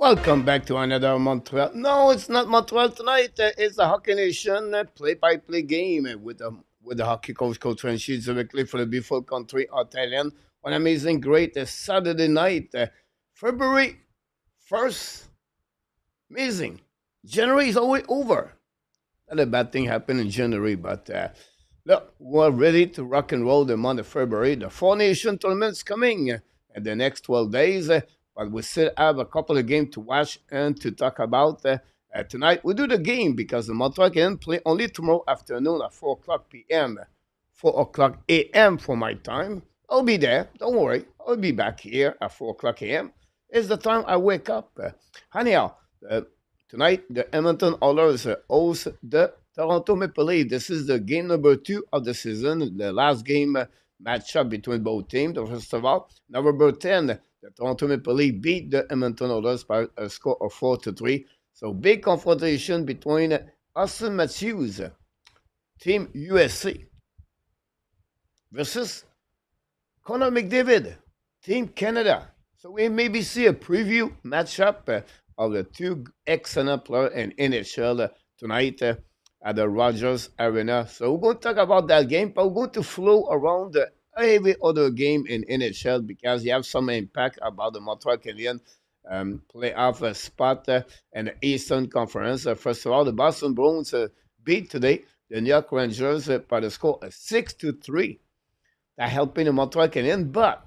Welcome back to another Montreal. No, it's not Montreal tonight. It's the Hockey Nation play-by-play game with the hockey coach Francis directly for the beautiful country of Thailand. One amazing, great Saturday night, February 1st. Amazing. January is always over. Not a bad thing happened in January, but look, we're ready to rock and roll the month of February. The Four Nation tournament's coming in the next 12 days. But we still have a couple of games to watch and to talk about. Tonight, we do the game because the Montreal can play only tomorrow afternoon at 4 o'clock p.m., 4 o'clock a.m. for my time. I'll be there. Don't worry. I'll be back here at 4 o'clock a.m. It's the time I wake up. Anyhow, tonight, the Edmonton Oilers host the Toronto Maple Leafs. This is the game number 2 of the season, the last game matchup between both teams. First of all, number 10, the Toronto Maple Leafs beat the Edmonton Oilers by a score of 4-3. So big confrontation between Auston Matthews, Team USA, versus Connor McDavid, Team Canada. So we maybe see a preview matchup of the two excellent players in NHL tonight at the Rogers Arena. So we're going to talk about that game, but we're going to flow around every other game in NHL because you have some impact about the Montreal Canadiens playoff spot in the Eastern Conference. First of all, the Boston Bruins beat today the New York Rangers by the score of 6-3. That helping the Montreal Canadiens, but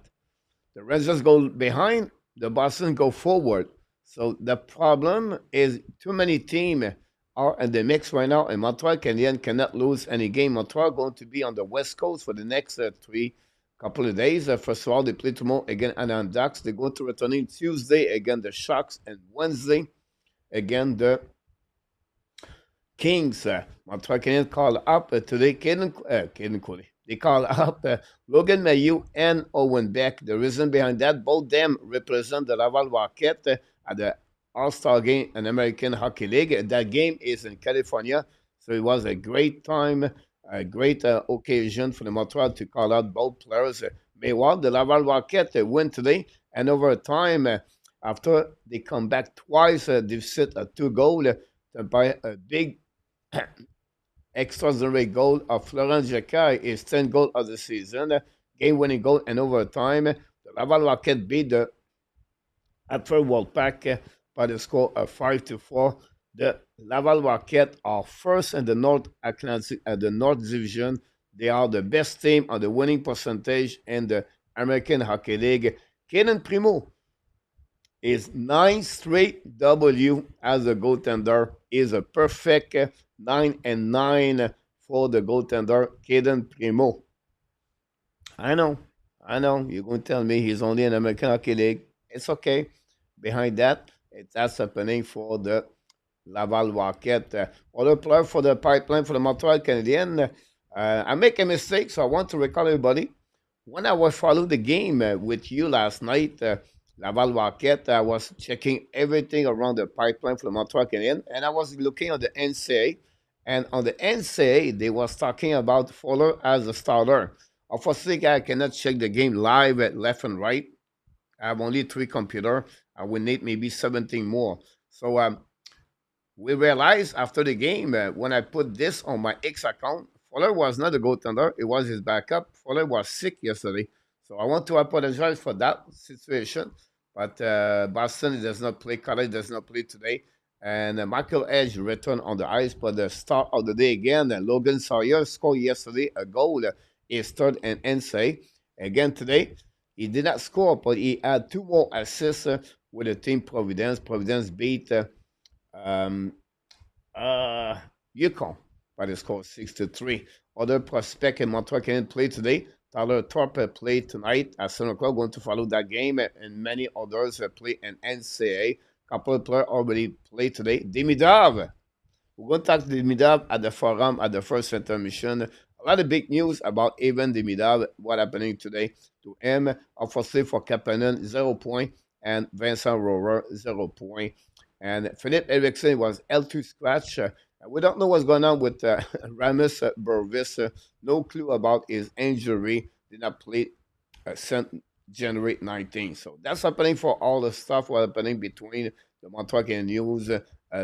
the Rangers go behind, the Boston go forward. So the problem is too many teams are in the mix right now, and Montreal Canadiens cannot lose any game. Montreal going to be on the West Coast for the next couple of days. First of all, they play tomorrow again at Ducks. They're going to return in Tuesday again the Sharks, and Wednesday again the Kings. Montreal Canadiens call up today Caden Cooley. They call up Logan Mailloux and Owen Beck. The reason behind that, both them represent the Laval Rocket at the All-Star game in American Hockey League. That game is in California, so it was a great time, a great occasion for the Montreal to call out both players. Meanwhile, the Laval Rocket win today, and over time, after they come back twice, they've set a 2-goal by a big extraordinary goal of Florent Jacquard, his 10th goal of the season, game-winning goal, and over time, the Laval Rocket beat the Hartford Wolfpack by the score of 5-4. The Laval Rocket are first in the North Atlantic at the North Division. They are the best team on the winning percentage in the American Hockey League. Caden Primo is 9 straight W as a goaltender. Is a perfect 9-9 for the goaltender, Caden Primo. I know. You're going to tell me he's only in the American Hockey League. It's okay. Behind that, that's happening for the Laval Rocket. Other player for the pipeline for the Montreal Canadiens. I make a mistake, so I want to recall everybody. When I was following the game with you last night, Laval Rocket, I was checking everything around the pipeline for the Montreal Canadiens, and I was looking at the NCAA. And on the NCAA, they was talking about Fuller as a starter. Unfortunately, I cannot check the game live at left and right. I have only 3 computers. I will need maybe 17 more. So we realized after the game, when I put this on my X account, Fuller was not a goaltender. It was his backup. Fuller was sick yesterday. So I want to apologize for that situation. But Boston does not play. College does not play today. And Michael Edge returned on the ice for the start of the day again. Logan Sawyer scored yesterday a goal. His third in NCAA. Again today, he did not score, but he had 2 more assists with the team Providence. Providence beat Yukon by the score 6-3. Other prospect in Montreal can play today. Tyler Thorpe played tonight at 7 o'clock. Going to follow that game, and many others play in NCAA. Couple of players already played today. Demidov. We're going to talk to Demidov at the forum at the first intermission. A lot of big news about Evan Demidov, what happening today to him. Unfortunately for Kapanen, 0 point, and Vincent Rohrer, 0 point. And Philip Eriksson was L2 scratch. We don't know what's going on with Ramus Burvis. No clue about his injury. Did not play since January 19th. So that's happening for all the stuff what's happening between the Montreal News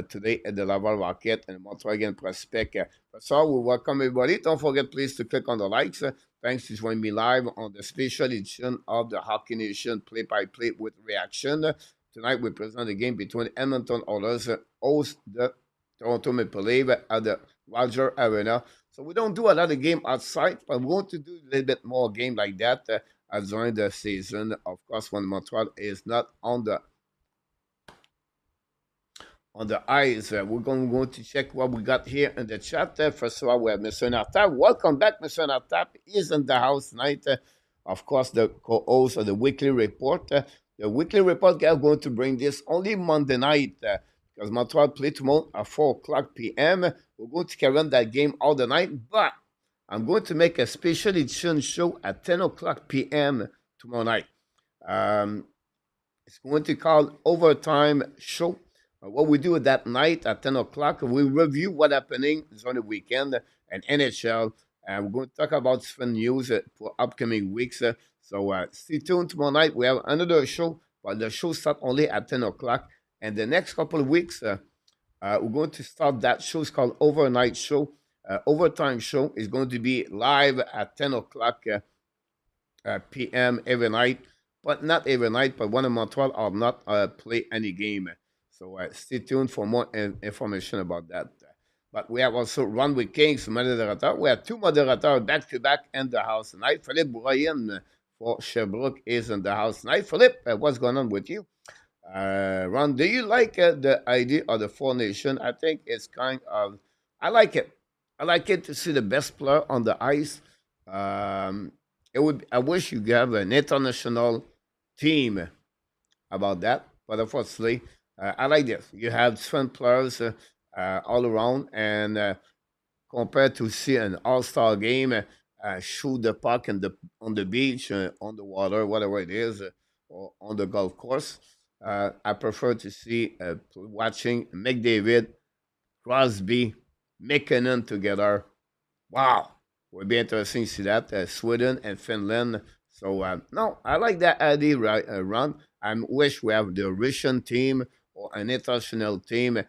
today at the Laval Rocket and Montreal Prospect. So we welcome everybody. Don't forget, please, to click on the likes. Thanks to joining me live on the special edition of the Hockey Nation play-by-play with reaction. Tonight we present the game between Edmonton Oilers host the Toronto Maple Leafs at the Roger Arena. So we don't do a lot of game outside, but we want to do a little bit more game like that during the season. Of course, when Montreal is not on the ice. We're going to check what we got here in the chat. First of all, we have Mr. Nartap. Welcome back, Mr. Nartap. Is in the house tonight. Of course, the co-host of the weekly report. The weekly report guy going to bring this only Monday night because Montreal play tomorrow at 4 o'clock p.m. We're going to carry on that game all the night, but I'm going to make a special edition show at 10 o'clock p.m. tomorrow night. It's going to be called Overtime Show. What we do that night at 10 o'clock, we review what happening on the weekend and NHL. We're going to talk about fun news for upcoming weeks. So stay tuned tomorrow night. We have another show, but the show starts only at 10 o'clock. And the next couple of weeks, we're going to start that show. It's called Overnight Show. Overtime Show is going to be live at 10 o'clock p.m. every night. But not every night, but when in Montreal are not play any game. So stay tuned for more information about that. But we have also Run with Kings, moderator. We have two moderators back-to-back in the house tonight. Philippe Bourrayen for Sherbrooke is in the house tonight. Philippe, what's going on with you? Ron, do you like the idea of the Four Nation? I think it's kind of, I like it. I like it to see the best player on the ice. It would. I wish you could have an international team about that, but unfortunately, I like this. You have different players all around, and compared to see an all-star game, shoot the puck on the beach, on the water, whatever it is, or on the golf course. I prefer to see watching McDavid, Crosby, McKinnon together. Wow, would be interesting to see that. Sweden and Finland. So no, I like that idea. Run. I wish we have the Russian team or an international team.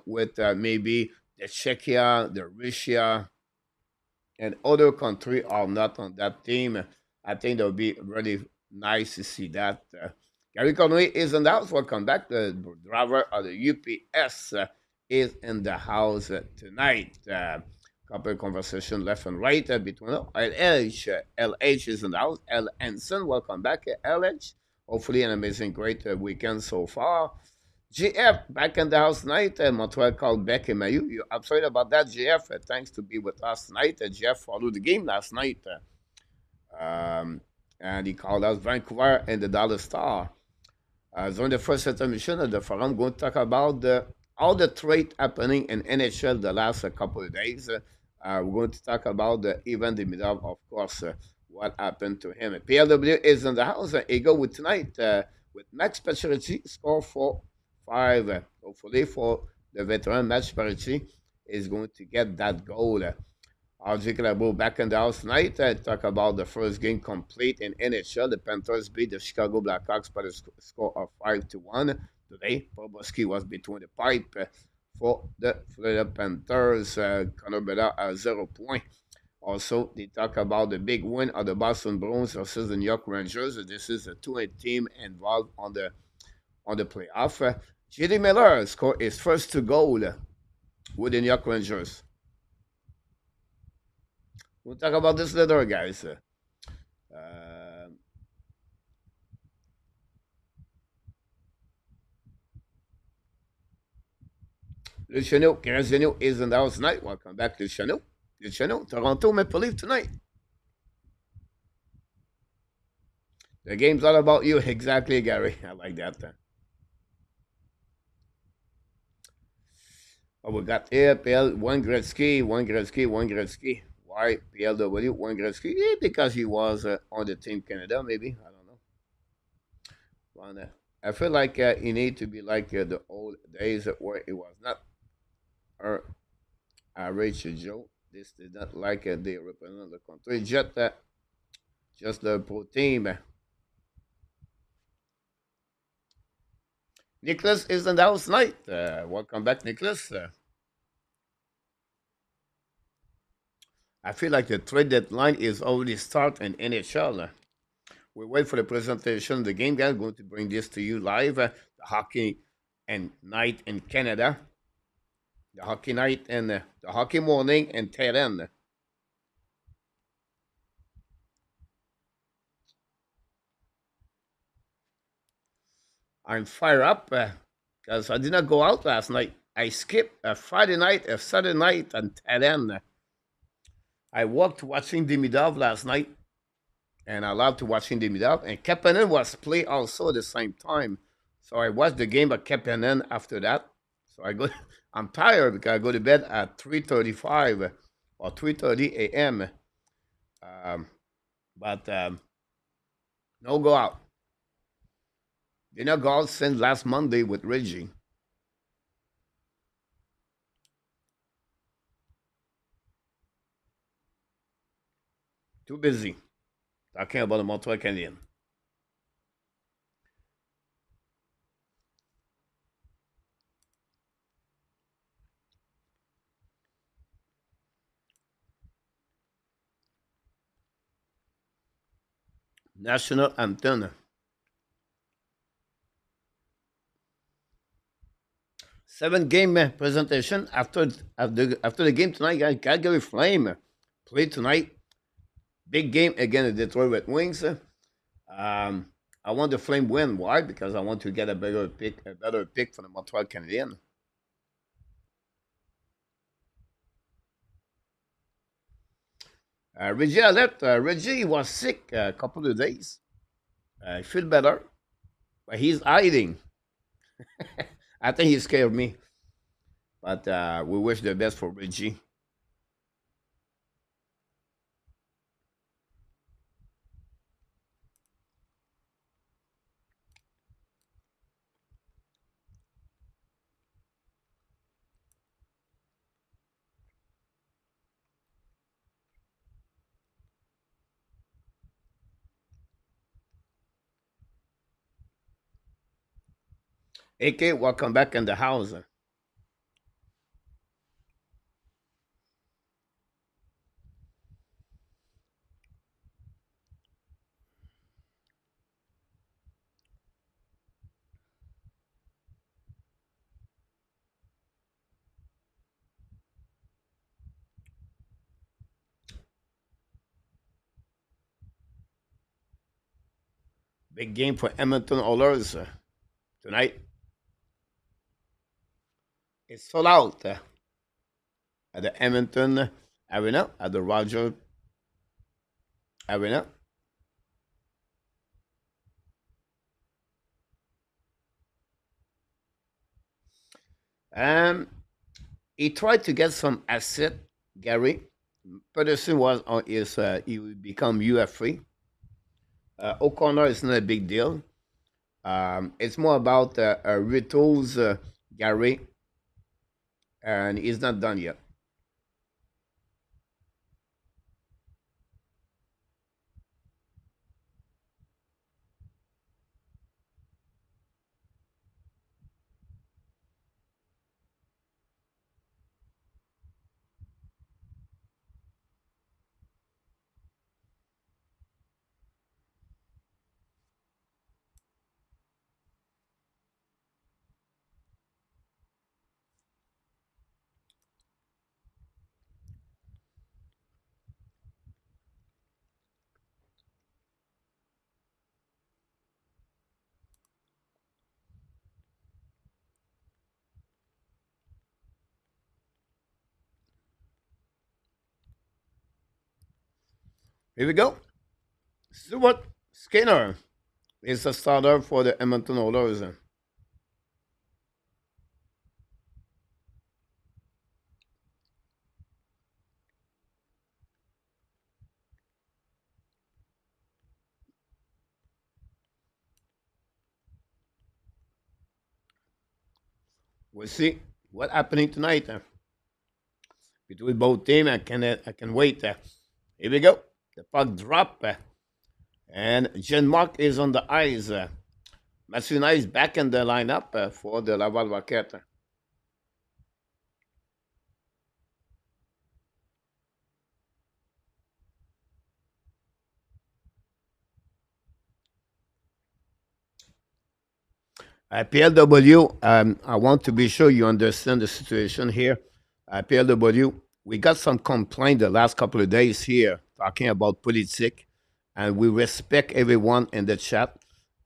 With maybe the Czechia, the Russia, and other country are not on that team. I think that would be really nice to see that. Gary Conway is in the house. Welcome back. The driver of the UPS is in the house tonight. Couple of conversation left and right between LH. LH is in the house. L. Ensign, welcome back, LH. Hopefully an amazing, great weekend so far. GF back in the house tonight. Montreal called Beck and Mayu. You're upset about that, GF. Thanks to be with us tonight. GF followed the game last night. And he called us Vancouver and the Dallas Star. During the first intermission of the forum, going to talk about all the trade happening in NHL the last couple of days. We're going to talk about the Ivan Demidov, of course, what happened to him. PLW is in the house. He go with tonight with Max Pacioretty, score for 5. Hopefully for the veteran, Max Pacioretty is going to get that goal. RJ Clabo back in the house tonight. Talk about the first game complete in NHL. The Panthers beat the Chicago Blackhawks by a score of 5-1. Today, Boboski was between the pipe for the Florida Panthers. Connor Bedard at 0 point. Also, they talk about the big win of the Boston Bruins versus the New York Rangers. This is a 2-8 team involved on the playoff. JD Miller scored his first 2 goals with the New York Rangers. We'll talk about this later, guys. Luciano Canadiens is in the house tonight. Welcome back, Luciano. Luciano, Toronto Maple Leaf tonight. The game's all about you. Exactly, Gary. I like that. Oh, we got APL, one Gretzky. Why PLW, one Gretzky? Yeah, because he was on the Team Canada, maybe. I don't know. Well, I feel like he need to be like the old days where it was not Rachel Joe. This did not like the represent the country. Just the pro team. Nicholas is in the house tonight. Welcome back, Nicholas. I feel like the trade deadline is already start in NHL. We wait for the presentation of the game, guys. Going to bring this to you live. The hockey and night in Canada, the hockey night and the hockey morning in Tehran. I'm fired up because I did not go out last night. I skipped a Friday night, a Saturday night, and Tehran. I walked watching Demidov last night, and I loved watching Demidov. And Kapanen was play also at the same time. So I watched the game at Kapanen after that. So I go. I'm tired because I go to bed at 3:35 or 3:30 a.m. Um, but no go out. Did not go out since last Monday with Reggie. Too busy talking about the Montreal Canadiens. National anthem. 7 game presentation after the game tonight, guys. Calgary Flame play tonight. Big game against the Detroit Red Wings. I want the Flame win. Why? Because I want to get a better pick for the Montreal Canadiens. Reggie Alert. Reggie was sick a couple of days. I feel better, but he's hiding. I think he scared me. But we wish the best for Reggie. AK, welcome back in the house. Big game for Edmonton Oilers tonight. It's sold out at the Edmonton Arena, at the Roger Arena. Um, he tried to get some asset, Gary. Pedersen was on his, he will become UFA. O'Connor is not a big deal. It's more about Rituals, Gary, and he's not done yet. Here we go. Stuart Skinner is a starter for the Edmonton Oilers. We'll see what's happening tonight between both teams. I can wait. Here we go. The puck drop. And Jean Marc is on the ice. Massuna is back in the lineup for the Laval Rocket. PLW, I want to be sure you understand the situation here. PLW, we got some complaint the last couple of days here talking about politics, and we respect everyone in the chat,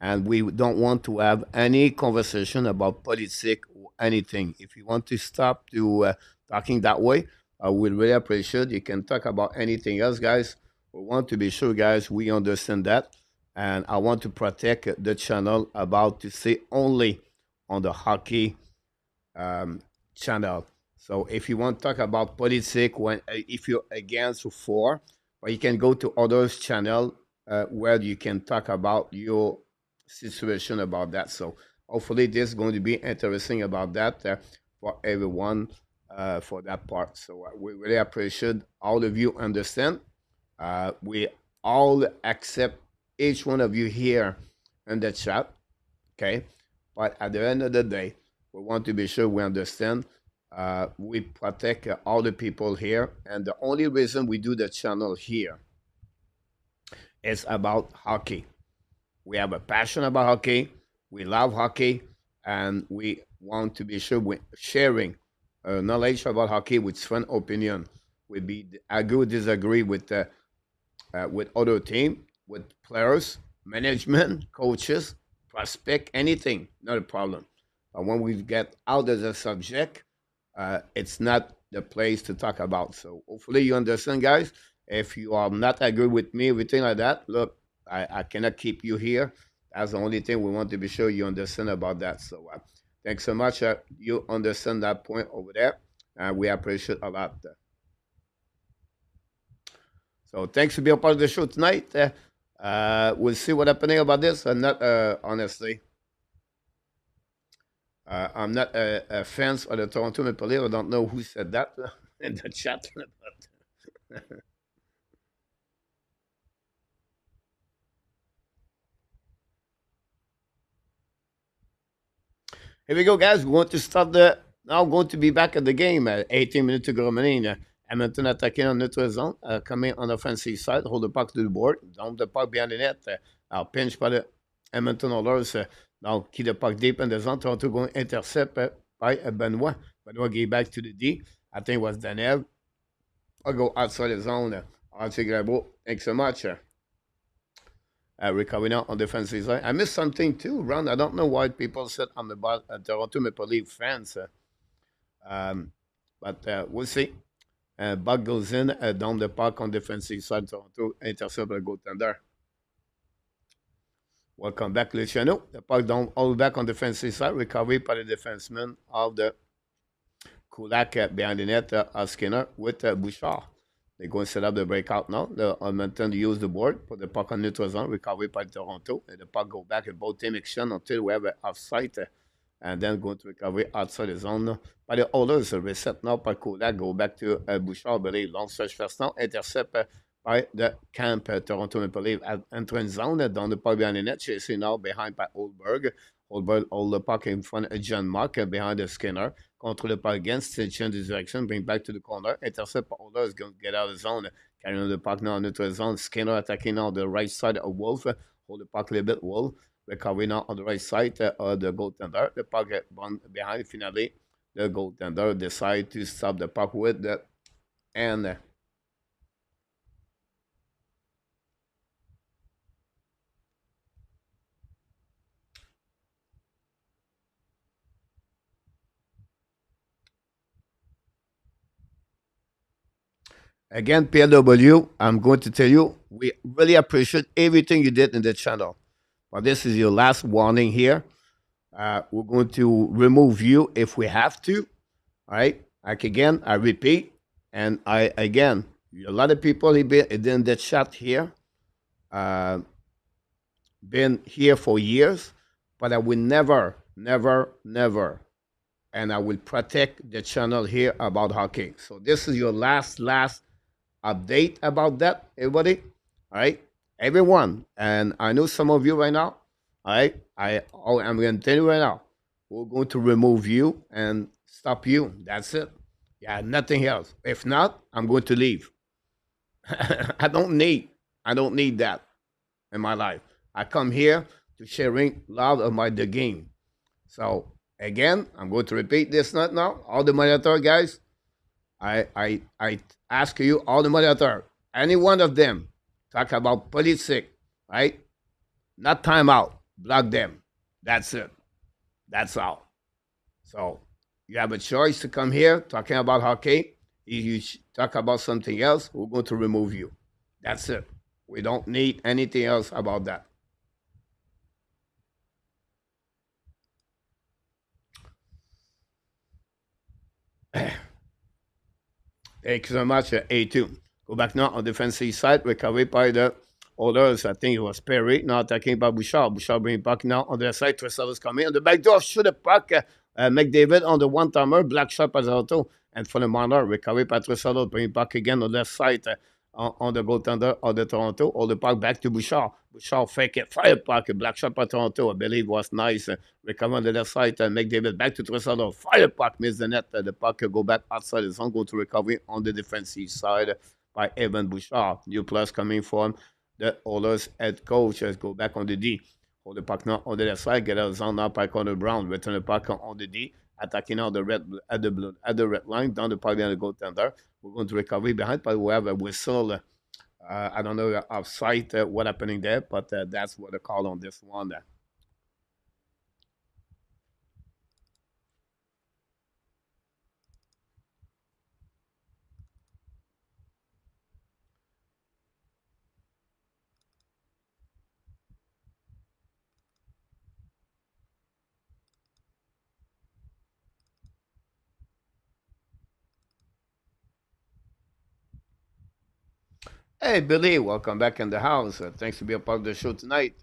and we don't want to have any conversation about politics or anything. If you want to stop to talking that way, I would really appreciate. You can talk about anything else, guys. We want to be sure, guys, we understand that, and I want to protect the channel about to say only on the hockey um, channel. So if you want to talk about politics, when if you're against or for, but you can go to others channel where you can talk about your situation about that. So hopefully this is going to be interesting about that for everyone for that part. So we really appreciate all of you understand. We all accept each one of you here in the chat, okay? But at the end of the day, we want to be sure we understand. We protect all the people here, and the only reason we do the channel here is about hockey. We have a passion about hockey. We love hockey, and we want to be sure we're sharing knowledge about hockey with friend opinion. We be agree disagree with other team, with players, management, coaches, prospect, anything, not a problem. But when we get out of the subject, it's not the place to talk about. So hopefully you understand, guys. If you are not agree with me, everything like that, look, I cannot keep you here. That's the only thing we want to be sure you understand about that. So thanks so much. You understand that point over there, and we appreciate a lot. So thanks for being a part of the show tonight. We'll see what happening about this. I'm not honestly. I'm not a fan of the Toronto Maple Leafs. I don't know who said that in the chat. But here we go, guys. We want to start the. Now going to be back at the game. 18 minutes to go remaining. Edmonton attacking on neutral zone, coming on the offensive side, hold the puck to the board, dump the puck behind the net. Now pinch by the Edmonton Oilers. Now keep the puck deep in the zone. Toronto going to intercept by Benoit. Benoit gave back to the D. I think it was Demidov. I'll go outside the zone. Archie Grabo, thanks so much. Recovery now on the defensive side. I missed something too, Ron. I don't know why people said I'm the Toronto Maple Leaf fans. But we'll see. Buck goes in down the park on defensive side. Toronto intercept the goaltender. Welcome back, Luciano. The puck down all back on defensive side. Recovery by the defenseman of the Kulak behind the net, Skinner with Bouchard. They're going to set up the breakout now. The Edmonton use the board, put the puck on neutral zone, recovery by Toronto, and the puck go back and both team exchange until we have an offside, and then going to recovery outside the zone. By the Oilers, reset now by Kulak, go back to Bouchard, but long stretch first now, intercept by the camp Toronto Maple Leaf at entrance zone, down the puck behind the net, chasing now behind by Oldberg. Oldberg hold the puck in front of John Mark behind the Skinner. Control the puck against, change the direction, bring back to the corner. Intercept by Oilers, is going to get out of the zone. Carrying the puck now in neutral zone. Skinner attacking now the right side of Wolf. Hold the puck a little bit, Wolf. Recovery now on the right side of the goaltender. The puck behind, finally. The goaltender decide to stop the puck with the and again, PLW, I'm going to tell you, we really appreciate everything you did in the channel. But this is your last warning here. We're going to remove you if we have to. All right. Like again, I repeat, and again, a lot of people in the chat here, been here for years, but I will never, never, never, and I will protect the channel here about hockey. So this is your last update about that, everybody. All right, everyone, and I know some of you right now, All right, I'm going to tell you right now. We're going to remove you and stop you. That's it. Yeah, nothing else. If not, I'm going to leave. I don't need. I don't need that in my life. I come here to sharing love of my the game. So again, I'm going to repeat this not now. All the monitor guys, I ask you, all the monitor, any one of them talk about politics, right? Not time out. Block them. That's it. That's all. So you have a choice to come here talking about hockey. If you talk about something else, we're going to remove you. That's it. We don't need anything else about that. Thank you so much, A2. Go back now on defensive side, recovery by the others. I think it was Perry, now attacking by Bouchard. Bouchard bring back now on the side. Tressel's coming on the back door. Shoot the puck. McDavid on the one timer. Black shot as auto. And for the Marner, recovery by Tressel. Bring back again on the left side. On the goaltender of the Toronto. All the puck back to Bouchard. Bouchard fake it. Fire puck. Black shot by Toronto. I believe was nice. Recover on the left side. McDavid back to Tressel. Fire puck. Miss the net. The puck go back outside the zone. Go to recovery on the defensive side by Evan Bouchard. New plus coming from the Oilers head coach. Let's go back on the D. Hold the puck now on the left side. Get out zone now by Connor Brown. Return the puck on the D. Attacking now the red at the red line. Down the puck down the goaltender. We're going to recover behind, but we have a whistle. I don't know offside what happening there, but that's what the call on this one. Hey, Billy, welcome back in the house. Thanks to be a part of the show tonight.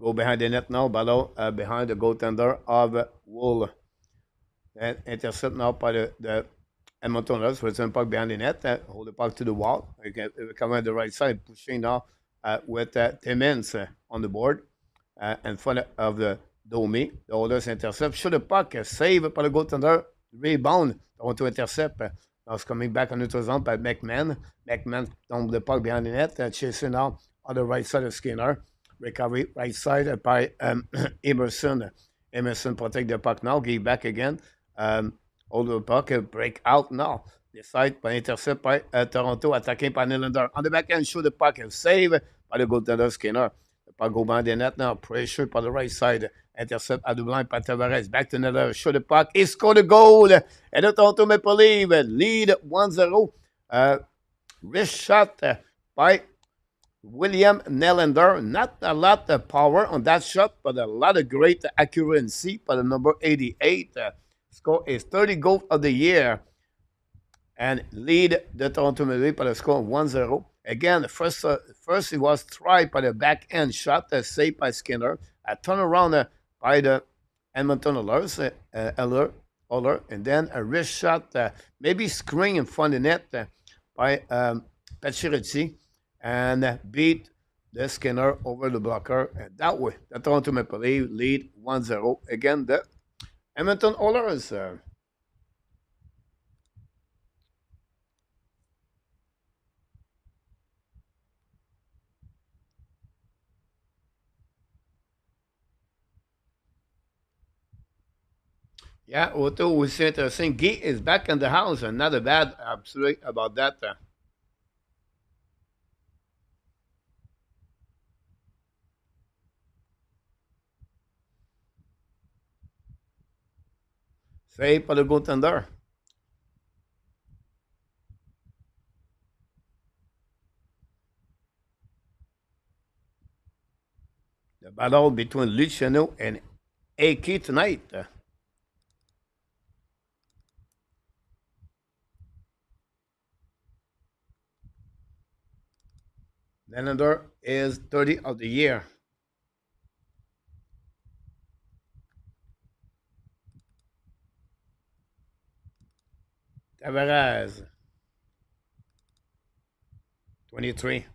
Go behind the net now, Ballot behind the goaltender of Wool. And intercept now by the Edmonton Oilers. Return puck behind the net. Hold the puck to the wall. Come on the right side, pushing now with Timmins on the board in front of the Domi. The Oilers intercept. Shoot the puck. Save by the goaltender. Rebound. They want to intercept. Now it's coming back on neutral zone by McMann. McMann on the puck behind the net. Chasing now on the right side of Skinner. Recovery right side by Emerson. Emerson protect the puck now. Give back again. Hold the puck. Break out now. Decide by intercept by Toronto. Attacking by Nylander. On the back end, shoot the puck. Save by the goaltender Skinner. The puck go behind the net now. Pressure by the right side. Intercept at the blind by Tavares. Back to Nylander. Shoot the puck. He scored a goal. And the Toronto Maple Leafs lead 1-0. Wrist shot by William Nylander. Not a lot of power on that shot, but a lot of great accuracy by the number 88. Score is 30 goal of the year and lead the Toronto Maple Leafs by the score of 1-0. Again, first it was tried by the back end shot, saved by Skinner. A turnaround by the Edmonton Oilers, and then a wrist shot, maybe screen in front of the net by Pacioretty, and beat the Skinner over the blocker. And that way, the Toronto Maple Leafs lead 1-0 again. The Edmonton Oilers. Yeah, Otto was saying interesting. Guy is back in the house, and not a bad absolutely about that. Save for the goaltender. The battle between Luciano and AK tonight. Nylander is 30 of the year. Tavares, 23.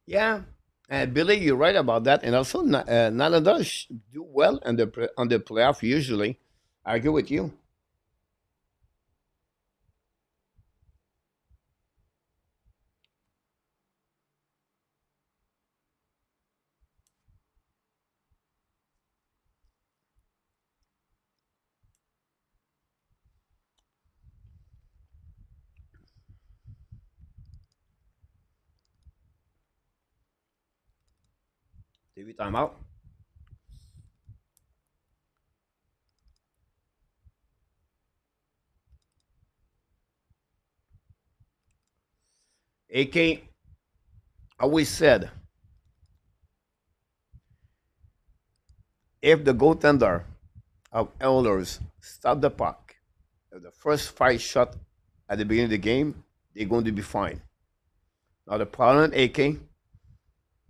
Yeah, Billy, you're right about that. And also, Nalanda do well on on the playoff usually. I agree with you. TV timeout. AK always said if the goaltender of Elders stop the puck, if the first five shot at the beginning of the game, they're going to be fine. Now the problem, AK,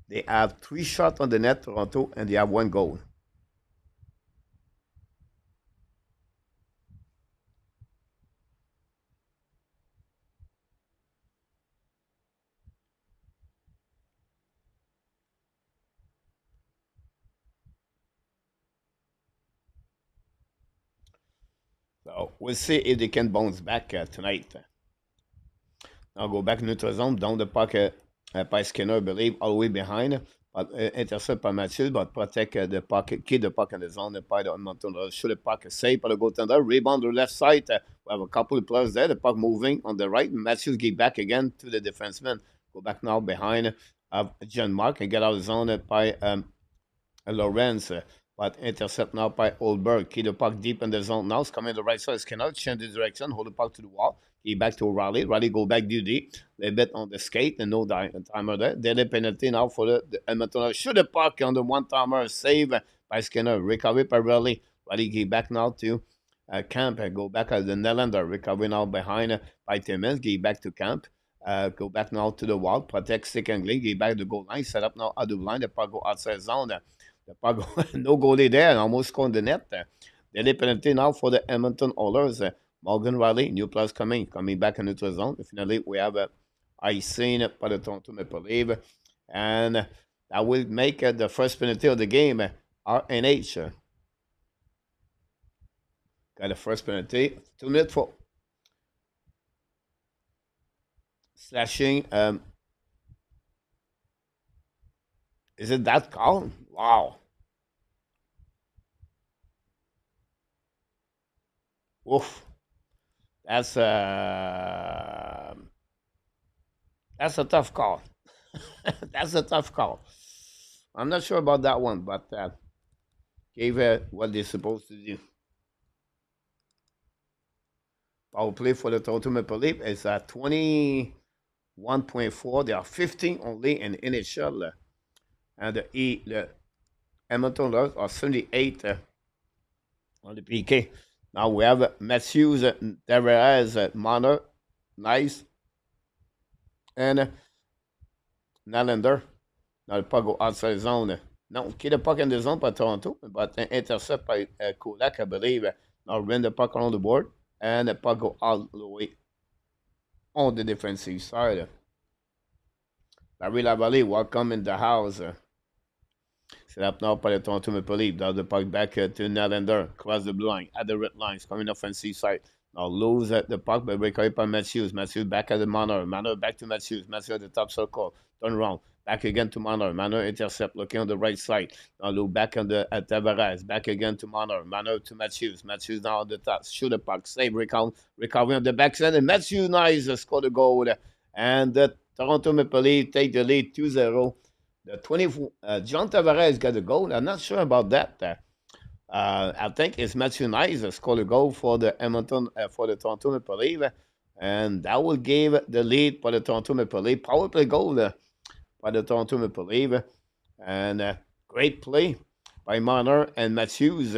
they have three shots on the net, Toronto, and they have one goal. So we'll see if they can bounce back tonight. Now go back neutral zone, down the puck by Skinner, I believe, all the way behind. But intercept by Matthews, but protect the puck, keep the puck in the zone by the Edmonton. Shoot the puck safe by the goaltender. Rebound to the left side. We have a couple of players there. The puck moving on the right. Matthews get back again to the defenseman. Go back now behind John Mark and get out of the zone by Lawrence, but intercept now by Oldberg. Keep the puck deep in the zone now. It's coming to the right side. Cannot change the direction. Hold the puck to the wall. Keep back to Riley. Riley go back duty. A bit on the skate and no timer there. Daily penalty now for the Edmonton. Shoot the puck on the one timer. Save by Skinner. Recovery by Riley. Riley get back now to Camp and go back as the Nelander. Recovery now behind by Timmins. Get back to Camp. Go back now to the wall. Protect stick and Glee. Get back to the goal line. Set up now out of the line. The puck go outside zone. The puck, no goalie there, and almost scored the net. Daily penalty now for the Edmonton Oilers. Morgan Riley, new players coming back into the zone. Finally, we have icing for the Toronto Maple Leaf, and that will make the first penalty of the game. RNH got the first penalty. 2 minutes for slashing. Is it that call? Wow. Oof. That's that's a tough call. That's a tough call. I'm not sure about that one, but gave what they're supposed to do. Power play for the Toronto Maple Leaf is at 21.4. They are 15 only in NHL. And the Edmonton Oilers are 78 on the PK. Now we have Matthews, Tavares, Marner, nice, and Nylander. Now the puck go outside zone. Now keep the puck in the zone by Toronto, but intercept by Kulak, I believe. Now run the puck around the board, and the puck go all the way on the defensive side. Larry Lavalley, welcome in the house. Set up now by the Toronto Maple Leaf. Down the puck back to Nylander. Cross the blue line. At the red lines. Coming offensive side. Now lose at the puck by breakaway by Matthews. Matthews back at the Manor. Manor back to Matthews. Matthews at the top circle. Turn around. Back again to Manor. Manor intercept. Looking on the right side. Now look back on the at Tavares. Back again to Manor. Manor to Matthews. Matthews now on the top. Shoot the puck. Save. Recovery on the backside. And Matthews nice. Score the goal. And the Toronto Maple Leaf take the lead 2-0. The 20, John Tavares got a goal. I'm not sure about that. I think it's Matthew Nice that scored a goal for the Edmonton for the Toronto Maple Leaf, and that will give the lead for the Toronto Maple Leaf. Power play goal by the Toronto Maple Leaf, and great play by Marner and Matthews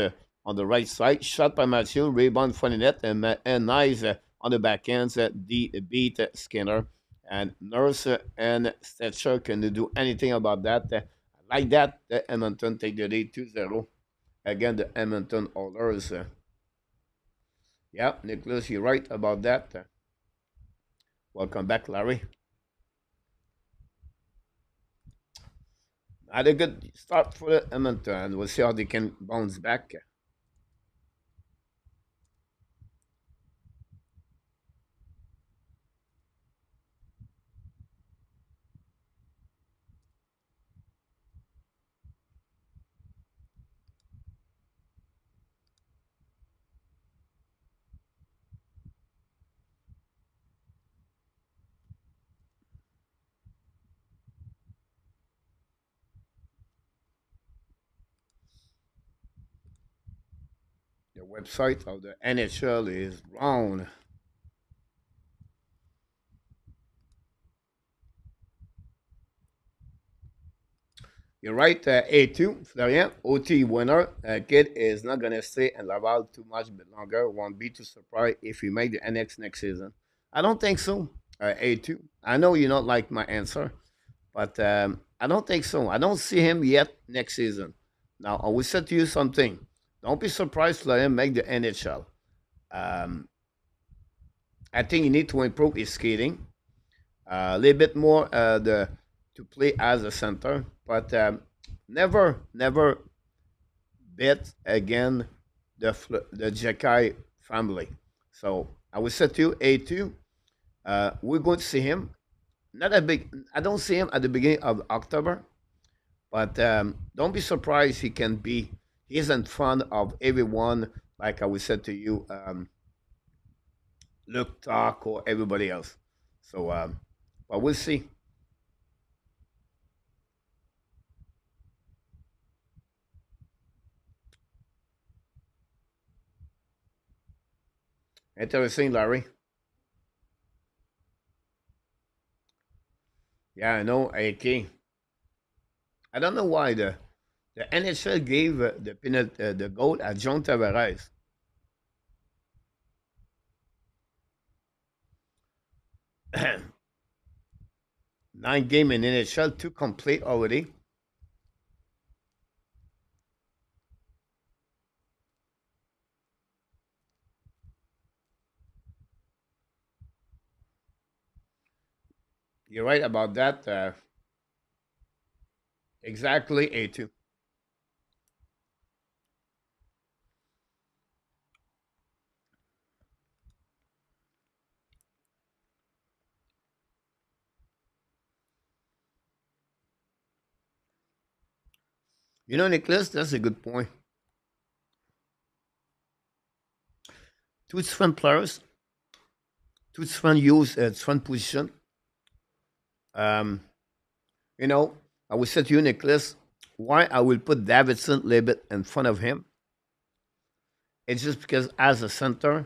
on the right side. Shot by Matthew, rebound front of net, and nice on the back ends. Beat Skinner. And Nurse and Stetcher can do anything about that. Like that, the Edmonton take the lead 2-0. Again, the Edmonton Oilers. Yeah, Nicholas, you're right about that. Welcome back, Larry. Had a good start for the Edmonton. We'll see how they can bounce back. The website of the NHL is wrong. You're right, A2, Florian, OT winner. Kid is not going to stay in Laval too much bit longer. Won't be too surprised if he make the NX next season. I don't think so, A2. I know you don't like my answer, but I don't think so. I don't see him yet next season. Now, I will say to you something. Don't be surprised to let him make the NHL. Um, I think he need to improve his skating a little bit more to play as a center, but never bet again the Jekai family. So I will say to you, A2, we're going to see him. Not a big. I don't see him at the beginning of October, but don't be surprised he can be. He's in front of everyone, like I will say to you, Luke Talk or everybody else. So, but we'll see. Interesting, Larry. Yeah, I know, AK. I don't know why the NHL gave the goal at John Tavares. 9 game in NHL, two complete already. You're right about that. Exactly, A2. You know, Nicholas, that's a good point. Two different players, two different use, different position. Um, you know, I will say to you, Nicholas, why I will put Davidson a little bit in front of him. It's just because as a center,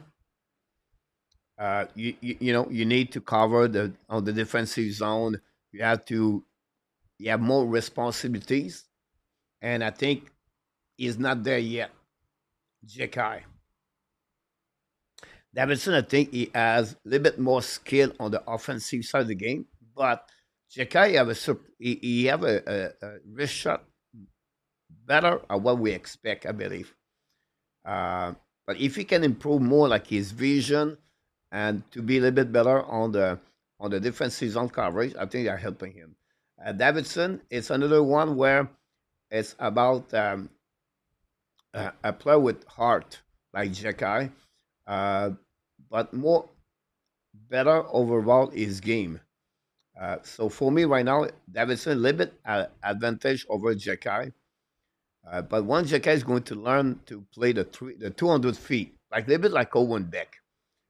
you know you need to cover the on the defensive zone. You have to you have more responsibilities, and I think he's not there yet. Jekai Davidson, I think he has a little bit more skill on the offensive side of the game, but Jekai have he have a wrist shot better at what we expect, I believe. Uh, but if he can improve more, like his vision, and to be a little bit better on the defensive zone coverage, I think they're helping him. Davidson, it's another one where it's about a player with heart, like Jekai, uh, but more better overall his game. So for me right now, Davidson a little bit advantage over Jekai. But once Jekai is going to learn to play the 200 feet, like a little bit like Owen Beck,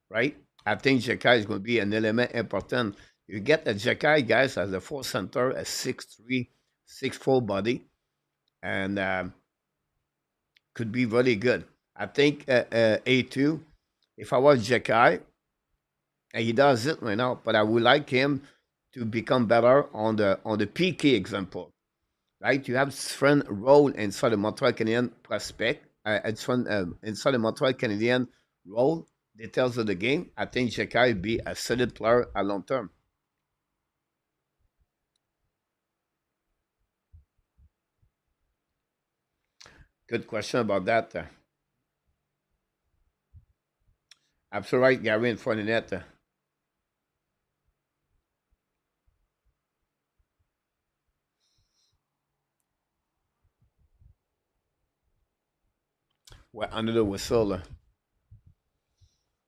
right? I think Jekai is going to be an element important. You get a Jekai guys as a four center, a 6'3", 6'4" body, and could be really good. I think A2, if I was Jekai, and he does it right now, but I would like him to become better on the PK example, right? You have different role inside the Montreal Canadiens prospect, inside the Montreal Canadiens role, details of the game, I think Jekai will be a solid player at long term. Good question about that. Absolutely right, Gary, in front of the net. We're under the whistle.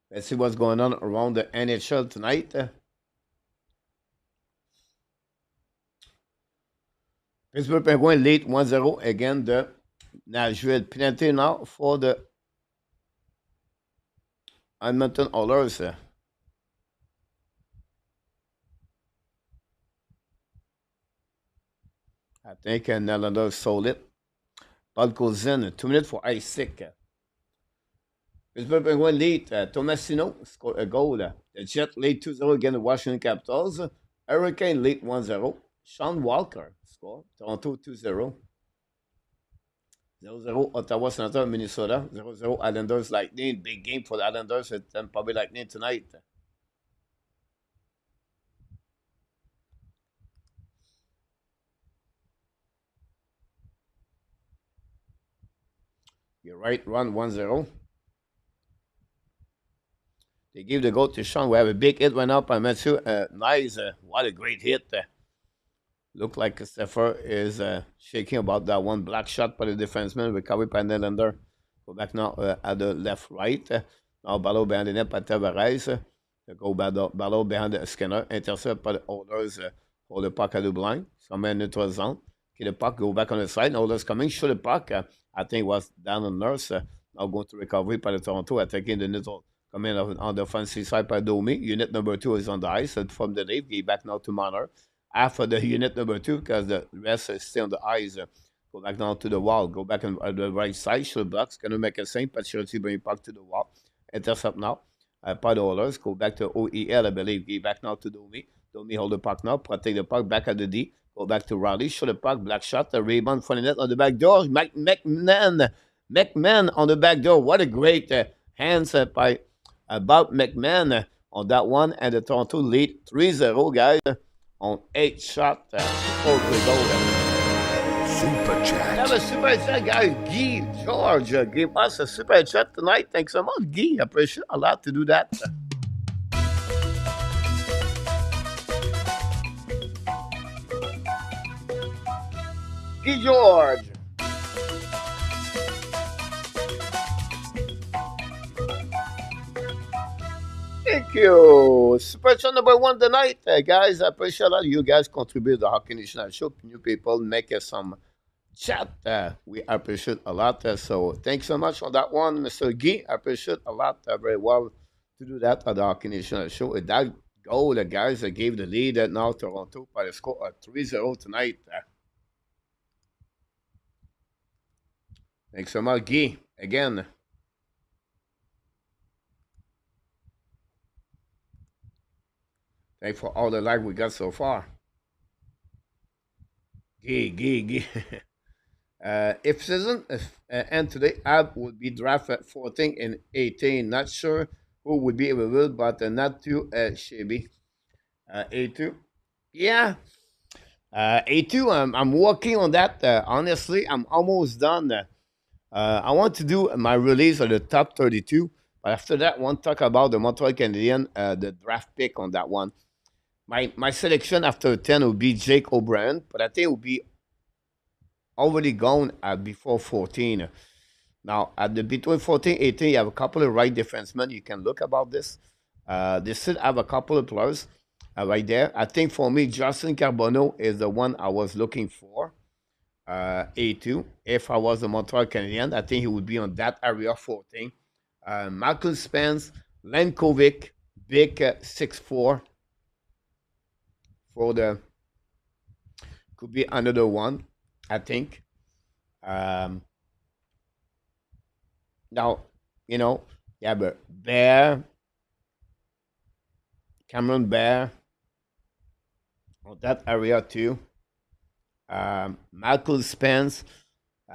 Let's see what's going on around the NHL tonight. Pittsburgh Penguins lead 1-0 again the Nashville. Penalty now for the Edmonton Oilers. I think Nylander sold it. Ball goes in. 2 minutes for ice sick. Pittsburgh Penguins lead. Tomasino scored a goal. The Jet lead 2-0 against the Washington Capitals. Hurricane lead 1-0. Sean Walker scored. Toronto 2-0. 0-0 Ottawa Senator Minnesota. 0-0 Islanders Lightning. Big game for the Islanders at Tampa Bay Lightning tonight. You're right, run 1-0. They give the goal to Sean. We have a big hit went up by Matthew. Nice. What a great hit. Look like Christopher is shaking about that one. Black shot by the defenseman. Recovery by Nylander. Go back now at the left, right. Now Ballot behind the net by Tavares. Go Ballot behind the Skinner. Intercept by the Oilers. Hold the puck at the blind. Somewhere in neutral zone. Get the puck. Go back on the side. Oilers coming. Shoot the puck. I think it was down on Nurse. Now going to recovery by the Toronto. Attacking the neutral. Coming on the offensive side by Domi. Unit number 2 is on the ice. And from the lead, get back now to Manor. After the unit number 2, because the rest is still on the ice. Go back down to the wall. Go back on the right side. Shoot blocks. Can make a same. Patriotty bring puck to the wall. Intercept now. By the Oilers. Go back to OEL, I believe. Get back now to Domi. Domi hold the puck now. Protect the puck. Back at the D. Go back to Riley. Shoot the puck. Black shot. The rebound from the net on the back door. McMann on the back door. What a great hands by about McMann on that one. And the Toronto lead 3-0, guys, on 8 shots before we go. Super chat. Have a super chat, guys. Guy George gave us a super chat tonight. Thanks so much, Guy. I appreciate a lot to do that. Guy George. Thank you. Super chat number 1 tonight, guys. I appreciate a lot. You guys contribute to the Hockey National Show. New people make us some chat. We appreciate a lot. So thanks so much for that one, Mr. Guy. I appreciate a lot. Very well to do that at the Hockey National Show. That goal, the guys that gave the lead at now Toronto by the score of 3-0 tonight. Thanks so much, Guy. Again. Thanks for all the like we got so far. Gee. If season end today, Ab would be drafted at 14 and 18. Not sure who would be available, but not too shabby. A2. Yeah. A2, I'm working on that. Honestly, I'm almost done. I want to do my release of the top 32. But after that, I want to talk about the Montreal Canadiens, the draft pick on that one. My selection after 10 will be Jake O'Brien, but I think it will be already gone before 14. Now, at the between 14 18, you have a couple of right defensemen. You can look about this. They still have a couple of players right there. I think for me, Justin Carbonneau is the one I was looking for. A2. If I was a Montreal Canadian, I think he would be on that area 14. Michael Spence, Lenkovic, big 6'4". For the could be another one, I think. Now, you have Bear, Cameron Bear on that area too. Michael Spence,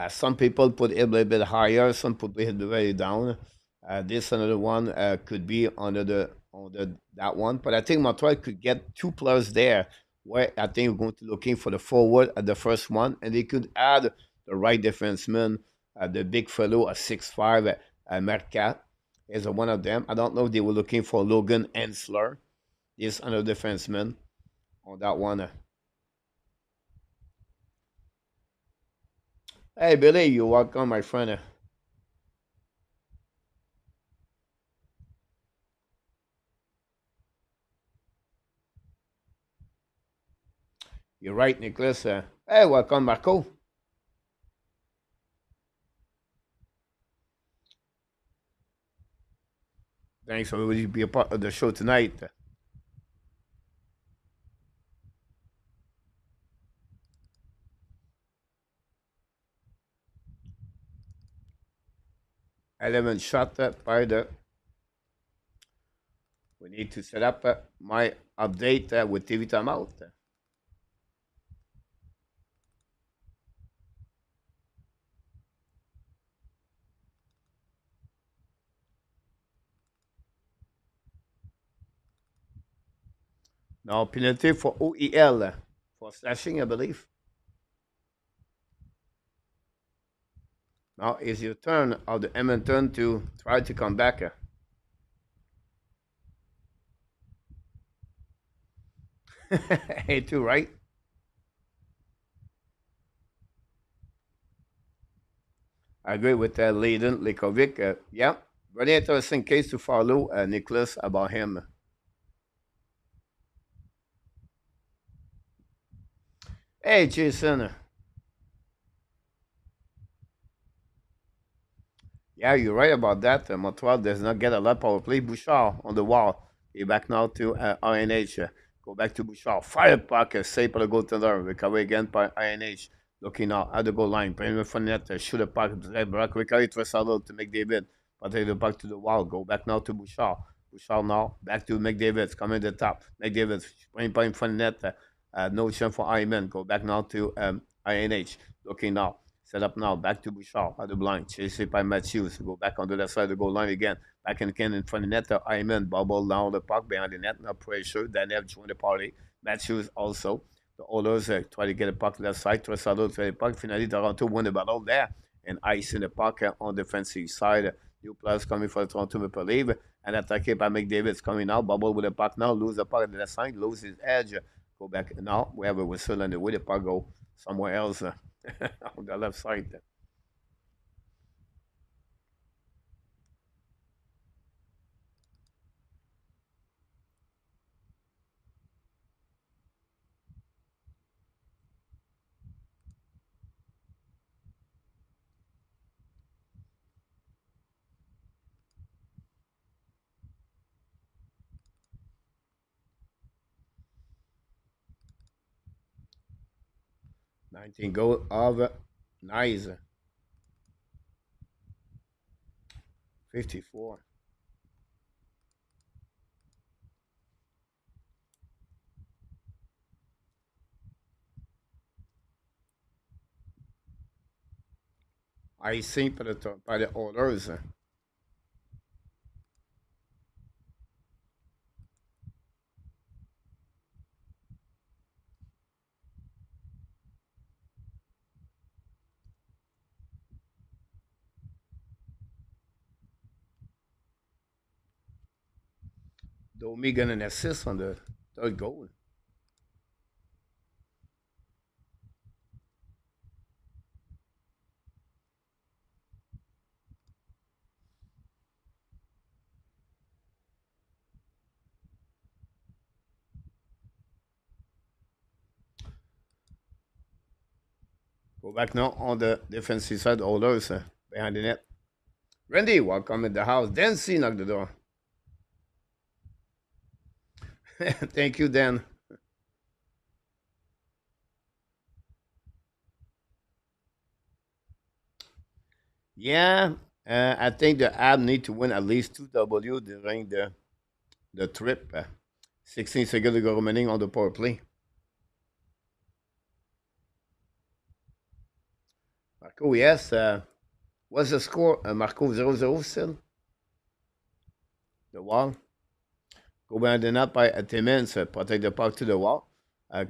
Some people put it a little bit higher, some put it very down. This another one could be under that one, but I think Montreal could get two players there. Where I think we're going to looking for the forward at the first one, and they could add the right defenseman, the big fellow at 6'5", Mercat is one of them. I don't know if they were looking for Logan Ensler, is another defenseman on that one. Hey Billy, you're welcome, my friend. You're right, Nicholas. Hey, welcome, Marco. Thanks for everybody to be a part of the show tonight. 11 shot by the. We need to set up my update with TV timeout. Now, penalty for OEL for slashing, I believe. Now it's your turn of the Edmonton to try to come back. Hey, too, right? I agree with Leiden Likovic. Yeah, very interesting case to follow, Nicholas, about him. Hey, Jason. Yeah, you're right about that. Montreal does not get a lot of power play. Bouchard on the wall. He's back now to INH. Go back to Bouchard. Fire puck. Save for the goaltender. Recover again by INH. Looking now at the goal line. Playing for net. Shoot a puck. Back. Recovery to Saddle to McDavid. But take the puck to the wall. Go back now to Bouchard. Bouchard now. Back to McDavid. Coming to the top. McDavid. Playing in front of net. No chance for Iman. Go back now to INH. Looking now. Set up now, back to Bouchard at the blind. Chased by Matthews. Go back on the left side of the goal line again. Back in front of the net. Iman bubble down the puck behind the net. No pressure. Danev joined the party. Matthews also. The Oilers try to get a puck left side. Trossard to the puck. Finally, Toronto won the battle there. And ice in the puck on the defensive side. New players coming for the Toronto Maple Leaf. And attacked by McDavid. It's coming now. Bubble with the puck now. Lose the puck at the left side. Lose his edge. Go back now. We have a whistle and the way the puck go somewhere else. On the left side. 19 goal of nice. 54. I think by the Oilers. Domi got an assist on the third goal. Go back now on the defensive side, Oilers behind the net. Randy, welcome in the house. Dan C knocked the door. Thank you, Dan. Yeah, I think the Ab need to win at least 2 W during the trip. 16 seconds to go remaining on the power play. Marco, yes. What's the score? Marco 0-0 still? The wall. Go behind the net by Timmins. Protect the puck to the wall.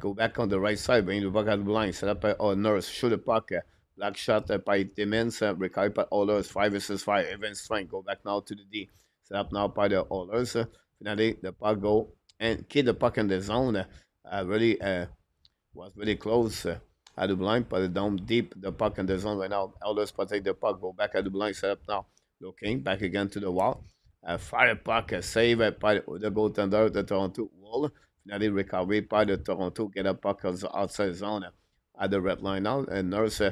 Go back on the right side. Bring the puck at the blind. Set up by Nurse. Shoot the puck. Black shot by Timmins. Recovered by Oilers. 5 versus 5. Evans strength. Go back now to the D. Set up now by the Oilers. Finally, the puck go and keep the puck in the zone. Really was really close. At the blind, put it down deep. The puck in the zone right now. Elders protect the puck. Go back at the blind. Set up now. Looking back again to the wall. Fire puck. Save by the goaltender. The Toronto wall. Finally recovery by the Toronto. Get a puck outside zone. At the red line now. And Nurse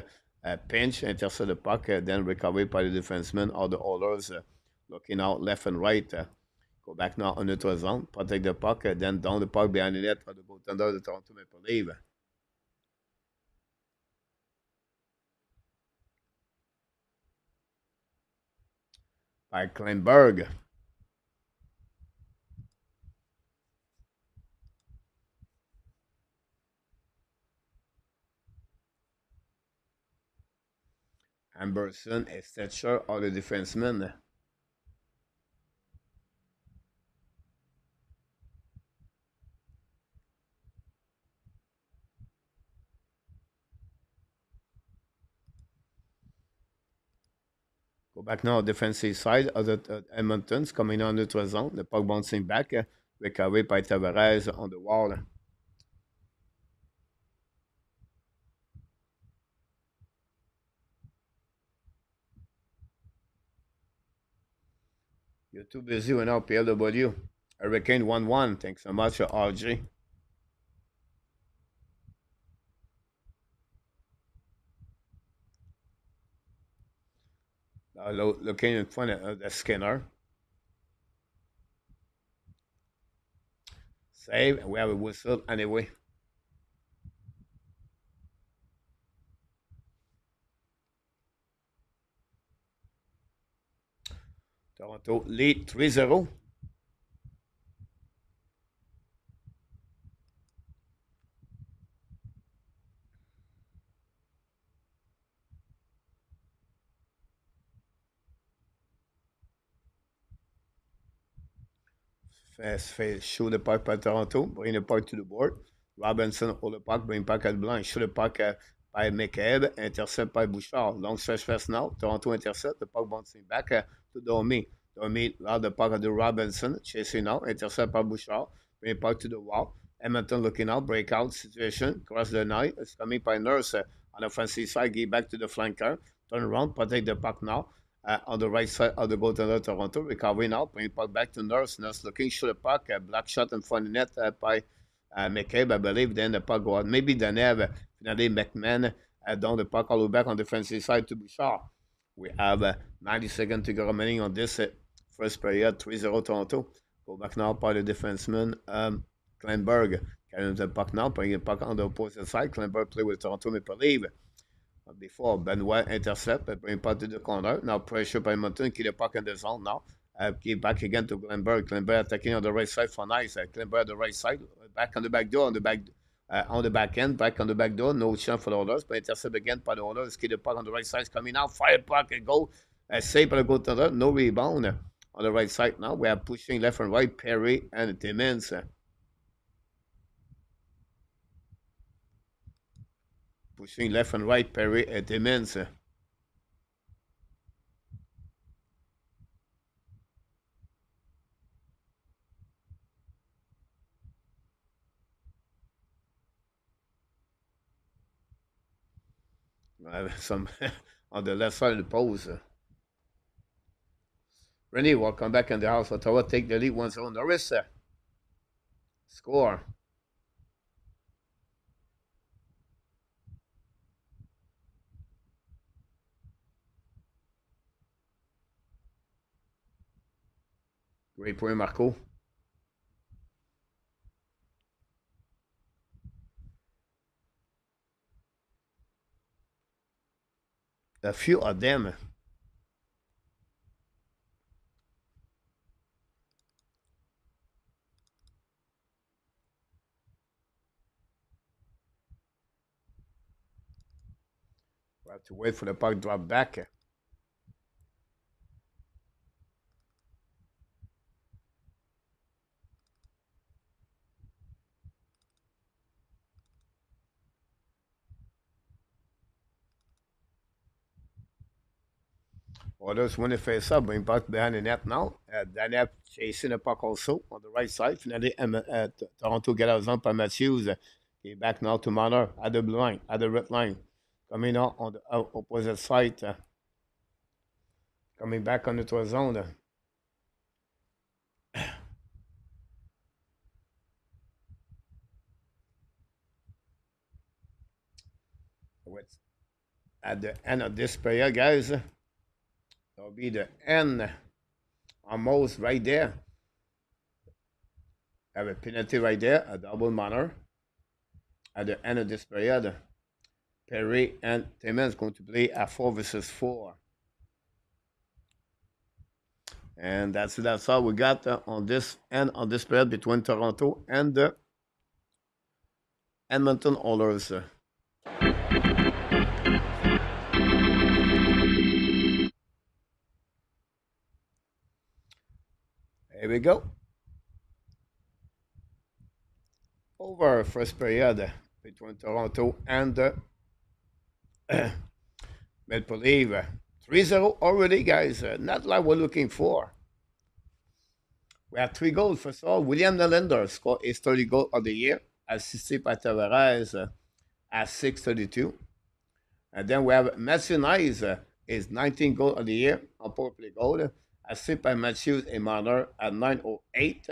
pinch. Intercept the puck. Then recovery by the defenseman or the Oilers. Looking out left and right. Go back now on the zone. Protect the puck. Then down the puck behind the net. For the goaltender. The Toronto Maple Leaf. By Kleinberg. Amberson et Stetcher are the defensemen. Go back now, defensive side of the Edmonton's coming on the zone. The puck bouncing back. Recovery by Tavares on the wall. You're too busy right now, PLW. Hurricane 1-1. Thanks so much, RG. Looking in front of the Skinner. Save. We have a whistle anyway. Toronto lead 3-0. Fast face, shoot the puck by Toronto, bring the puck to the board. Robinson hold the puck, bring puck at blind, shoot the puck by McCabe, intercept by Bouchard. Long stretch fast now. Toronto intercept, the puck bouncing back to Domi. Domi loud the puck at the Robinson, chasing now, intercept by Bouchard, bring puck to the wall. Edmonton looking out, breakout situation, cross the night. It's coming by Nurse on the offensive side, give back to the flanker, turn around, protect the puck now on the right side of the goaltender Toronto. Recovery now, bring puck back to Nurse. Nurse looking, shoot the puck, black shot in front of the net by McCabe, I believe. Then the puck go out. Maybe Demidov, finally McMann down the puck all the way back on the defensive side to Bouchard. We have 90 seconds to go remaining on this first period, 3-0 Toronto. Go back now by the defenseman Kleinberg. Carrying the puck now, bringing the puck on the opposite side. Kleinberg play with Toronto Maple Leaf. Before Benoit intercept, bring puck to the corner. Now pressure by Edmonton, keep the puck in the zone now. Keep back again to Glenberg. Glenberg attacking on the right side for nice. Glenberg on the right side, back on the back door, on the back end, back on the back door. No chance for the Oilers, but intercept again by the Oilers. Keep the puck on the right side, coming out. Fire puck and goal. Save by the goaltender. No rebound on the right side now. We are pushing left and right. Perry and Timmins. Pushing left and right, Perry and Timmins. Some on the left side of the post. Rennie, welcome back in the house. Ottawa take the lead 1-0. Norris score. Great point, Marco. A few of them. We have to wait for the puck drop back. Others win the face up, bring puck behind the net now. Daniel chasing the puck also on the right side. Finally, Toronto get out zone by Matthews. He back now to Marner at the blue line, at the red line. Coming out on the opposite side. Coming back on the neutral zone. At the end of this period, guys, that'll be the end almost right there. Have a penalty right there, a double manner. At the end of this period, Perry and Timmins going to play a 4 versus 4. And that's all we got on this end of this period between Toronto and the Edmonton Oilers. Here we go. Over first period between Toronto and the Maple Leaf. 3-0 already, guys. Not like we're looking for. We have 3 goals. First of all, William Nylander scored his 30 goal of the year, assisted by Tavares at 632. And then we have Matthew Nice, his 19 goal of the year on power play goal, assisted by Matthews and Marner at 908.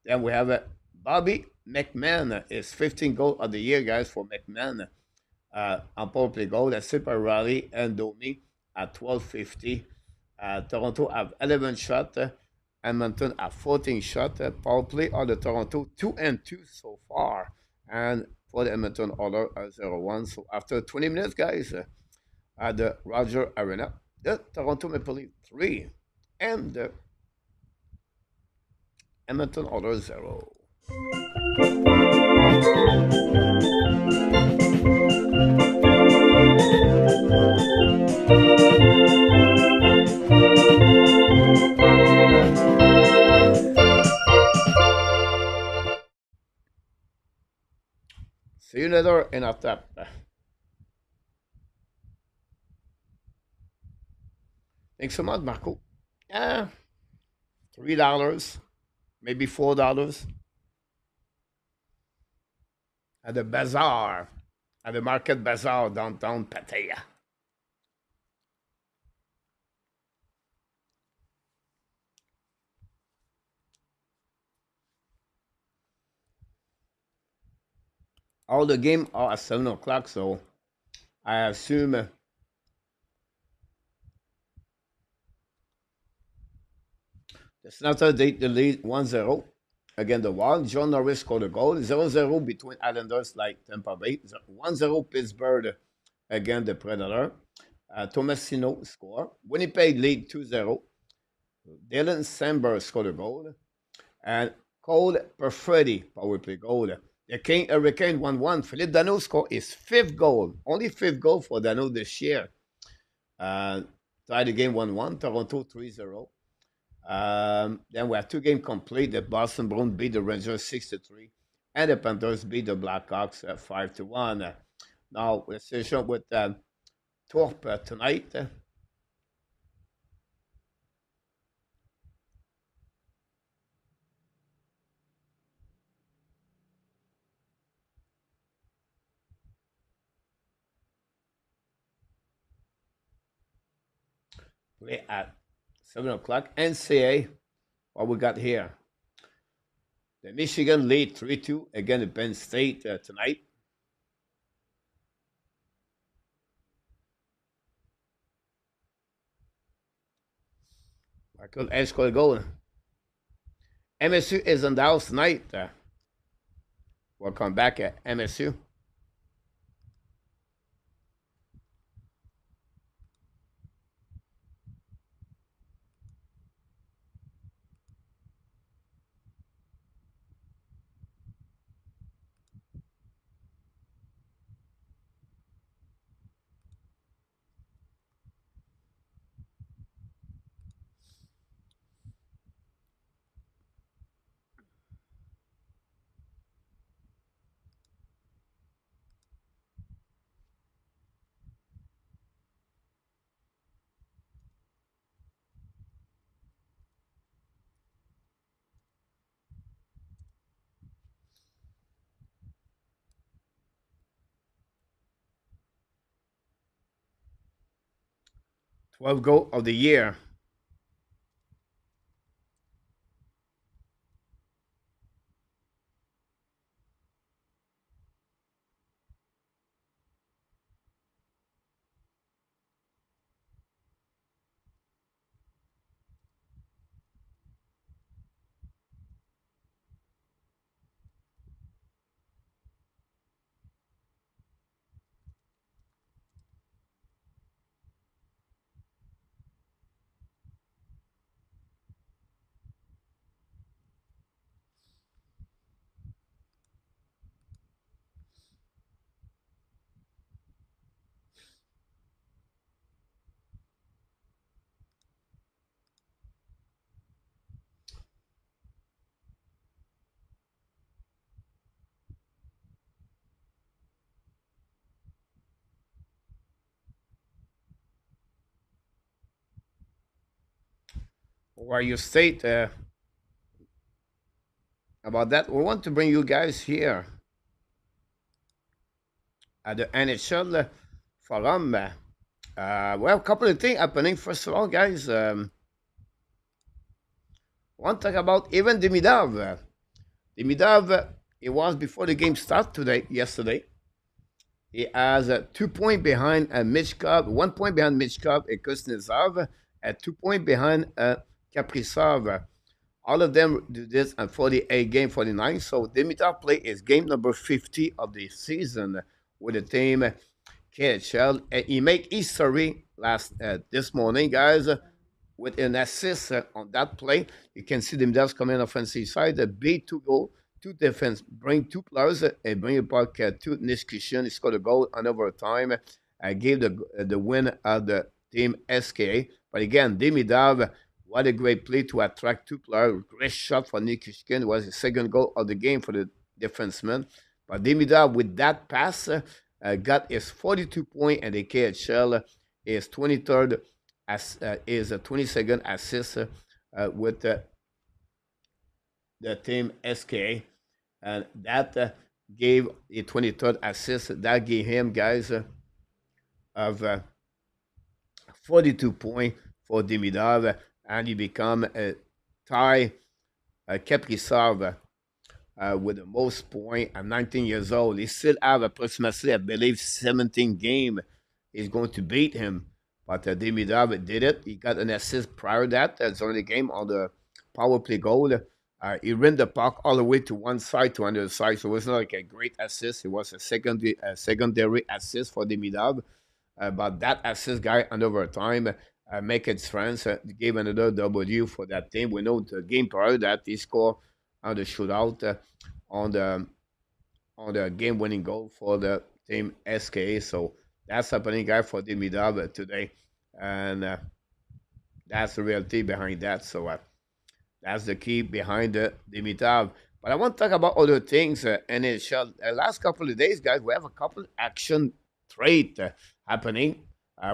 Then we have Bobby McMann, his 15 goal of the year, guys, for McMann on power play goal, assisted by Riley and Domi at 1250. Toronto have 11 shots. Edmonton at 14 shots. Power play on the Toronto 2-2 so far. And for the Edmonton Oilers 0-1. So after 20 minutes, guys, at the Rogers Arena, the Toronto Maple Leafs 3 and the Edmonton Oilers 0. See you later in a tap. Thanks so much, Marco. Yeah, $3, maybe $4 at the bazaar, at the Market Bazaar downtown Pattaya. All the game are at 7 o'clock, so I assume the Senators take the lead 1-0 against the Wild. John Norris scored a goal. 0-0 between Islanders like Tampa Bay. 1-0 Pittsburgh against the Predator. Tomasino scored. Winnipeg lead 2-0. Dylan Samberg scored a goal. And Cole Perfetti power play goal. The King Hurricane 1-1. Philippe Danault scored his 5th goal. Only 5th goal for Danault this year. Tied the game 1-1. Toronto 3-0. Then we have 2 games complete. The Boston Bruins beat the Rangers 6-3. And the Panthers beat the Blackhawks 5-1. Now, we'll session with Torp tonight. Play at 7 o'clock. NCA, what we got here? The Michigan lead 3-2 against Penn State tonight. Michael Edge scored a goal. MSU is in the house tonight. Welcome back at MSU. 12 goal of the year. Where you state about that, we want to bring you guys here at the NHL forum. Well, a couple of things happening. First of all, guys, want to talk about even Demidov. Demidov, it was before the game start yesterday. He has 2 points behind Michkov, 1 point behind Michkov and Kuznetsov, 2 points behind Kaprizov. All of them do this at 48 game 49. So Demidov play is game number 50 of the season with the team KHL. And he made history this morning, guys, with an assist on that play. You can see Demidov's coming offensive side, the big 2 goal, 2 defense, bring 2 players, and bring it back to Niskishin. He scored a goal on overtime. Gave the win of the team SKA. But again, Demidov, what a great play to attract 2 players. Great shot for Niskishin. Was the second goal of the game for the defenseman. But Demidov, with that pass, got his 42 point, and the KHL is 23rd, is a 22nd assist with the team SKA. And that gave a 23rd assist. That gave him, guys, of 42 points for Demidov, and he become a tie Kaprizov with the most point at 19 years old. He still have approximately, I believe, 17 game is going to beat him. But Demidov did it. He got an assist prior to that. That's only game on the power play goal. He ran the puck all the way to one side to another side. So it was not like a great assist. It was a secondary assist for Demidov. But that assist guy on overtime make it France gave another W for that team. We know the game prior that he scored on the shootout on the game winning goal for the team SKA. So that's happening, guy, for Demidov today, and that's the reality behind that. So that's the key behind the Demidov. But I want to talk about other things. And in the last couple of days, guys, we have a couple action trade happening.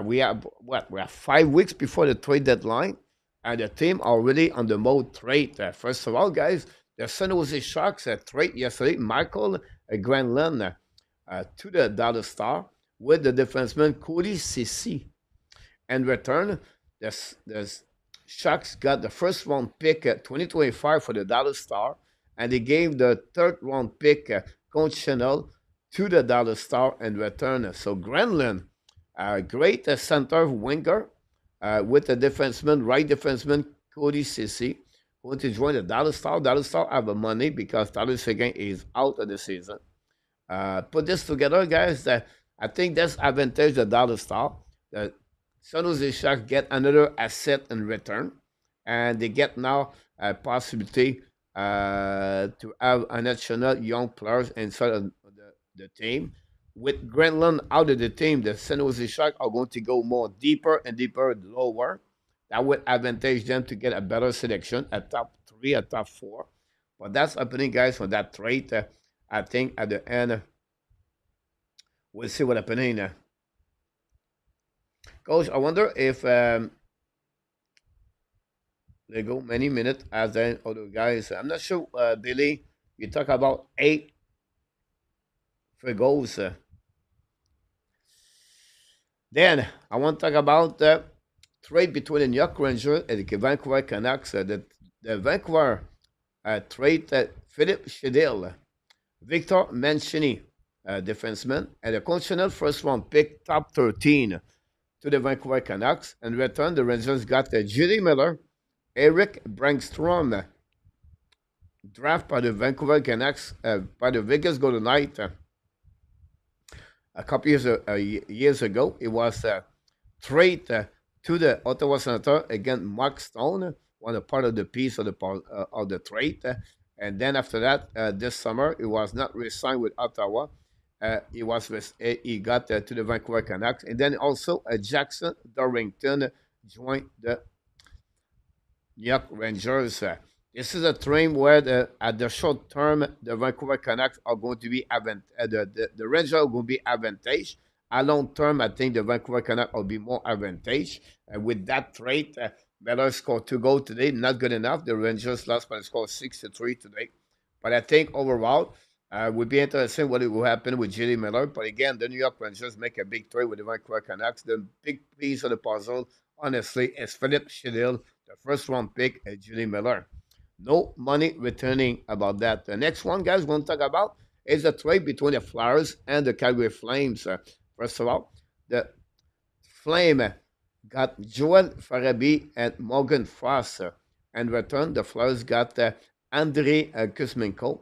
We have what? We have 5 weeks before the trade deadline, and the team already on the mode trade. First of all, guys, the San Jose Sharks trade yesterday Michael Granlund to the Dallas Star with the defenseman Cody Ceci. In return, the Sharks got the first round pick 2025 for the Dallas Star, and they gave the third round pick Coach Chanel to the Dallas Star in return. So Granlund, great center winger with the defenseman, right defenseman Cody Ceci, going to join the Dallas Star. Dallas Star have the money because Dallas again is out of the season. Put this together, guys. I think that's advantage the Dallas Star. The San Jose Sharks get another asset in return, and they get now a possibility to have additional young players inside of the team. With Granlund out of the team, the San Jose Sharks are going to go more deeper and deeper lower. That would advantage them to get a better selection, a top 3, a top 4. But that's happening, guys, for that trade. I think at the end, we'll see what happening. Coach, I wonder if they go many minutes as the other guys. I'm not sure, Billy. You talk about 8 for goals. Then I want to talk about trade between the New York Rangers and the Vancouver Canucks. The Vancouver trade Philip Shedil, Victor Mancini, defenseman, and a conditional first round pick, top 13, to the Vancouver Canucks. In return, the Rangers got Judy Miller, Eric Brangstrom, draft by the Vancouver Canucks, by the Vegas Golden Knights a couple years ago. It was a trade to the Ottawa Senators against Mark Stone, one a part of the piece of the trade. And then after that, this summer, it was not re-signed with Ottawa. He got to the Vancouver Canucks, and then also Jackson Dorrington joined the New York Rangers. This is a trend where at the short term, the Vancouver Canucks are going to be the Rangers are going to be advantage. At long term, I think the Vancouver Canucks will be more advantage. With that trade, Miller scored 2 goals today, not good enough. The Rangers lost by the score 6-3 today. But I think overall, would be interesting what will happen with J.D. Miller. But again, the New York Rangers make a big trade with the Vancouver Canucks. The big piece of the puzzle, honestly, is Philip Shedil, the first round pick, J.D. Miller. No money returning about that. The next one, guys, we're going to talk about is the trade between the Flyers and the Calgary Flames. First of all, the Flame got Joel Farabee and Morgan Frost. In return, the Flyers got Andrei Kuzmenko,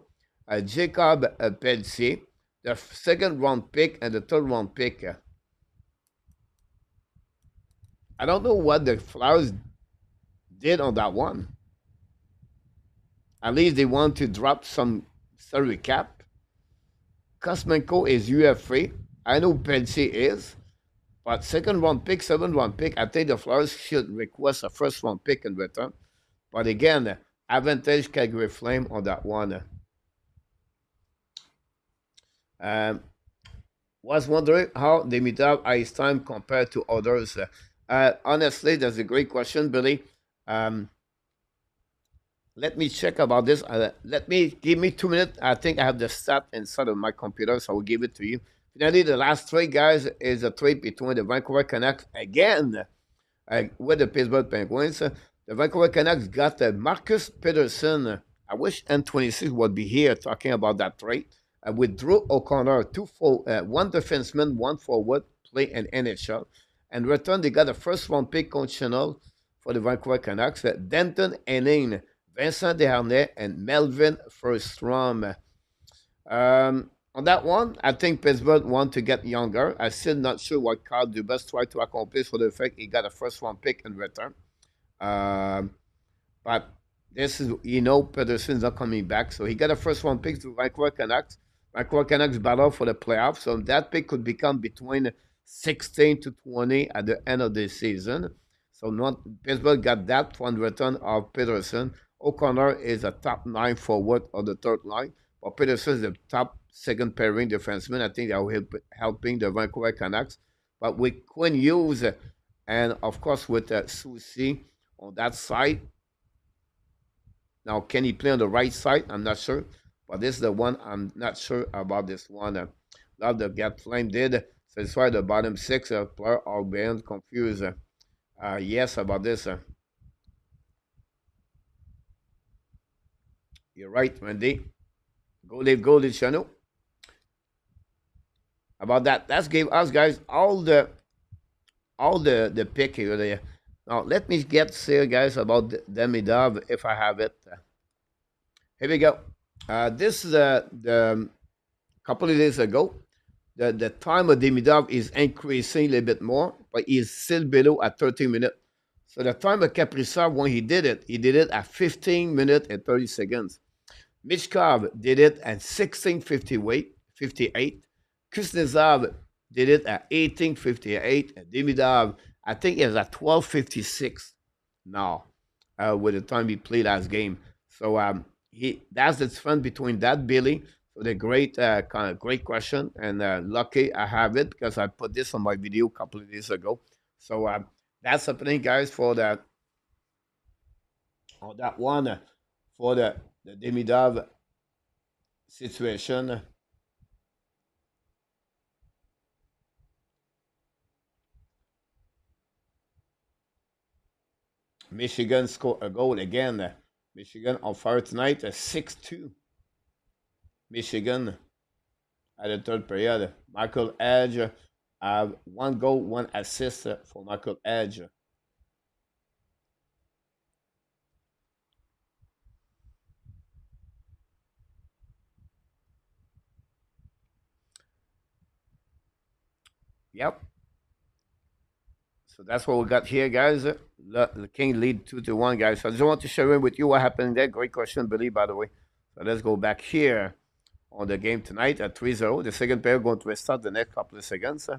Jacob Pelletier, the second round pick and the third round pick. I don't know what the Flyers did on that one. At least they want to drop some salary cap. Kuzmenko is UFA. I know Pelletier is. But second round pick, 7th round pick, I think the Flyers should request a first round pick in return. But again, advantage Calgary Flame on that one. Was wondering how Demidov ice time compared to others. Honestly, that's a great question, Billy. Let me check about this. Give me 2 minutes. I think I have the stat inside of my computer, so I will give it to you. Finally, the last trade, guys, is a trade between the Vancouver Canucks again with the Pittsburgh Penguins. The Vancouver Canucks got Marcus Peterson. I wish N26 would be here talking about that trade. With Drew O'Connor, one defenseman, one forward, play in NHL. In return, they got a first-round pick conditional for the Vancouver Canucks. Denton Henning, Vincent Desharnais, and Melvin Firstrom. On that one, I think Pittsburgh want to get younger. I'm still not sure what Carl Dubas tried to accomplish for the fact he got a first-round pick in return. But this is, Peterson's not coming back. So he got a first-round pick to Vancouver Canucks. Vancouver Canucks battle for the playoffs. So that pick could become between 16 to 20 at the end of the season. So Pittsburgh got that for in return of Peterson. O'Connor is a top 9 forward on the third line. But Peterson is the top second pairing defenseman. I think that will helping the Vancouver Canucks. But with Quinn Hughes and, of course, with Soucy on that side. Now, can he play on the right side? I'm not sure. But this is the one I'm not sure about this one. Love the Get Flame did. So it's why the bottom 6 player are being confused. Yes, about this. You're right, Randy. Go Live channel. About that. Let's give us, guys, all the pick here. Now, let me get here, guys, about Demidov, if I have it. Here we go. This is the couple of days ago. The time of Demidov is increasing a little bit more, but he's still below at 30 minutes. So the time of Kaprizov, when he did it at 15 minutes and 30 seconds. Michkov did it at 16:58. Kuznetsov did it at 18:58. And Demidov, I think, is at 12:56 now with the time he played last game. So that's the difference between that, Billy. So the great great question, and lucky I have it because I put this on my video a couple of days ago. So that's happening, guys, for that on that one for the Demidov situation. Michigan scored a goal again. Michigan on fire tonight, 6-2. Michigan at the third period. Michael Edge have one goal, one assist for Michael Edge. Yep. So that's what we got here, guys. The King lead 2-1, guys. So I just want to share with you what happened there. Great question, Billy, by the way. So let's go back here on the game tonight at 3-0. The second pair going to start the next couple of seconds.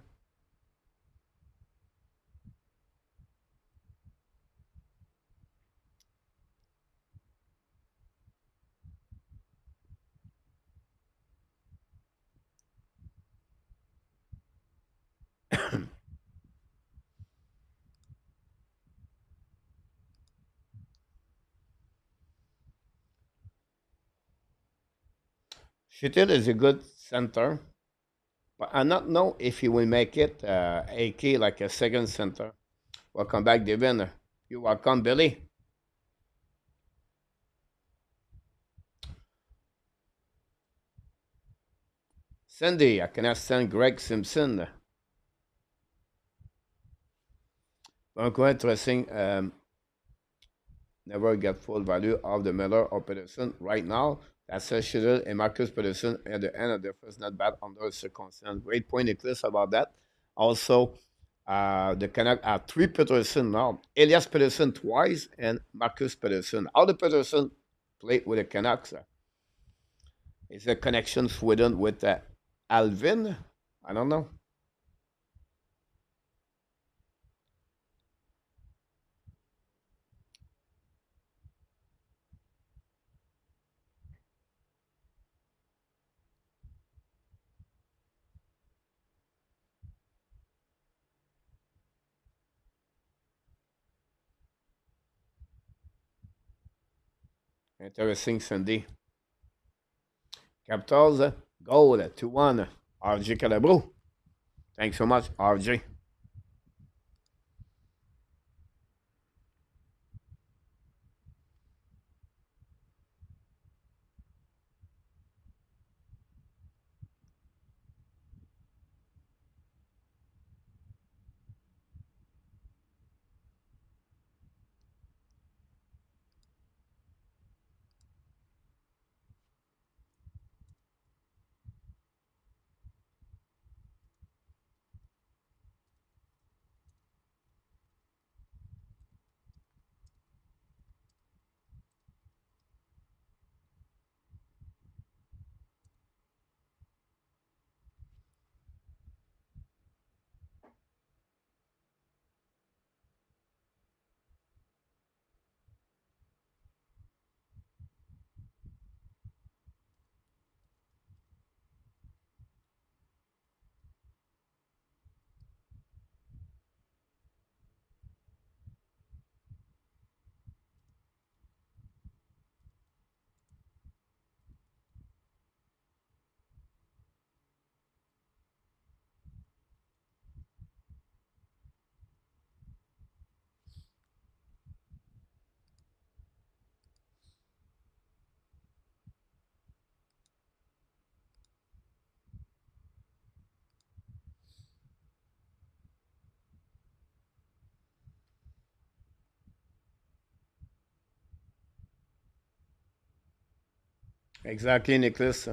Shitted is a good center, but I not know if he will make it AK like a second center. Welcome back, Devin. You welcome, Billy. Cindy, I cannot stand Greg Simpson. Encore interesting. Never get full value of the Miller or Peterson right now. That's Schittel and Marcus Peterson at the end of the first, not bad under circumstance. Great point, Nicholas, about that. Also, the Canucks have three Peterson now. Elias Peterson twice and Marcus Peterson. How the Peterson played with the Canucks? Is there connection Sweden with Alvin? I don't know. Interesting, Cindy. Capitals, goal 2-1. RJ Calabro. Thanks so much, RJ. Exactly, Nicholas.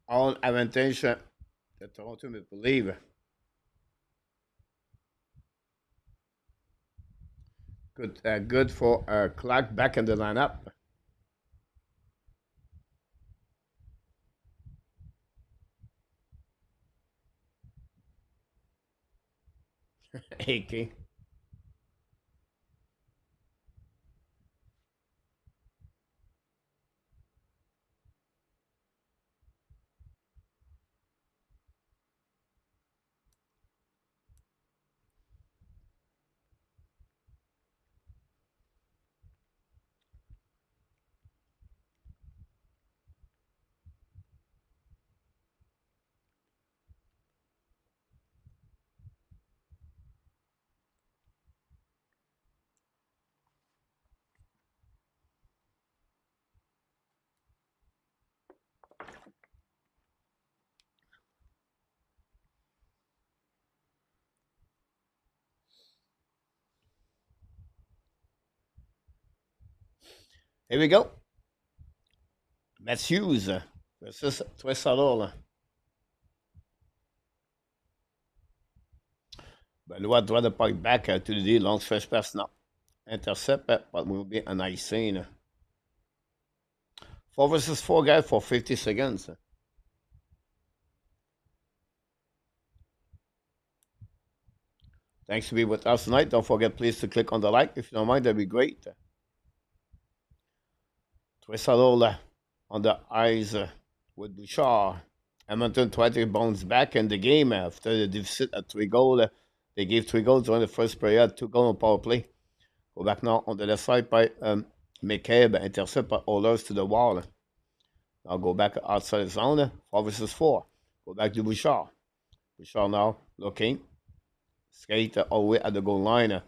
All advantage the Toronto Maple Leaf. Good for Clark back in the lineup. AK. Here we go. Matthews versus Tressador. Benoit droit de puck back to the D. Long stretch pass now. Intercept, but will be a nice scene. 4 versus 4 guys for 50 seconds. Thanks to be with us tonight. Don't forget, please, to click on the like. If you don't mind, that'd be great. Tressador on the eyes with Bouchard. Edmonton tried to bounce back in the game after the deficit at 3 goals. They gave 3 goals during the first period, 2 goals on power play. Go back now on the left side by McCabe, intercept by Oilers to the wall. Now go back outside the zone, 4 versus 4. Go back to Bouchard. Bouchard now looking. Skate all the way at the goal line.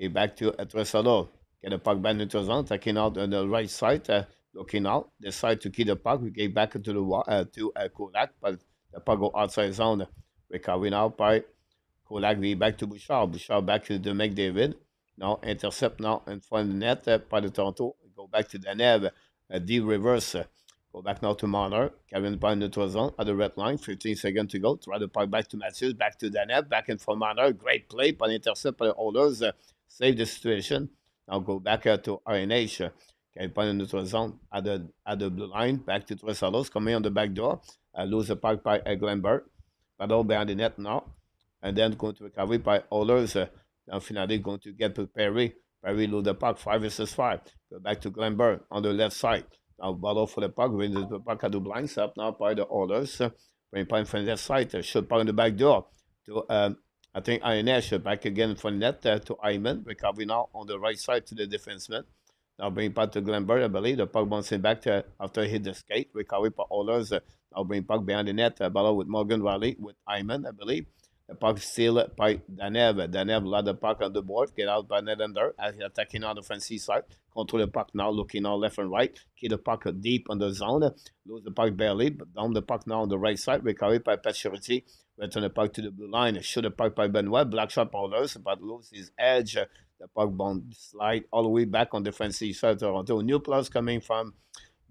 Back to Tressador. Get the puck back into the zone, taking out on the right side, looking out. Decide to keep the puck. We get back into the wall to Kulak, but the puck go outside the zone. Recovery now by Kulak. We back to Bouchard. Bouchard back to the McDavid. Now intercept now in front of the net by the Toronto. Go back to Demidov. D reverse. Go back now to Marner. Kevin by the zone at the red line. 15 seconds to go. Try the puck back to Matthews. Back to Demidov. Back in front of Marner. Great play. But intercept by the Oilers. Save the situation. Now go back to RNH. Kevin by the zone at the blue line. Back to Tressador. Coming on the back door. Lose the puck by Glenberg. Battle behind the net now. And then going to recovery by Oilers. Now finally going to get to Perry. Perry lose the puck. 5 versus 5. Go back to Glenberg on the left side. Now battle for the puck. Wins the puck at the blind stop now by the Oilers. Bring puck from the left side. Shoot puck on the back door. To I think INS back again from net to Hyman. Recovery now on the right side to the defenseman. Now bring puck to Glenberg. I believe the puck bouncing back to after he hit the skate. Recovery for Oilers. Now bring puck behind the net. Battle with Morgan Riley with Hyman, I believe. The puck still by Danev. Danev let the puck on the board. Get out by Nederlander as he's attacking on the offensive side. Control the puck now, looking now left and right. Keep the puck deep on the zone. Lose the puck barely, but down the puck now on the right side. Recovery by Pacioretty. Return the puck to the blue line. Shoot the puck by Benoit. Black shot Oilers, but lose his edge. The puck bound slide all the way back on the defensive side of Toronto. New plus coming from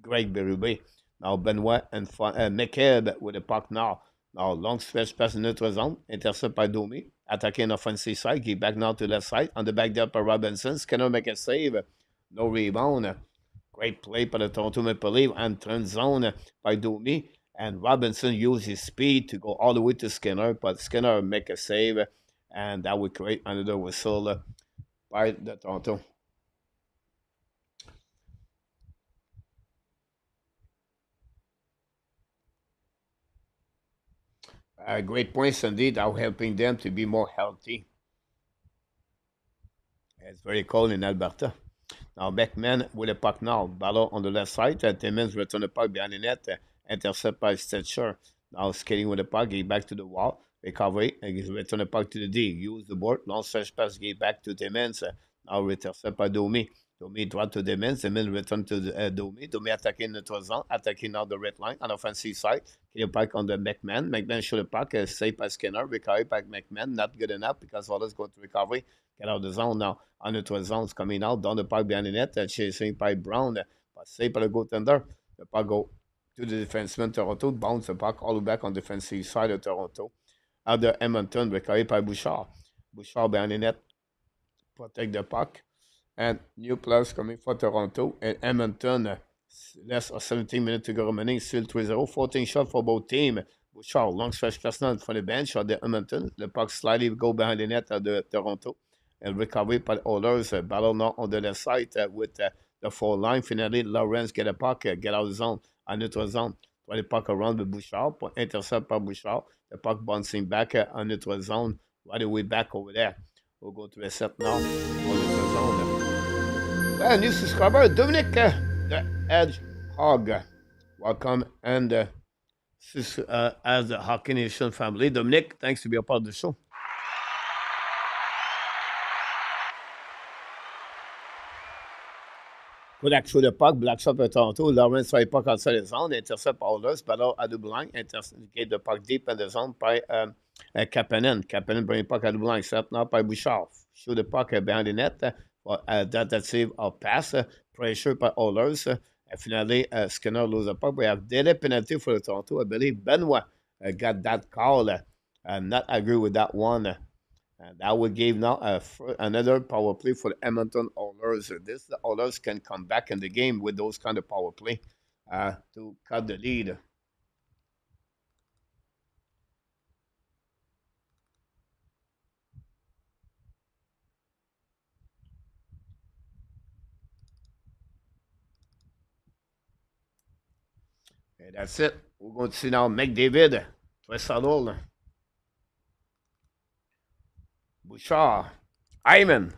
Greg Berube. Now Benoit and McCabe with the puck now. Now, long stretch pass in neutral zone. Intercept by Domi. Attacking offensive side. Get back now to left side. On the back there by Robinson. Skinner make a save. No rebound. Great play by the Toronto Maple Leafs. And turn zone by Domi. And Robinson used his speed to go all the way to Skinner. But Skinner make a save. And that would create another whistle by the Toronto. Great points indeed, are helping them to be more healthy. It's very cold in Alberta. Now McMann with the puck now. Battle on the left side. Timmins return the puck behind the net. Intercept by Stetcher. Now skating with the puck. Get back to the wall. Recovery. Return the puck to the D. Use the board. Long stretch pass. Get back to Timmins. Now intercept by Domi. Domi droit to Demens. Demens return to Domi. Domi attacking the Troisième, attacking now the red line on the offensive side. Get a puck on the McMann. McMann shoot a puck, saved by Skinner. Recovery by McMann. Not good enough because others go to recovery. Get out of the zone now. On the Troisième is coming out. Down the puck behind the net. Chasing by Brown. But saved by the goaltender. The puck go to the defenseman Toronto. Bounce the puck all the way back on the defensive side of Toronto. Out the Edmonton. Recovery by Bouchard. Bouchard behind the net. Protect the puck. And new plus coming for Toronto and Edmonton. Less than 17 minutes to go remaining. Still 3-0. 14 shots for both teams. Bouchard, long stretch personal for the bench of the Edmonton. The puck slightly go behind the net of the Toronto. And recovery by the Oilers. Battle now on the left side with the 4 line. Finally, Lawrence get a puck. Get out of the zone. On neutral zone. Try the puck around with Bouchard. Intercept by Bouchard. The puck bouncing back on neutral zone. Right away back over there. We'll go to a set now. On neutral zone. Well, new subscriber, Dominic, the Hedgehog. Welcome, and as the Hockey Nation family, Dominic, thanks to be a part of the show. Good action the puck, black shot by Toronto. Lawrence try puck outside the zone, intercept Oilers, battle at the blind, intercept the puck deep in the zone by Kapanen. Kapanen bring puck at the blind, set now by Bouchard. Shoot the puck behind the net. tentative of pass, pressure by Oilers. And finally, Skinner lose the puck. We have daily penalty for the Toronto. I believe Benoit got that call. Not agree with that one. And that would give now another power play for the Edmonton Oilers. This the Oilers can come back in the game with those kind of power play to cut the lead. And that's it. We're going to see now McDavid, Tressadol, Bouchard, Hyman.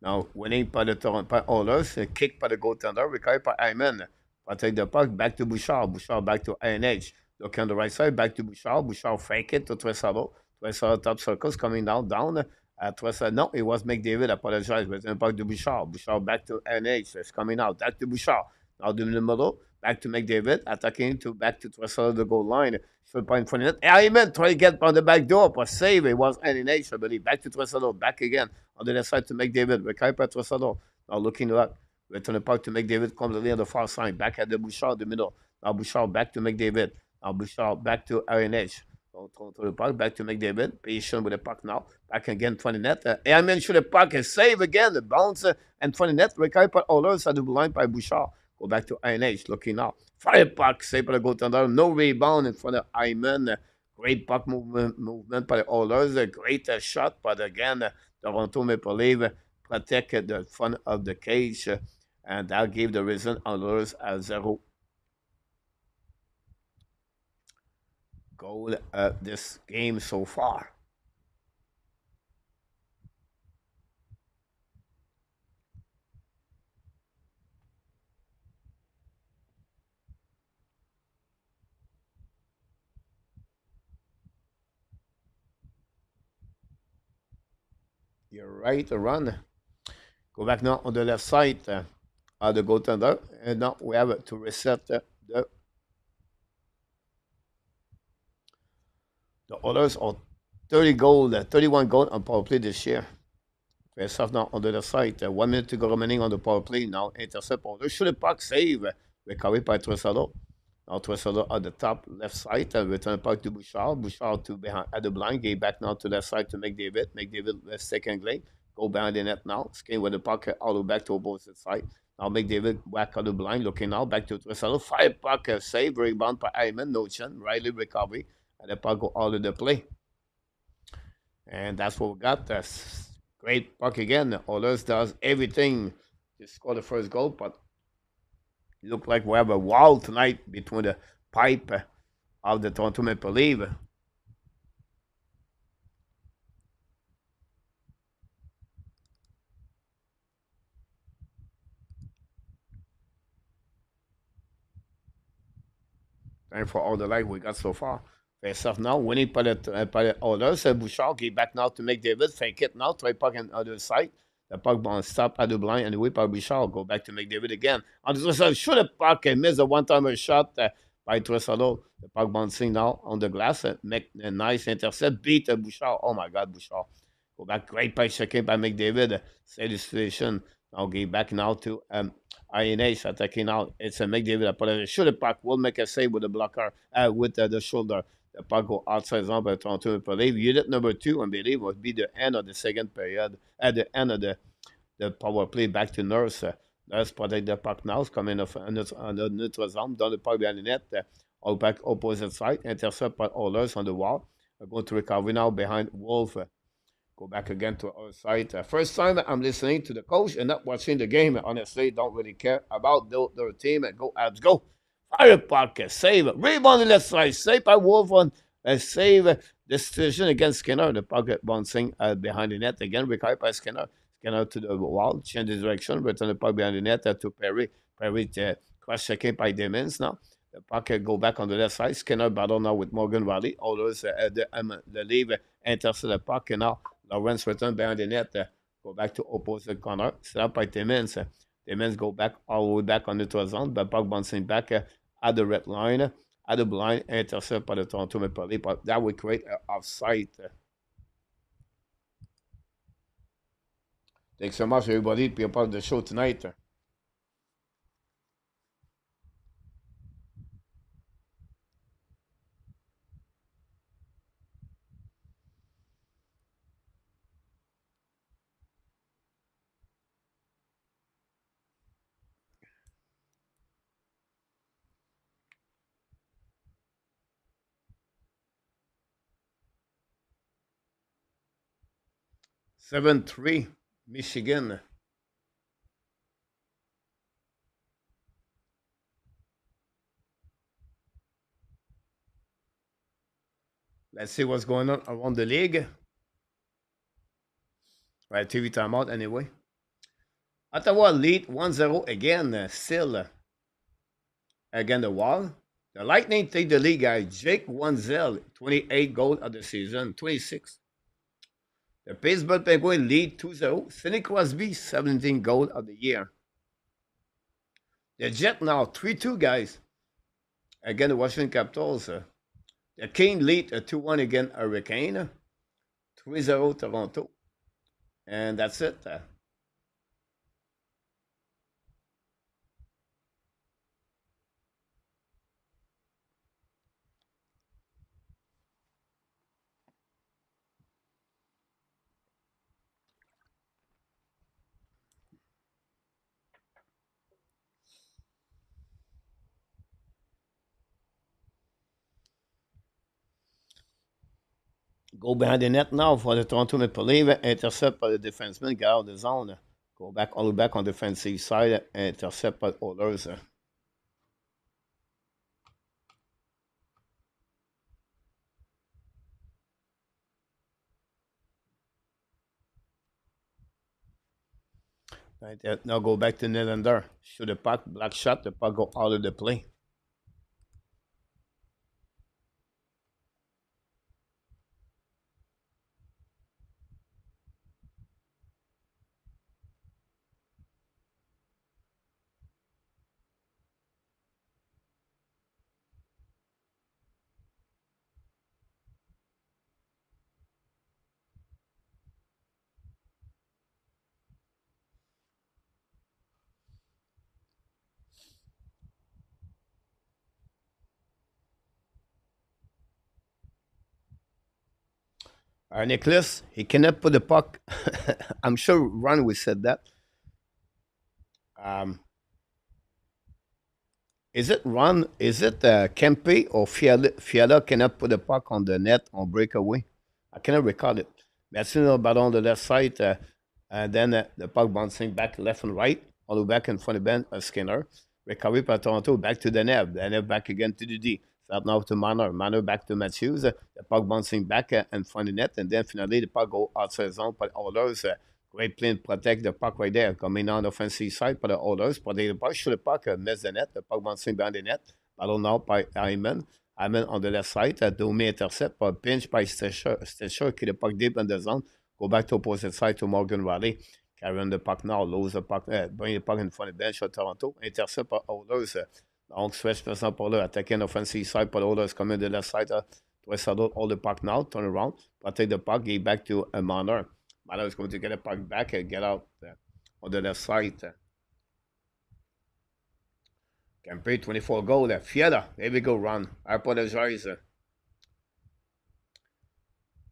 Now, winning by the Toronto Oilers, kick by the goaltender, recovered by Hyman. Protect the puck, back to Bouchard. Bouchard back to INH. Look on the right side, back to Bouchard. Bouchard fake it to Tressadol. Tressadol top circles coming down. Tressadol, no, it was McDavid, apologize, but then back to Bouchard. Bouchard back to NH, it's coming out. Back to Bouchard. Now in the middle, back to McDavid, attacking to back to Tressadol, the goal line. Should point for net. Hyman try to get on the back door, but save. It was NH, I believe. Back to Tressadol, back again on the left side to McDavid. Recovered by Tressadol. Now looking up. Return the puck to McDavid, completely on the far side. Back at the Bouchard, the middle. Now Bouchard back to McDavid. Now Bouchard back to RNH. To the puck, back to McDavid. Patient with the puck now. Back again, 20 net. Airman shoot the puck, a save again. The bounce and 20 net. Recovered by Oilers at the line by Bouchard. Go back to INH, looking now. Fire puck, save by the goaltender. No rebound in front of Hyman. Great puck movement by the Oilers. A great shot, but again, Toronto Maple Leaf protect the front of the cage. And that gave the reason Oilers a 0 goal this game so far. You're right, a run. Go back now on the left side of the goaltender. And now we have to reset the Oilers are 31 goals on power play this year. Face off now on the left side. 1 minute to go remaining on the power play. Now intercept Oilers. Shoot the puck, save. Recovered by Tressadol. Now Tressadol at the top left side. Return the puck to Bouchard. Bouchard to behind at the blind. Get back now to left side to McDavid. McDavid second lane. Go behind the net now. Skate with the puck all the way back to opposite side. Now McDavid back on the blind. Looking now back to Tressadol. Fire puck, save. Rebound by Hyman. No chance. Riley recovery. And the puck go all in the play. And that's what we got. That's great puck again. Oilers does everything to score the first goal, but it looked like we have a wall tonight between the pipe of the Toronto Maple Leaf. Thanks for all the light we got so far. Face off now, winning by the Oilers. Bouchard get back now to McDavid. Fake it now, try puck on the other side. The puck bounce stop at the blind and the way by Bouchard. Go back to McDavid again. On the other side, shoot the puck and miss a one-timer shot by Tressadol. The puck bouncing now on the glass. Make a nice intercept. Beat Bouchard. Oh my God, Bouchard. Go back, great by checking by McDavid. Save the situation. Now get back now to INH attacking out. It's a McDavid. Apologize. Shoot the puck. Will make a save with the blocker, with the shoulder. The puck go outside zone by Toronto Maple Leaf. Unit number 2, I believe, would be the end of the second period. At the end of the power play, back to Nurse. Nurse protect the puck now. It's coming off on the neutral zone. Down the puck behind the net. All back opposite side. Intercept by Oilers on the wall. Going to recover now behind Wolf. Go back again to our side. First time I'm listening to the coach and not watching the game. Honestly, don't really care about their team. Go Abs, go. Fire puck, save. Rebound on the left side. Save by Wolf on save the situation against Skinner. The puck bouncing behind the net again. Recovered by Skinner. Skinner to the wall. Change the direction. Return the puck behind the net to Perry. Perry cross checking by Demons now. The puck go back on the left side. Skinner battle now with Morgan Valley. Oilers the leave intercept the puck and now Lawrence return behind the net. Go back to opposite corner. Set up by Demons. Demons go back all the way back on the 12 zone. The puck bouncing back at the red line, at the blind, intercept by the Toronto Maple Leaf. But that would create an offside. Thanks so much, everybody, to be a part of the show tonight. 7-3, Michigan. Let's see what's going on around the league. Right, TV timeout anyway. Ottawa lead 1-0 again, still against the wall. The Lightning take the lead, guys. Jake Wanzel, 28 goals of the season, 26. The Pittsburgh Penguins lead 2-0. Sidney Crosby, 17 goals of the year. The Jet now 3-2, guys. Again, the Washington Capitals. The King lead 2-1 against Hurricane. 3-0 Toronto. And that's it. Go behind the net now for the Toronto Maple Leafs. Intercept by the defenseman. Get out of the zone. Go back all the way back on the defensive side. Intercept by Oilers. Right there. Now go back to Nylander. Shoot the puck. Black shot. The puck go out of the play. Nicholas, he cannot put the puck. I'm sure Ron will said that. Um, is it Ron? Is it Kempe or Fiala? Fiala cannot put the puck on the net on breakaway. I cannot recall it. That's the ball on the left side, and then the puck bouncing back left and right, all the way back in front of Ben Skinner. Recovery by Toronto, back to the net. The net back again to the D. Start now to Manor. Manor back to Matthews. The puck bouncing back in front of the net, and then finally the puck go outside zone. But Oilers, great play to protect the puck right there. Coming on the offensive side, but the Oilers protect the puck. Shoot the puck, miss the net. The puck bouncing behind the net. Battle now by Hyman. Hyman on the left side. Domi intercept, but pinch by Stetcher. Keep the puck deep in the zone. Go back to opposite side to Morgan Riley. Carrying the puck now, lose the puck, bring the puck in front of the bench for Toronto. Intercept par Oilers. Donc, switch maintenant pour là, attaquer offensive side, par Oilers coming to the left side. Twist out all the puck now, turn around, protect the puck, get back to a Manor. Manor is going to get the puck back and get out on the left side. Campaign 24 goal. Fiala, there we go, Ron. I apologize.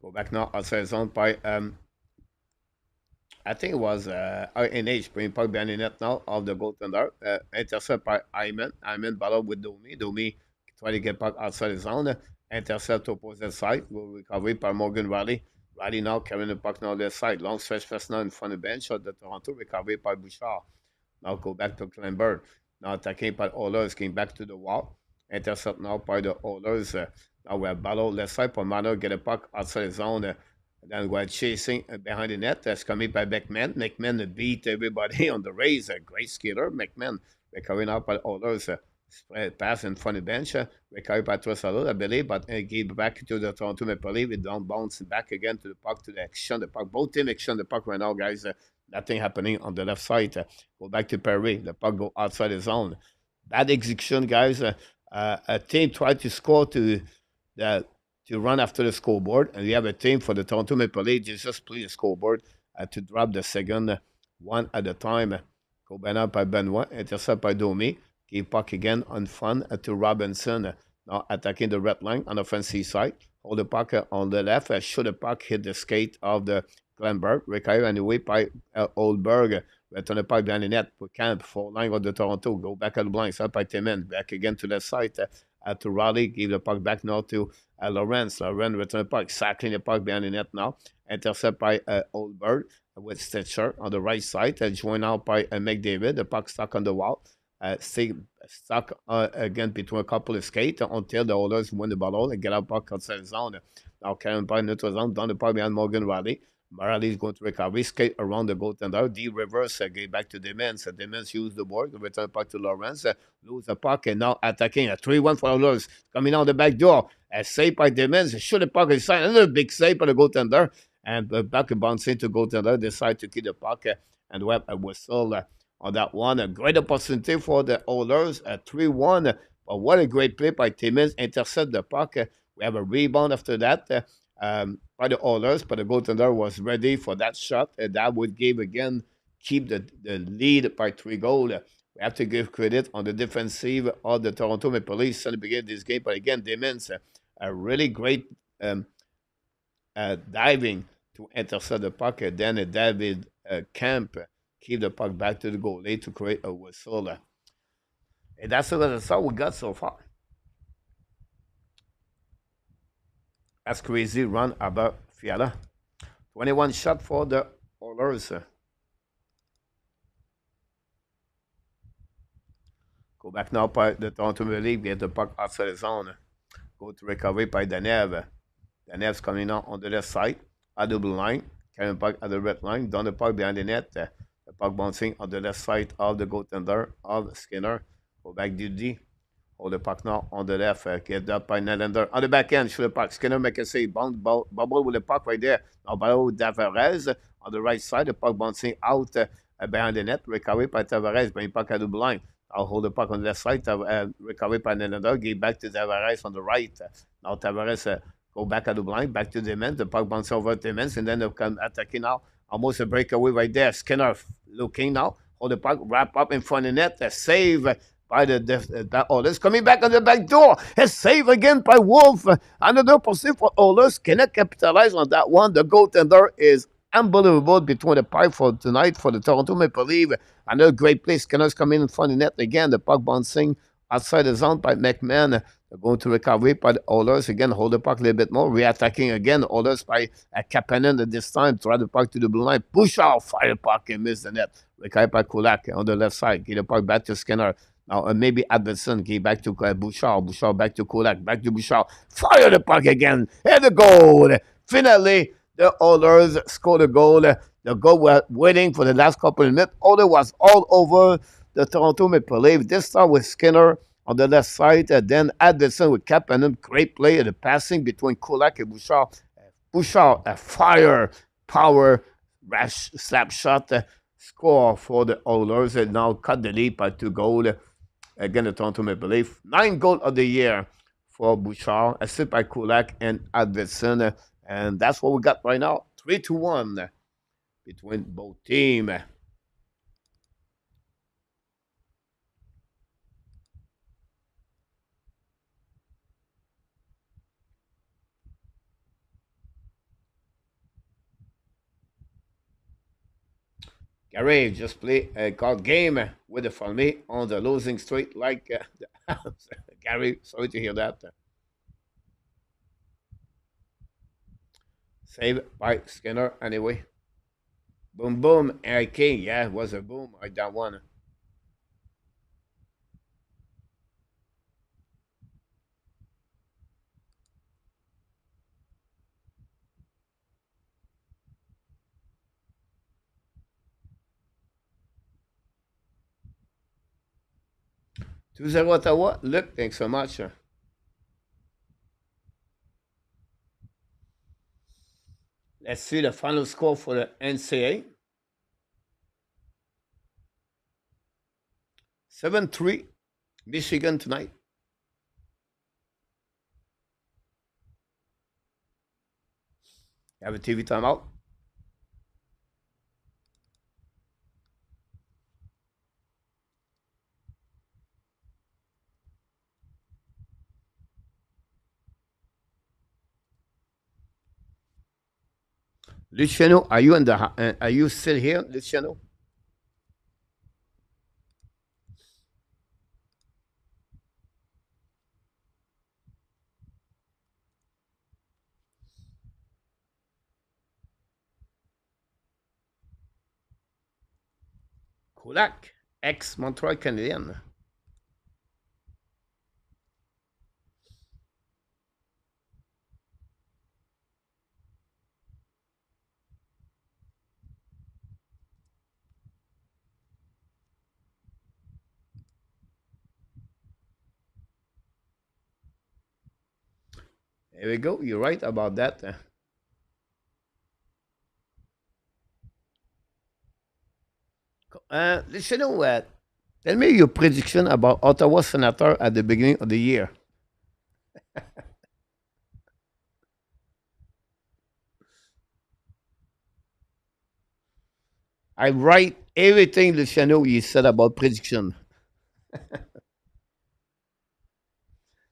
Go back now outside zone by I think it was RNH bringing puck behind the net now of the goaltender. Intercept by Hyman. Hyman battle with Domi. Domi try to get puck outside the zone. Intercept to opposite side. Go recovery by Morgan Riley. Riley now carrying the puck now left side. Long stretch pass now in front of the bench of the Toronto. Recovery by Bouchard. Now go back to Kleinberg. Now attacking by Oilers. Came back to the wall. Intercept now by the Oilers. Now we have battle left side. Pomano get a puck outside the zone. Then we're chasing behind the net. That's coming by McMann. McMann beat everybody on the race. A great skater. McMann recovering out by Oilers. Spread pass in front of the bench. Recovered by Trossalo, I believe, but gave back to the Toronto Maple Leafs. It don't bounce back again to the puck, to the exchange the puck. Both teams exchange the puck right now, guys. Nothing happening on the left side. Go back to Perry. The puck go outside the zone. Bad execution, guys. A team tried to score to run after the scoreboard, and we have a team for the Toronto Maple Leafs just play the scoreboard to drop the second one at a time. Go banner by Benoit, intercept by Domi. Give puck again on fun to Robinson. Now attacking the red line on the offensive side. Hold the puck on the left. Should the puck hit the skate of the Glenberg. Recover anyway by Oldberg. Return the puck behind the net. Put camp for line of the Toronto. Go back at the blind. Start by Timmins. Back again to the side. To Raleigh. Give the puck back now to Lawrence. Lawrence return the puck. Cycling the puck behind the net now. Intercept by Oldberg with Stitcher on the right side. Joined out by McDavid. The puck stuck on the wall. Stay stuck again between a couple of skates until the Oilers win the ball and get out puck outside the zone. Now carrying by neutral zone, down the puck behind Morgan Riley. Riley is going to recover, skate around the goaltender. The reverse, get back to Demens. Demens use the board, return puck to Lawrence, lose the puck, and now attacking. A 3-1 for Oilers. Coming out the back door. A save by Demens. Shoot the puck inside. Another big save by the goaltender. And back bouncing to goaltender. Decide to keep the puck and we have a whistle on that one. A great opportunity for the Oilers. A 3-1. But what a great play by Timmins. Intercept the puck. We have a rebound after that by the Oilers, but the goaltender was ready for that shot. And that would give again, keep the lead by 3 goals. We have to give credit on the defensive of the Toronto Maple Leafs at the beginning of this game. But again, Timmins, a really great diving to intercept the puck. And then David Camp keep the puck back to the goalie to create a whistle. And that's all we got so far. That's crazy run about Fiala. 21 shot for the Oilers. Go back now by the Toronto Maple Leafs. Get the puck outside the zone. Go to recovery by Danev. Danev's coming out on the left side. At the blue line. Carrying puck at the red line. Down the puck behind the net. The puck bouncing on the left side of the goaltender of Skinner. Go back to D. Hold the puck now on the left. Get up by Nylander. On the back end, shoot the puck. Skinner make a save. Bubble with the puck right there. Now by Tavares on the right side. The puck bouncing out behind the net. Recovery by Tavares. Bring puck at the line. I'll hold the puck on the left side. Recovery by Nylander. Give back to Tavares on the right. Now Tavares go back at the line. Back to Demens. The puck bounces over to Demens. And then they come attacking now. Almost a breakaway right there. Skinner looking now. Hold the puck. Wrap up in front of the net. A save by the Oilers. Coming back on the back door. A save again by Wolf. Another pursuit for Oilers. Cannot capitalize on that one. The goaltender is unbelievable between the pipe for tonight for the Toronto Maple Leafs. Another great play. Skinner's coming in front of the net again. The puck bouncing outside the zone by McMann. They're going to recovery by the Oilers. Again, hold the puck a little bit more. Re-attacking again. Oilers by Kapanen at this time. Try the puck to the blue line. Push out. Fire the puck and miss the net. Recovery by Kulak on the left side. Get the puck back to Skinner. Now, maybe Edmonton give back to Bouchard. Bouchard back to Kulak. Back to Bouchard. Fire the puck again. And the goal. Finally, the Oilers scored a goal. The goal was waiting for the last couple of minutes. Oilers was all over the Toronto Maple Leafs. This time with Skinner on the left side. Then Edmonton with Kapanen. Great play. The passing between Kulak and Bouchard. Bouchard, a fire, power, rash, slap shot. Score for the Oilers. And now cut the lead by 2 goals. Again, the Toronto Maple Leafs. 9 goals of the year for Bouchard, assisted by Kulak and Edmonton. And that's what we got right now. 3-1 between both teams. Gary just play a card game with the family on the losing streak like Gary, sorry to hear that. Save by Skinner anyway. Boom, boom, AK. Yeah, it was a boom. I that one. Two 0 Ottawa. Look, thanks so much. Let's see the final score for the NCAA. 7-3, Michigan tonight. Have a TV timeout. Luciano, are you in the? Are you still here, Luciano? Kulak, ex Montreal Canadien. There we go. You're right about that. Luciano, tell me your prediction about Ottawa Senator at the beginning of the year. I write everything, Luciano, you said about prediction.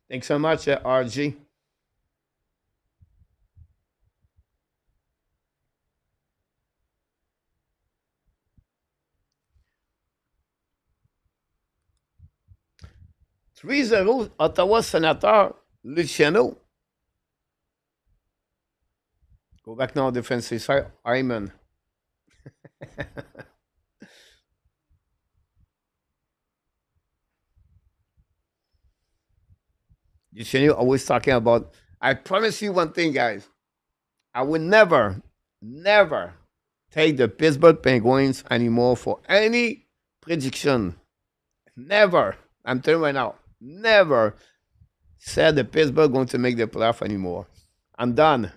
Thanks so much, RG. 3-0, Ottawa Senator, Luciano. Go back now, defensive side, Hyman. Luciano always talking about, I promise you one thing, guys. I will never, never take the Pittsburgh Penguins anymore for any prediction. Never. I'm telling you right now. Never said the Pittsburgh going to make the playoff anymore. I'm done.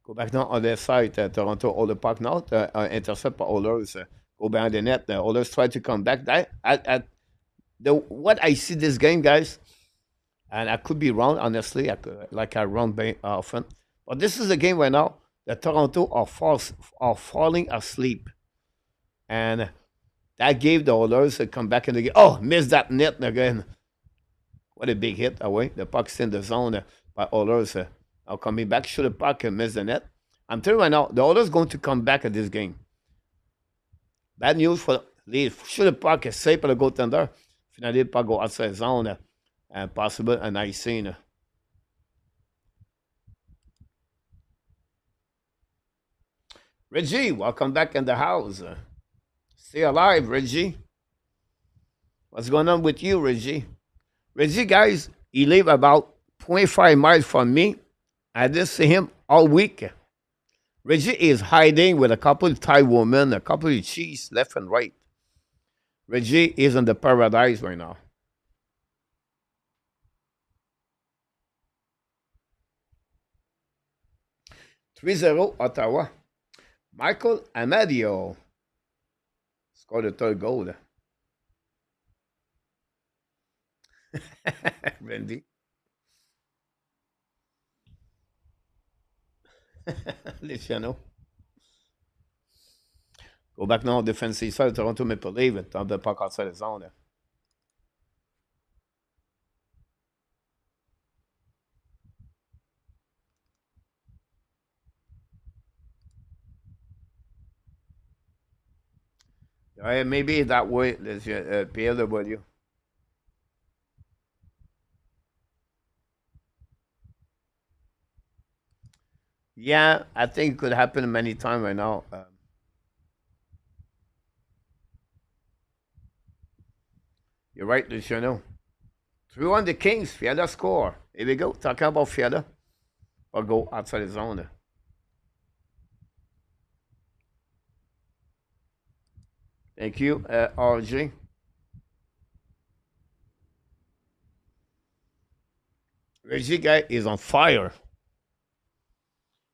Go back now on their side, Toronto, all the puck now, intercept by Oilers, go behind the net. The Oilers try to come back. What I see this game, guys, and I could be wrong, honestly, I run very often, but this is a game right now that Toronto are falling asleep, and that gave the Oilers a come back in the game. Oh, missed that net again. What a big hit away. The puck's in the zone by Oilers. Now coming back, shoot the puck and miss the net. I'm telling you right now, the Oilers going to come back at this game. Bad news for Leaf. Shoot the puck, safe for the goaltender. Finally, the puck go outside zone and possible an icing. Reggie, welcome back in the house. Stay alive, Reggie. What's going on with you, Reggie? Reggie, guys, he live about 25 miles from me. I didn't see him all week. Reggie is hiding with a couple of Thai women, a couple of cheese left and right. Reggie is in the paradise right now. 3-0 Ottawa. Michael Amadio scored the third goal. Randy. Luciano. Go back now, defensive side, Toronto Maple Leaf, top the puck outside the zone. Maybe that way, PLW. Yeah, I think it could happen many times right now. You're right, Luciano. 3-1 the Kings, Fiada score. Here we go. Talking about Fiada. Or go outside the zone. Thank you, RG. Reggie guy is on fire.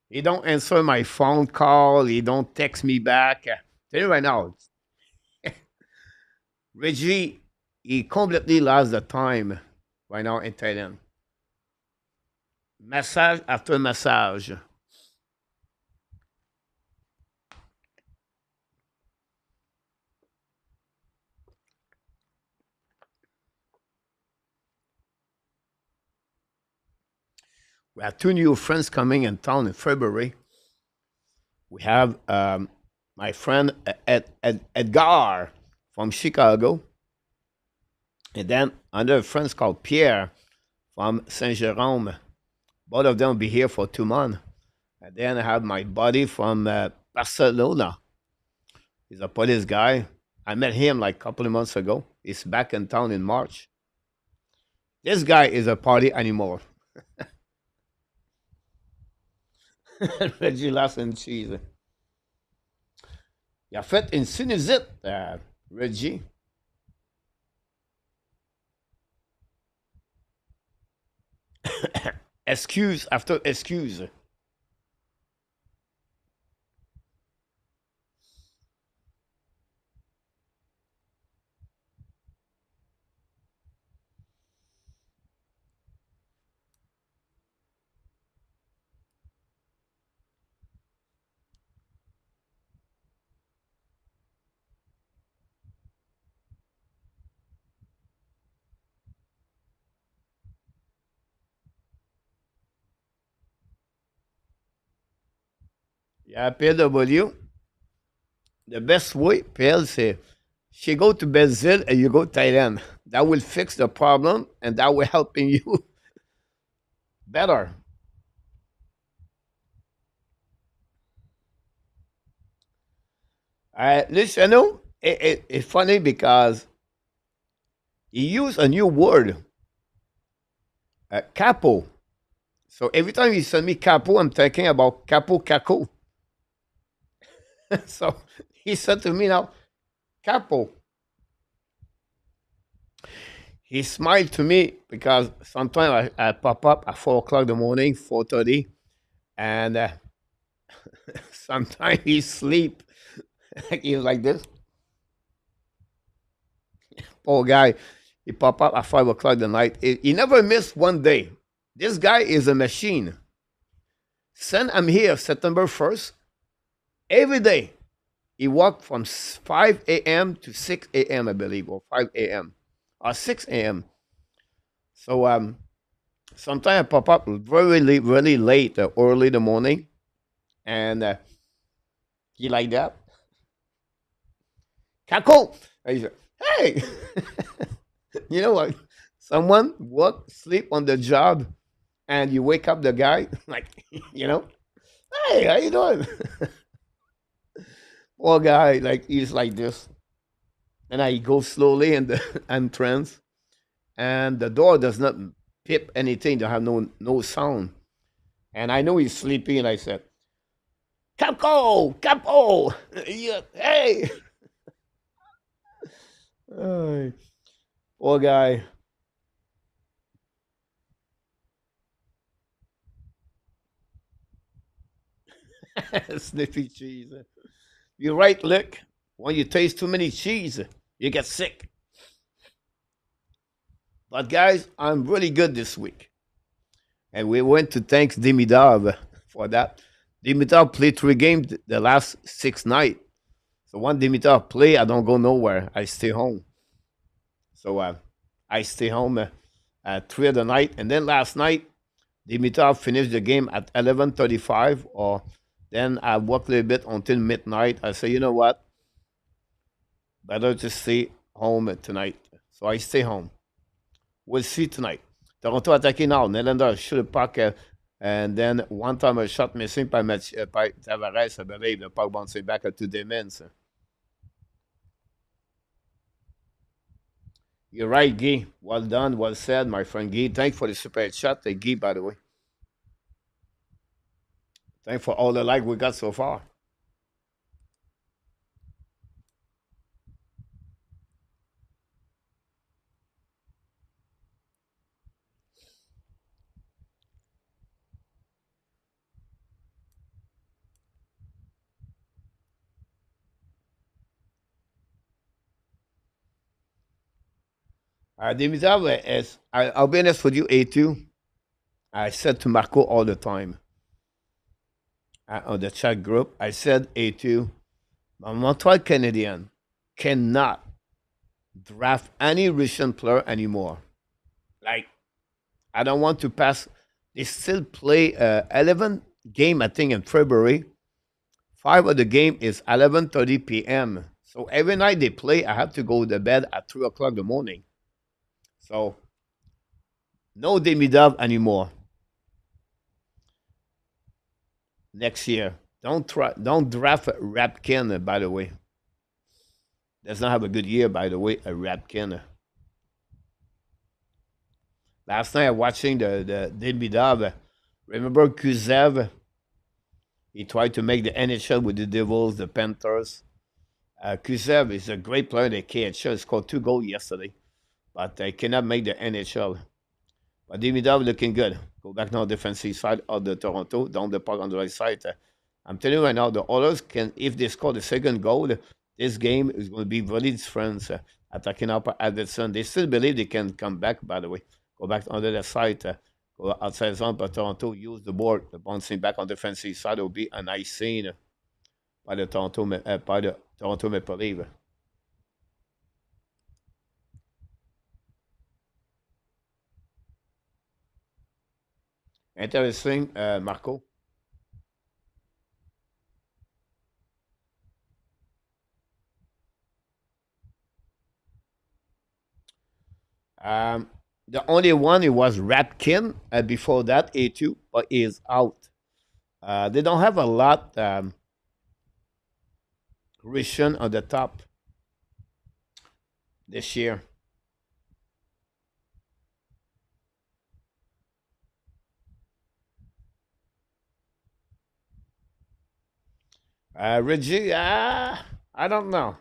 He don't answer my phone call. He don't text me back. Tell you right now, Reggie, he completely lost the time right now in Thailand. Massage after massage. We have two new friends coming in town in February. We have my friend Edgar from Chicago, and then another friend called Pierre from Saint Jerome. Both of them will be here for 2 months. And then I have my buddy from Barcelona. He's a police guy. I met him like a couple of months ago. He's back in town in March. This guy is a party animal. Reggie laughs and cheese. Il a fait une sinusite, Reggie. Excuse after excuse. Yeah, PW. The best way, PL, say, she go to Brazil and you go Thailand. That will fix the problem and that will helping you better. Listen, you know, it's funny because he used a new word, capo. So every time you send me capo, I'm thinking about capo caco. So he said to me now, capo. He smiled to me because sometimes I pop up at 4 o'clock in the morning, 4:30, and sometimes he sleep. He was like this. Poor guy. He pop up at 5 o'clock the night. He never missed one day. This guy is a machine. Send him here September 1st. Every day. He walked from 5 a.m. to 6 a.m., I believe, or 5 a.m. or 6 a.m. So sometimes I pop up really late, early in the morning, and he like that. Kako! And he said, hey! You know what? Someone work, sleep on the job, and you wake up the guy, like, you know, hey, how you doing? Poor guy, like, he's like this. And I go slowly in the entrance, and the door does not pip anything, don't have no sound. And I know he's sleepy, and I said, Capo! Capo! Yeah, hey! Ay, poor guy. Sniffy cheese. You're right, Lick. When you taste too many cheese, you get sick. But guys, I'm really good this week. And we went to thank Demidov for that. Demidov played 3 games the last 6 nights. So when Demidov play, I don't go nowhere. I stay home. So I stay home at 3 of the night. And then last night, Demidov finished the game at 11:35 or then I worked a little bit until midnight. I say, you know what? Better to stay home tonight. So I stay home. We'll see tonight. Toronto attaqué now. Nylander shoot a puck. And then one time a shot missing by Tavares, I believe. The puck bouncing back to Demens. You're right, Guy. Well done. Well said, my friend Guy. Thanks for the super chat. Guy, by the way. Thanks for all the like we got so far. Dimitar, I'll be honest with you, A2. I said to Marco all the time on the chat group, I said, A2, Montreal Canadian cannot draft any Russian player anymore. Like, I don't want to pass They still play 11 game, I think, in February. Five of the game is 11:30 p.m. So every night they play, I have to go to bed at 3 o'clock in the morning. So no Demidov anymore next year. Don't draft Rapkin, by the way. Does not have a good year, by the way, a Rapkin. Last night I watching the Demidov. Remember Kuzev? He tried to make the NHL with the Devils, the Panthers. Kuzev is a great player in the KHL. He scored 2 goals yesterday, but he cannot make the NHL. But Demidov looking good. Go back now, defensive side of the Toronto, down the park on the right side. I'm telling you right now, the Oilers can, if they score the second goal, this game is going to be very different. Attacking up Edmonton. They still believe they can come back, by the way. Go back on the other side. Go outside zone, but Toronto use the board. The bouncing back on the defensive side will be a nice scene by the Toronto Maple Leafs. Interesting, Marco. The only one it was Ratkin. Before that, A2, but he is out. They don't have a lot Rishon on the top this year. Reggie, I don't know.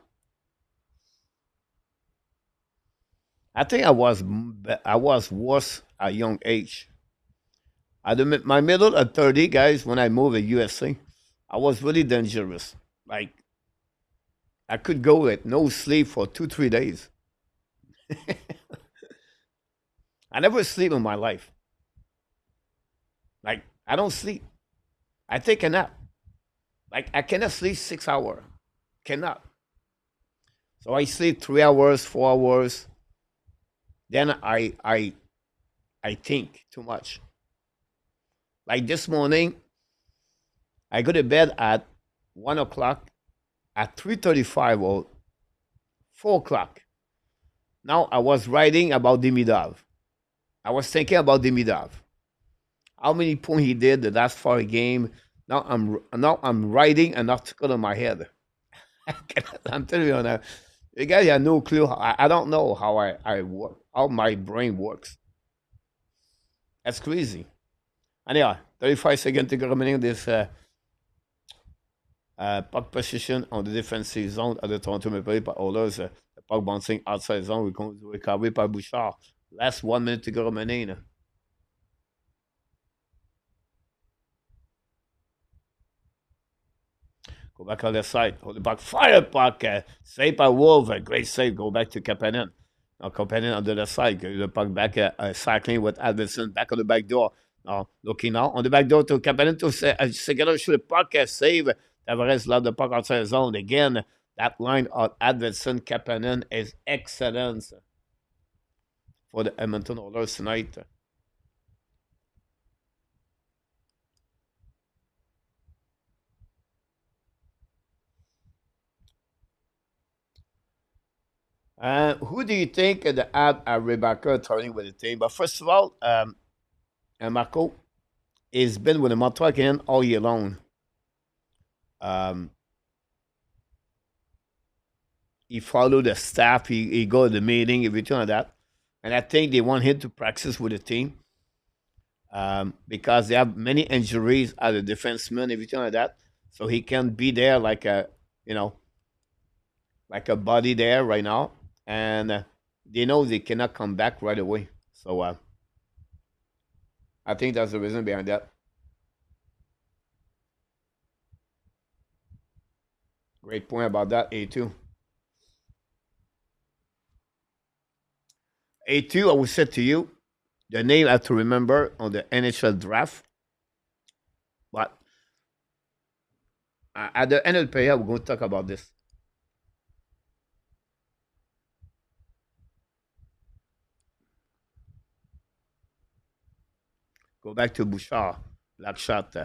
I think I was worse at young age. My middle at 30, guys, when I moved to USA, I was really dangerous. Like I could go with no sleep for 2 3 days. I never sleep in my life. Like I don't sleep. I take a nap. Like I cannot sleep 6 hours. Cannot. So I sleep 3 hours, 4 hours. Then I think too much. Like this morning, I go to bed at 1 o'clock. At 3:35 or 4 o'clock. Now I was writing about Demidov. I was thinking about Demidov. How many points he did the last 4 game. Now I'm writing an article in my head. I'm telling you now. You guys have no clue. I don't know how I work, how my brain works. That's crazy. Anyhow, 35 seconds to go remaining this puck position on the defensive zone of the Toronto Maple Leafs by Oilers. The puck bouncing outside zone. Recovery by Bouchard. Last 1 minute to go remaining. Go back on the side. Hold the puck. Fire puck. Save by Wolf. Great save. Go back to Kapanen. Now Kapanen on the other side. Get the puck back. Cycling with Alvinson. Back on the back door. Now looking now on the back door to Kapanen to Segura shoot the puck. Save. Tavares love the puck outside the zone. Again, that line of Adverson Kapanen is excellent for the Edmonton Oilers tonight. Who do you think the add Rebecca turning with the team? But first of all, Marco has been with the Montreal Canadiens all year long. Um, he followed the staff. He go to the meeting, everything like that. And I think they want him to practice with the team because they have many injuries as a defenseman, everything like that. So he can be there like a, like a body there right now. And they know they cannot come back right away. So I think that's the reason behind that. Great point about that, A2. A2, I will say to you, the name I have to remember on the NHL draft. But at the end of the period, we're going to talk about this. Go back to Bouchard. Black shot.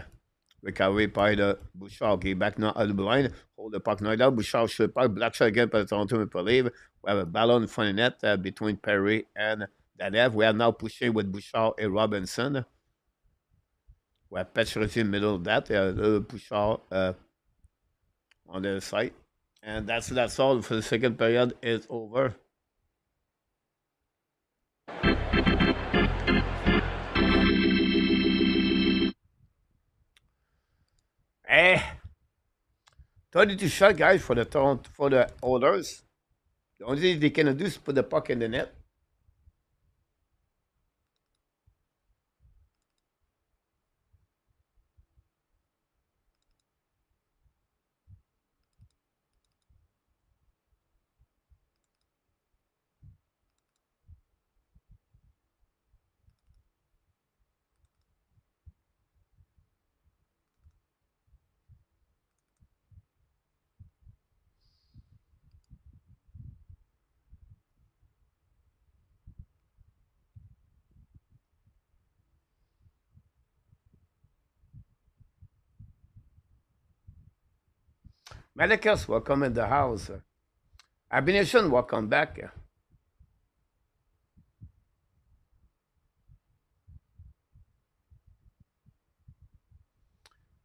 Recovery by the Bouchard. Get back now at the blind. Hold the puck now down. Bouchard should puck. Black shot again by the Toronto Maple Leaf. We have a ballon in front of net between Perry and Danev. We are now pushing with Bouchard and Robinson. We have Petrovich in the middle of that. Little Bouchard on the side. And that's all for the second period is over. Eh, 32 shot, guys, for the Oilers. The only thing they can do is put the puck in the net. Medicus, welcome in the house. Abination, welcome back.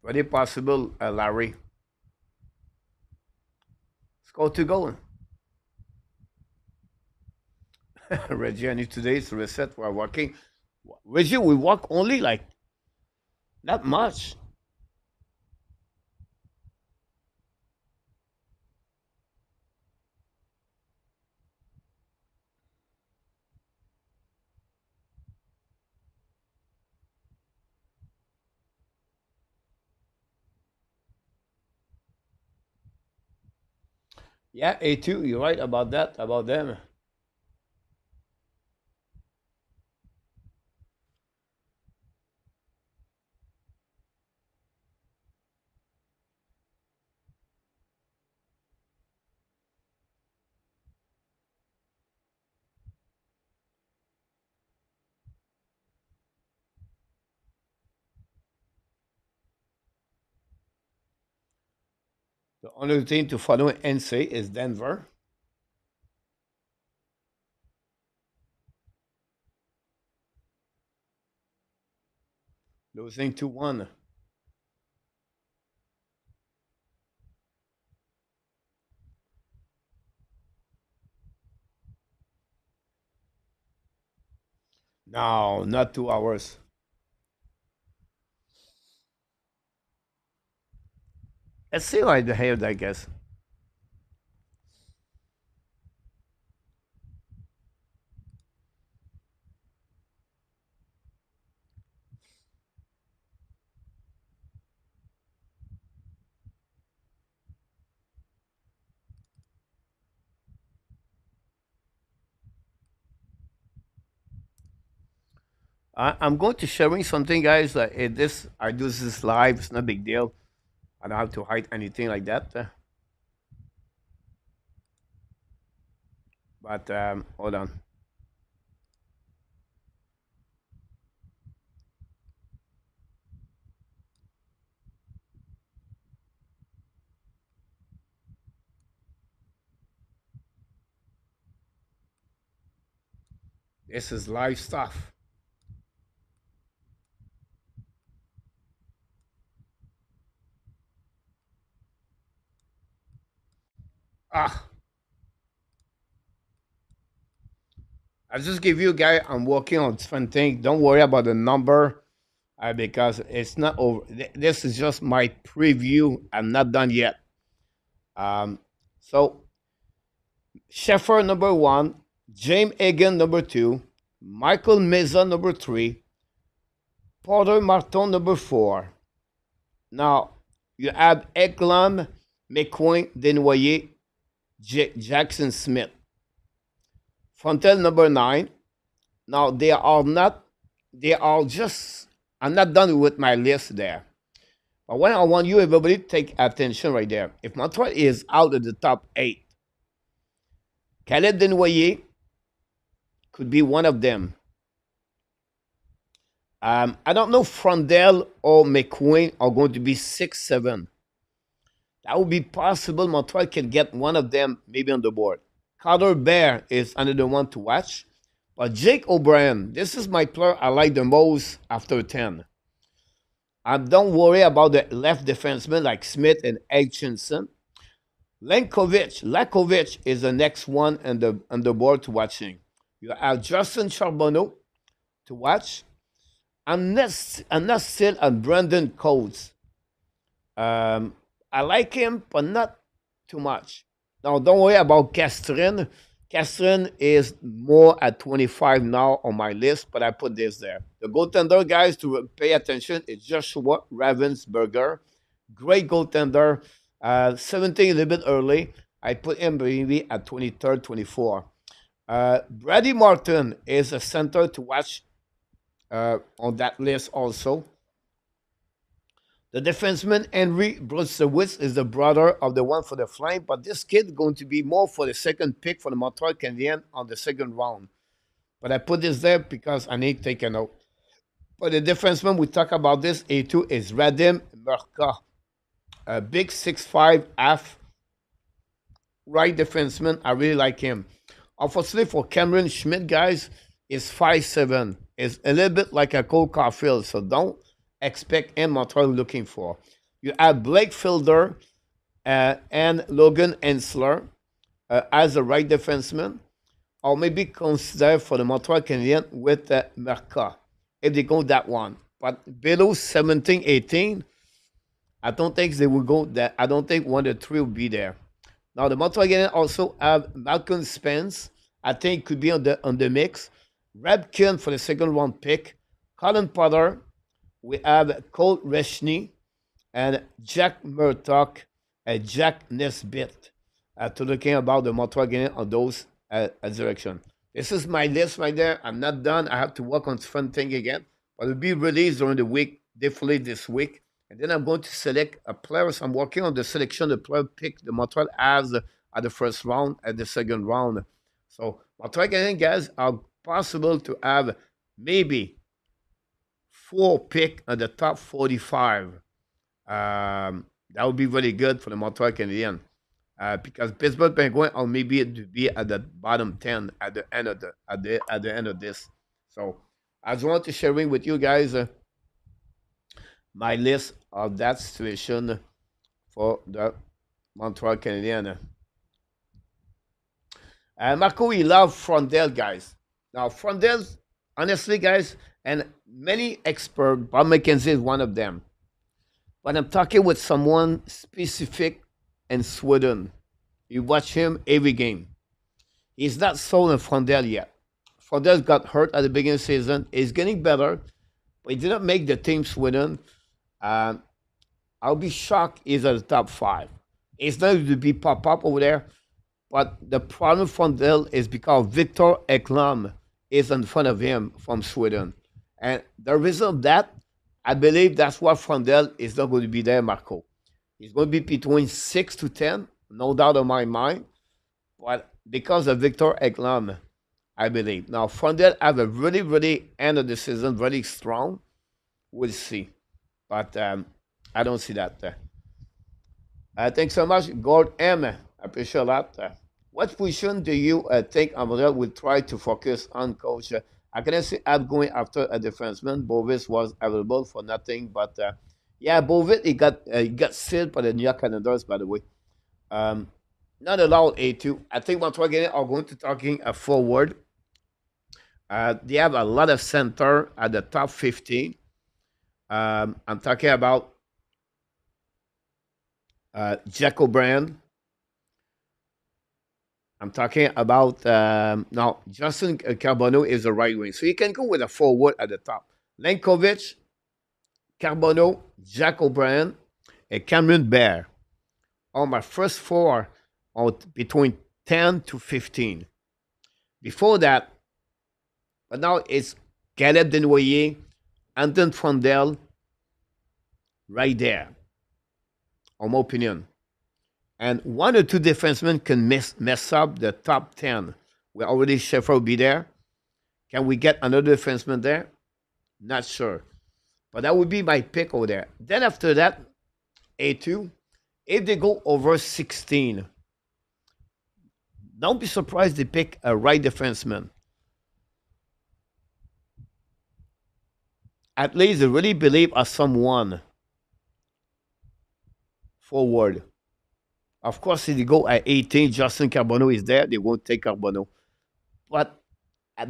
Very possible, Larry. Let's go to going. Reggie, I need today to reset. We're working. Reggie, we walk only like not much. Yeah, A2, you're right about that, about them. The only team to follow NC is Denver. Losing 2-1. No, not 2 hours. Let's see how I behaved, I guess. I'm going to sharing something, guys. This I do this live. It's not a big deal. I don't have to hide anything like that. But hold on. This is live stuff. Ah, I just give you, guys. I'm working on different things. Don't worry about the number because it's not over. This is just my preview. I'm not done yet. So Sheffer number one, James Egan number two, Michael Meza number three, Porter Martin number four. Now you have Eklam, McQueen, Desnoyers, Jackson Smith. Fontel number nine. Now they are not. They are just. I'm not done with my list there. But when I want you everybody to take attention right there. If Montreal is out of the top eight, Caleb Desnoyers could be one of them. I don't know if Frondell or McQueen are going to be 6-7. That would be possible. Montreal can get one of them maybe on the board. Carter Bear is another one to watch. But Jake O'Brien, this is my player I like the most after 10. Don't worry about the left defensemen like Smith and Hutchinson. Lakovic is the next one on the board to watching. You have Justin Charbonneau to watch. I'm not still on Brandon Coates. I like him, but not too much. Now, don't worry about Castrin. Castrin is more at 25 now on my list, but I put this there. The goaltender, guys, to pay attention is Joshua Ravensburger. Great goaltender. 17 a little bit early. I put him maybe at 23rd, 24. Brady Martin is a center to watch on that list also. The defenseman Henry Brusewitz is the brother of the one for the Flying, but this kid is going to be more for the second pick for the Montreal Canadiens on the second round. But I put this there because I need to take a note. But the defenseman we talk about this A2 is Radim Murka, a big 6'5" half right defenseman. I really like him. Unfortunately for Cameron Schmidt, guys, is 5'7". Is a little bit like a Cole Caulfield, so don't expect him Montreal looking for. You have Blake Fielder and Logan Ensler as a right defenseman, or maybe consider for the Montreal Canadiens with Merca, if they go that one. But below 17, 18, I don't think they will go that. I don't think 1 or 3 will be there. Now, the Montreal Canadiens also have Malcolm Spence. I think could be on the mix. Rabkin for the second round pick. Colin Potter. We have Cole Reshny and Jack Murdoch and Jack Nesbitt to looking about the Montreal Canadiens on those direction. This is my list right there. I'm not done. I have to work on fun thing again. But it'll be released during the week, definitely this week. And then I'm going to select a player. So I'm working on the selection of the player pick the Montreal has at the first round, at the second round. So Montreal Canadiens guys are possible to have maybe 4 pick at the top 45. That would be really good for the Montreal Canadiens. Because Pittsburgh Penguins are maybe to be at the bottom 10 at the end of this. So I just want to share with you guys my list of that situation for the Montreal Canadiens. Marco, he loves Frondell, guys. Now, Frondell, honestly, guys, and many experts, Bob McKenzie is one of them. But I'm talking with someone specific in Sweden. You watch him every game. He's not sold on Frondell yet. Frondell got hurt at the beginning of the season. He's getting better, but he didn't make the team Sweden. I'll be shocked he's at the top 5. It's not going to be pop-up over there. But the problem for Frondell is because Victor Ekblom is in front of him from Sweden. And the reason of that, I believe that's why Frondell is not going to be there, Marco. He's going to be between 6 to 10, no doubt in my mind. But because of Victor Ekblom, I believe. Now, Frondell have a really, really end of the season, very strong. We'll see. But I don't see that. Thanks so much, Gord M. I appreciate that. What position do you think Montreal will try to focus on, Coach? I can see Ab going after a defenseman. Bovis was available for nothing, but yeah, Bovis he got sealed by the New York Canadiens, by the way. Not allowed A2. I think Montreal Canadiens are going to talking a forward. They have a lot of center at the top 15. I'm talking about Jack O'Brien. I'm talking about now Justin Charbonneau is a right wing. So you can go with a forward at the top. Lenkovic, Charbonneau, Jack O'Brien, and Cameron Bear are my first 4 are between 10 to 15. Before that, but now it's Caleb Denoyer, Anton Frondell, right there, in my opinion. And 1 or 2 defensemen can mess up the top 10. We already Sheffer will be there. Can we get another defenseman there? Not sure. But that would be my pick over there. Then after that, A2, if they go over 16, don't be surprised they pick a right defenseman. At least they really believe as someone forward. Of course, if they go at 18, Justin Carbonneau is there, they won't take Carbonneau. But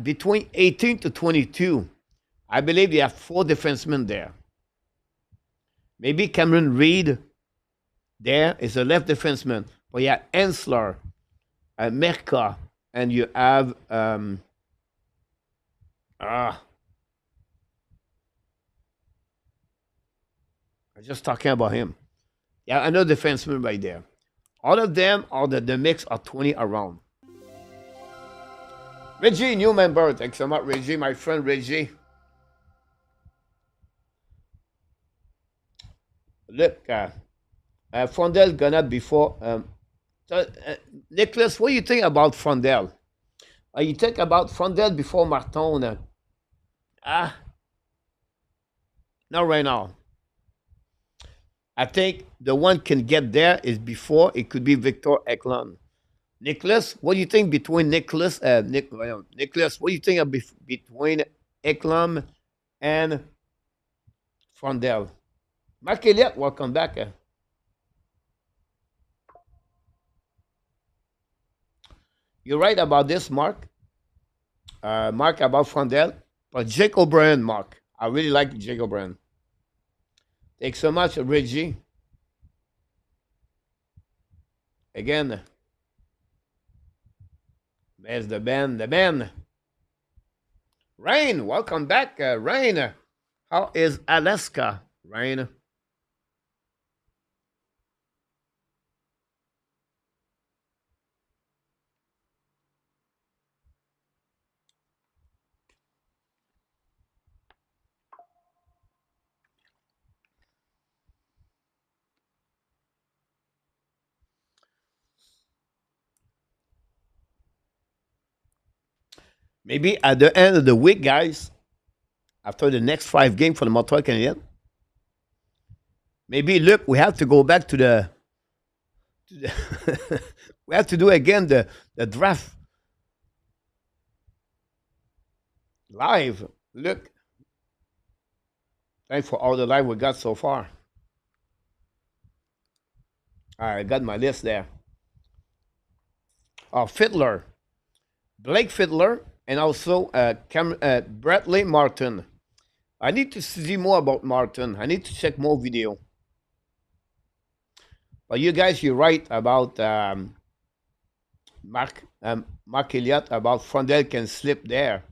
between 18 to 22, I believe they have four defensemen there. Maybe Cameron Reed there is a left defenseman. But you have Ensler, Merca, and you have I'm just talking about him. Yeah, another defenseman right there. All of them are the mix of 20 around. Reggie, new member. Thanks so much, Reggie, my friend Reggie. Look, Frondel gonna before. Nicholas, what do you think about Frondel? You think about Frondel before Martin? Ah, not right now. I think the one can get there is before it could be Victor Eklund. Nicholas, what do you think between Nicholas? What do you think of between Eklund and Frondel? Mark Elliott, welcome back. You're right about this, Mark. Mark about Frondel. But Jake O'Brien, Mark. I really like Jake O'Brien. Thanks so much, Reggie. Again, there's the band. Rain, welcome back, Rain. How is Alaska, Rain? Maybe at the end of the week, guys, after the next 5 games for the Montreal Canadiens, maybe look, we have to go back to the we have to do again the draft live. Look, thanks for all the live we got so far. All right, I got my list there. Fiddler, Blake Fiddler, and also Bradley Martin. I need to see more about Martin. I need to check more video. But you guys, you're right about Mark Elliott, about Frondel can slip there.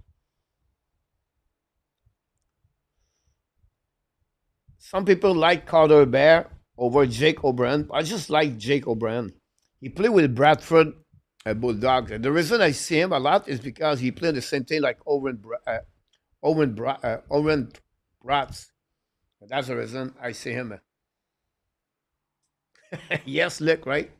Some people like Carter Bear over Jake O'Brien. I just like Jake O'Brien. He played with Bradford Bulldogs. And the reason I see him a lot is because he played the same thing like Owen Bratz. That's the reason I see him. Yes, look, right?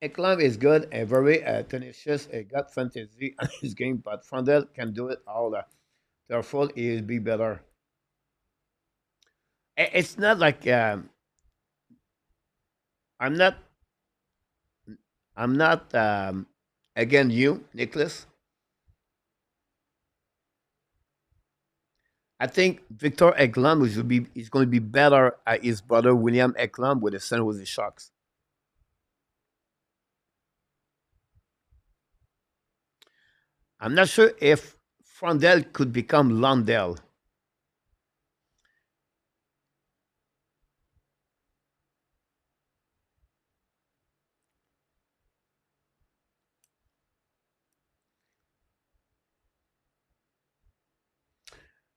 Eklam is good and very tenacious. He got fantasy in his game, but Frondel can do it all. Therefore, he'll be better. It's not like I'm not. I'm not. Again, you, Nicholas. I think Victor Eklam is going to be better at his brother William Eklam with the San Jose Sharks. I'm not sure if Frondel could become Lundell.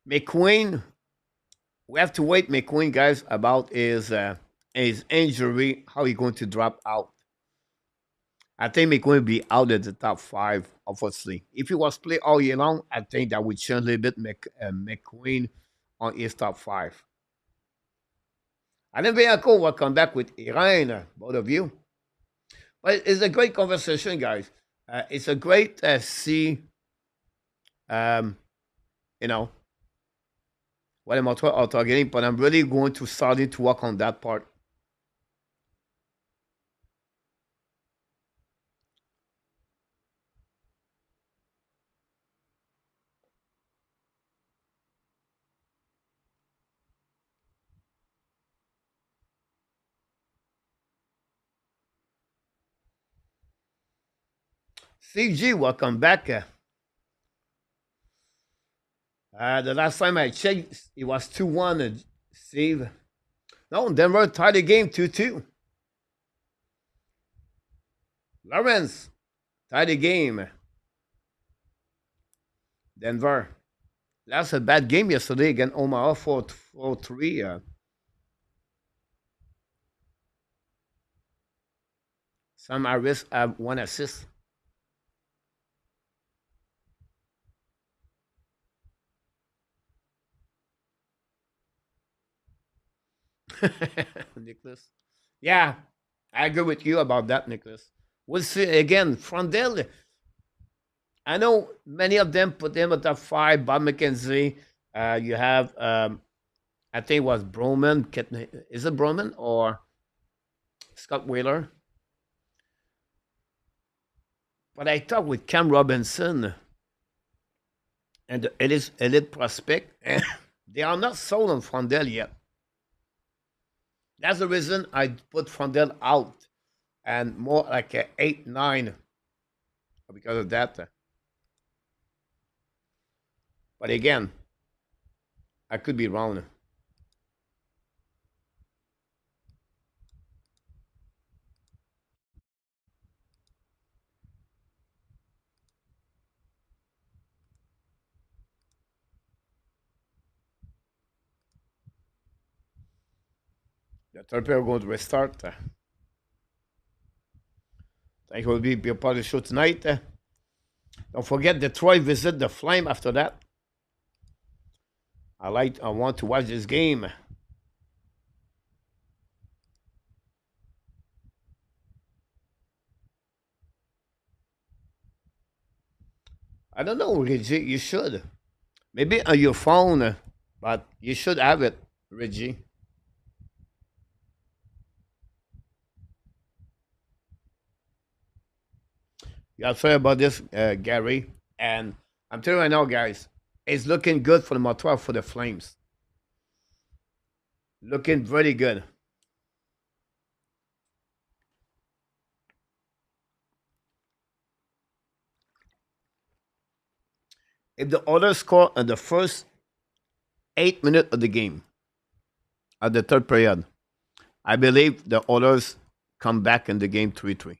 McQueen, we have to wait, McQueen, guys, about his injury, how he going to drop out. I think McQueen will be out at the top five, obviously. If he was play all year long, I think that would change a little bit. McQueen on his top five. Alain Bianco will come back with Irene, both of you. But it's a great conversation, guys. It's a great see, um, you know, what I'm targeting, but I'm really going to start to work on that part. CG, welcome back. The last time I checked, it was 2-1, Steve. No, Denver tied the game 2-2. Lawrence tied the game. Denver. That's a bad game yesterday against Omaha 4-3. Sam Harris have one assist. Nicholas. Yeah, I agree with you about that, Nicholas. We'll see again. Frondel. I know many of them put him at the five. Bob McKenzie. You have, I think it was Broman. Is it Broman or Scott Wheeler? But I talked with Cam Robinson and the elite prospect, and they are not sold on Frondel yet. That's the reason I put Frondel out and more like a 8-9 because of that. But again, I could be wrong. The third player going to restart. I think it will be a part of the show tonight. Don't forget Detroit visit the Flame after that. I want to watch this game. I don't know, Reggie. You should. Maybe on your phone, but you should have it, Reggie. Yeah, sorry about this, Gary. And I'm telling you right now, guys, it's looking good for the Montreal for the Flames. Looking very good. If the Oilers score in the first 8 minutes of the game, at the third period, I believe the Oilers come back in the game 3-3.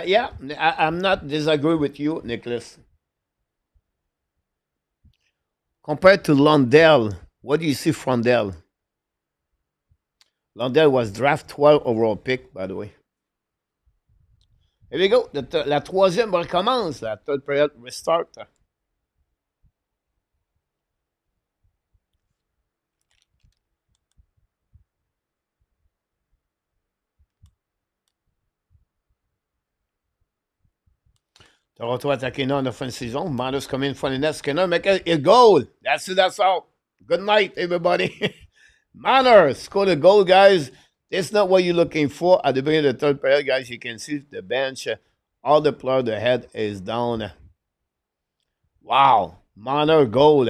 Yeah, I'm not disagree with you, Nicholas. Compared to Lundell, what do you see from Lundell? Lundell was draft 12 overall pick, by the way. Here we go. La troisième recommence. La third period restart. Toronto attacking on the fin de saison. Minus come in front of the net. Skinner make a goal. That's it. That's all. Good night, everybody. Manor scored a goal, guys. It's not what you're looking for at the beginning of the third period, guys. You can see the bench. All the players, the head is down. Wow. Manor goal.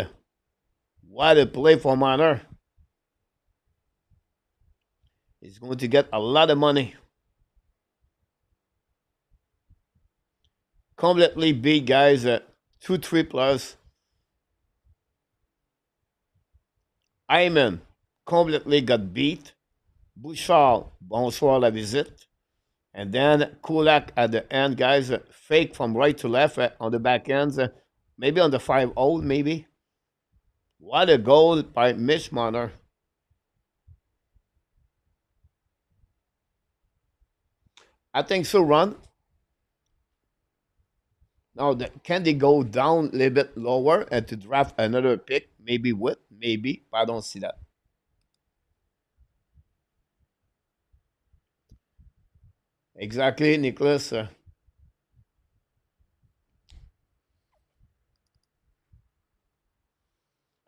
What a play for Manor. He's going to get a lot of money. Completely beat, guys. 2-3 plus. Ayman completely got beat. Bouchard, bonsoir la visite. And then Kulak at the end, guys. Fake from right to left on the back ends. Maybe on the 5-0, maybe. What a goal by Mitch Marner. I think so, Ron. Now, can they go down a little bit lower and to draft another pick? Maybe with, maybe, but I don't see that. Exactly, Nicholas. I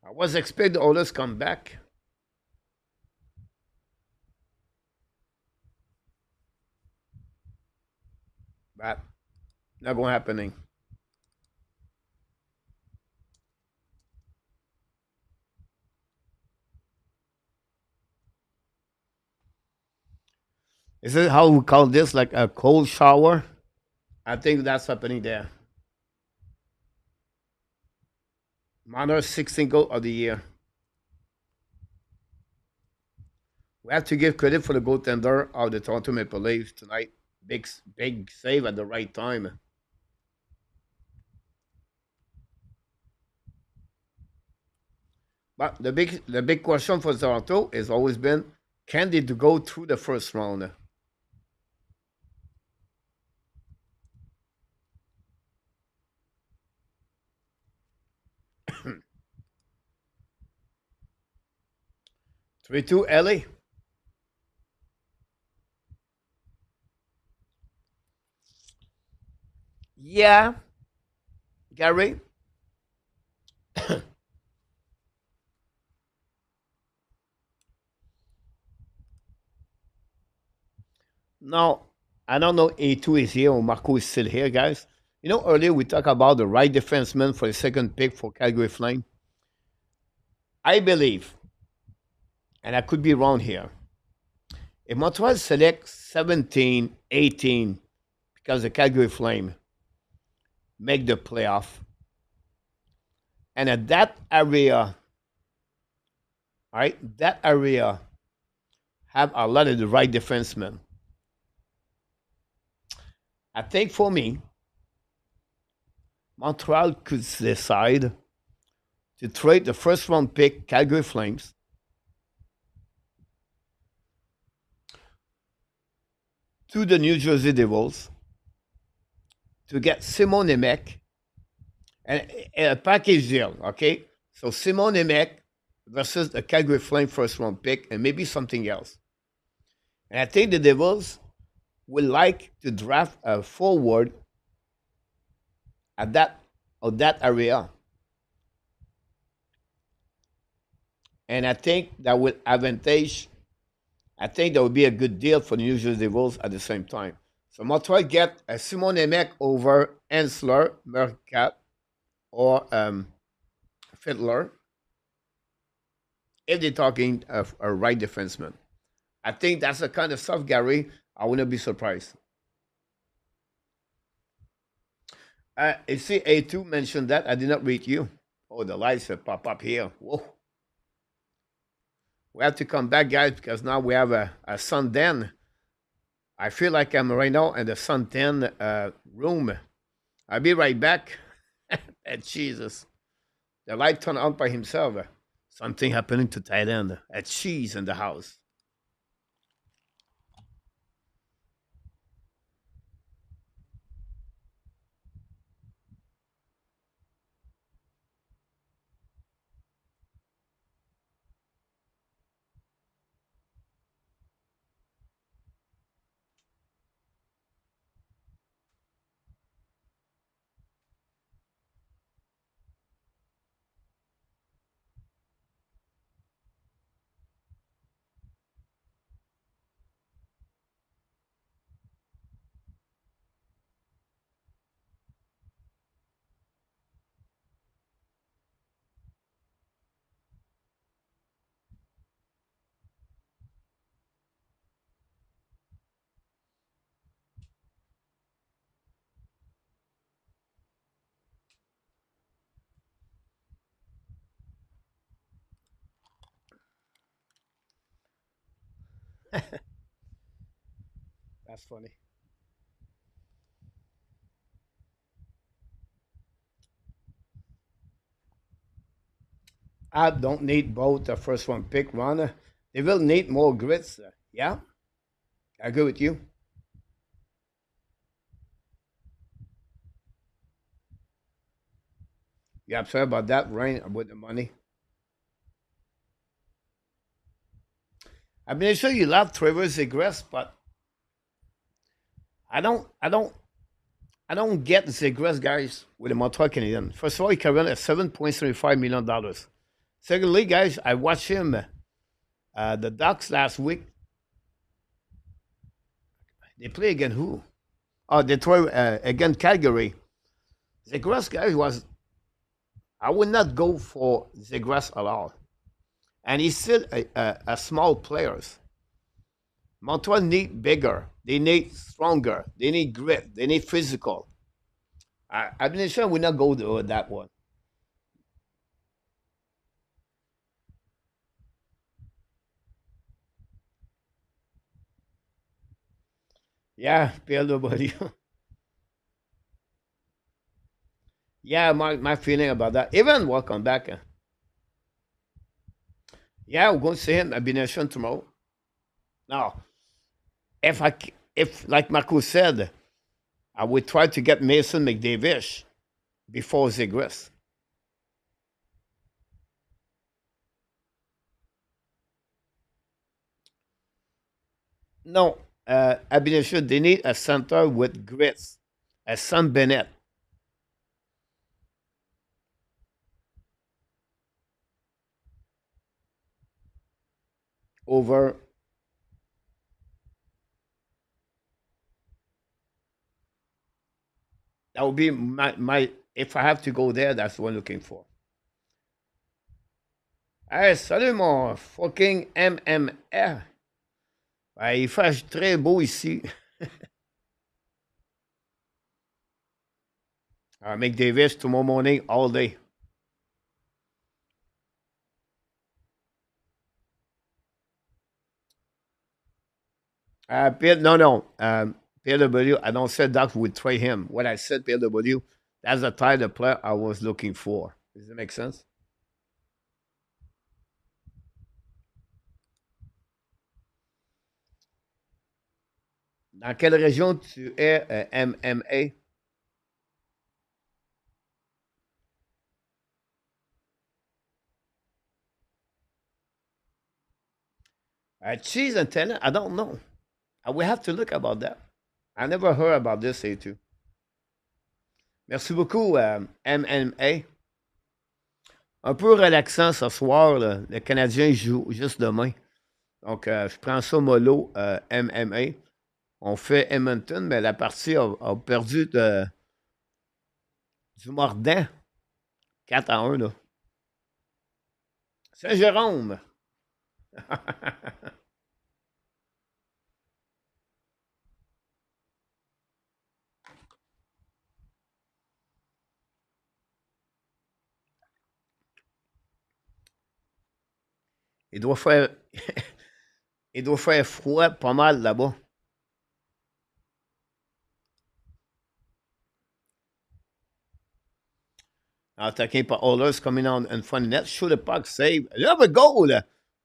was expecting all this come back, but not going to happening. Is it how we call this, like a cold shower? I think that's happening there. Minor 16 goal of the year. We have to give credit for the goaltender of the Toronto Maple Leafs tonight. Big save at the right time. But the big question for Toronto has always been, can they go through the first round? 3-2 LA. Yeah, Gary. Now, I don't know A2 is here or Marco is still here, guys. You know, earlier we talked about the right defenseman for the second pick for Calgary Flame. I believe, and I could be wrong here, if Montreal selects 17, 18, because the Calgary Flame make the playoff, and at that area, all right, that area have a lot of the right defensemen. I think for me, Montreal could decide to trade the first round pick, Calgary Flames, to the New Jersey Devils to get Simon Nemec and a package deal, okay? So Simon Nemec versus the Calgary Flame first round pick and maybe something else. And I think the Devils would like to draft a forward at that area. And I think that would advantage. I think that would be a good deal for the New Jersey Devils at the same time. So Montreal get a Simon Nemec over Ensler, Mercat, or Fiddler if they're talking of a right defenseman. I think that's the kind of stuff, Gary. I wouldn't be surprised. You see, A2 mentioned that. I did not read you. Oh, the lights have pop up here. Whoa. We have to come back, guys, because now we have a Sundan. I feel like I'm right now in the Sundan room. I'll be right back. And Jesus. The light turned on by himself. Something happening to tight end. A cheese in the house. That's funny. I don't need both the first one pick one. They will need more grits. Yeah, I agree with you. You upset about that, Ryan, with the money? I mean, sure you love Trevor Zegras, but I don't, I don't, I don't get Zegras guys with the Montreal Canadiens. First of all, he can run at $7.75 million. Secondly, guys, I watched him, the Ducks last week. They play against who? Oh, Detroit against Calgary. Zegras guys was. I would not go for Zegras at all, and he's still a small players. Montreal need bigger. They need stronger. They need grit. They need physical. I'm not sure we not go to that one. Yeah, PLW. Yeah, my feeling about that. Even welcome back. Yeah, we're going to see him at Bination tomorrow. Now, if like Marco said, I would try to get Mason McDavid before Zegras. No, Abination, they need a center with grits, a Sam Bennett over. That would be my if I have to go there, that's what I'm looking for. Hey, salut mon fucking MMR. Ouais, il fait très beau ici. McDavid tomorrow morning, all day. No, no. PW, I don't say that would trade him. What I said, PW, that's the type of player I was looking for. Does that make sense? Dans quelle région tu es MMA? Cheese and tenant? I don't know. We have to look about that. I never heard about this, A2. Merci beaucoup, MMA. Un peu relaxant ce soir. Là. Le Canadien joue juste demain. Donc, je prends ça mollo, MMA. On fait Edmonton, mais la partie a perdu du mordant 4-1. Là. Saint-Jérôme. Il doit faire. Il doit faire froid pas mal là-bas. Attaqué par Oilers coming on in front of net. Shoot the puck, save. Another goal.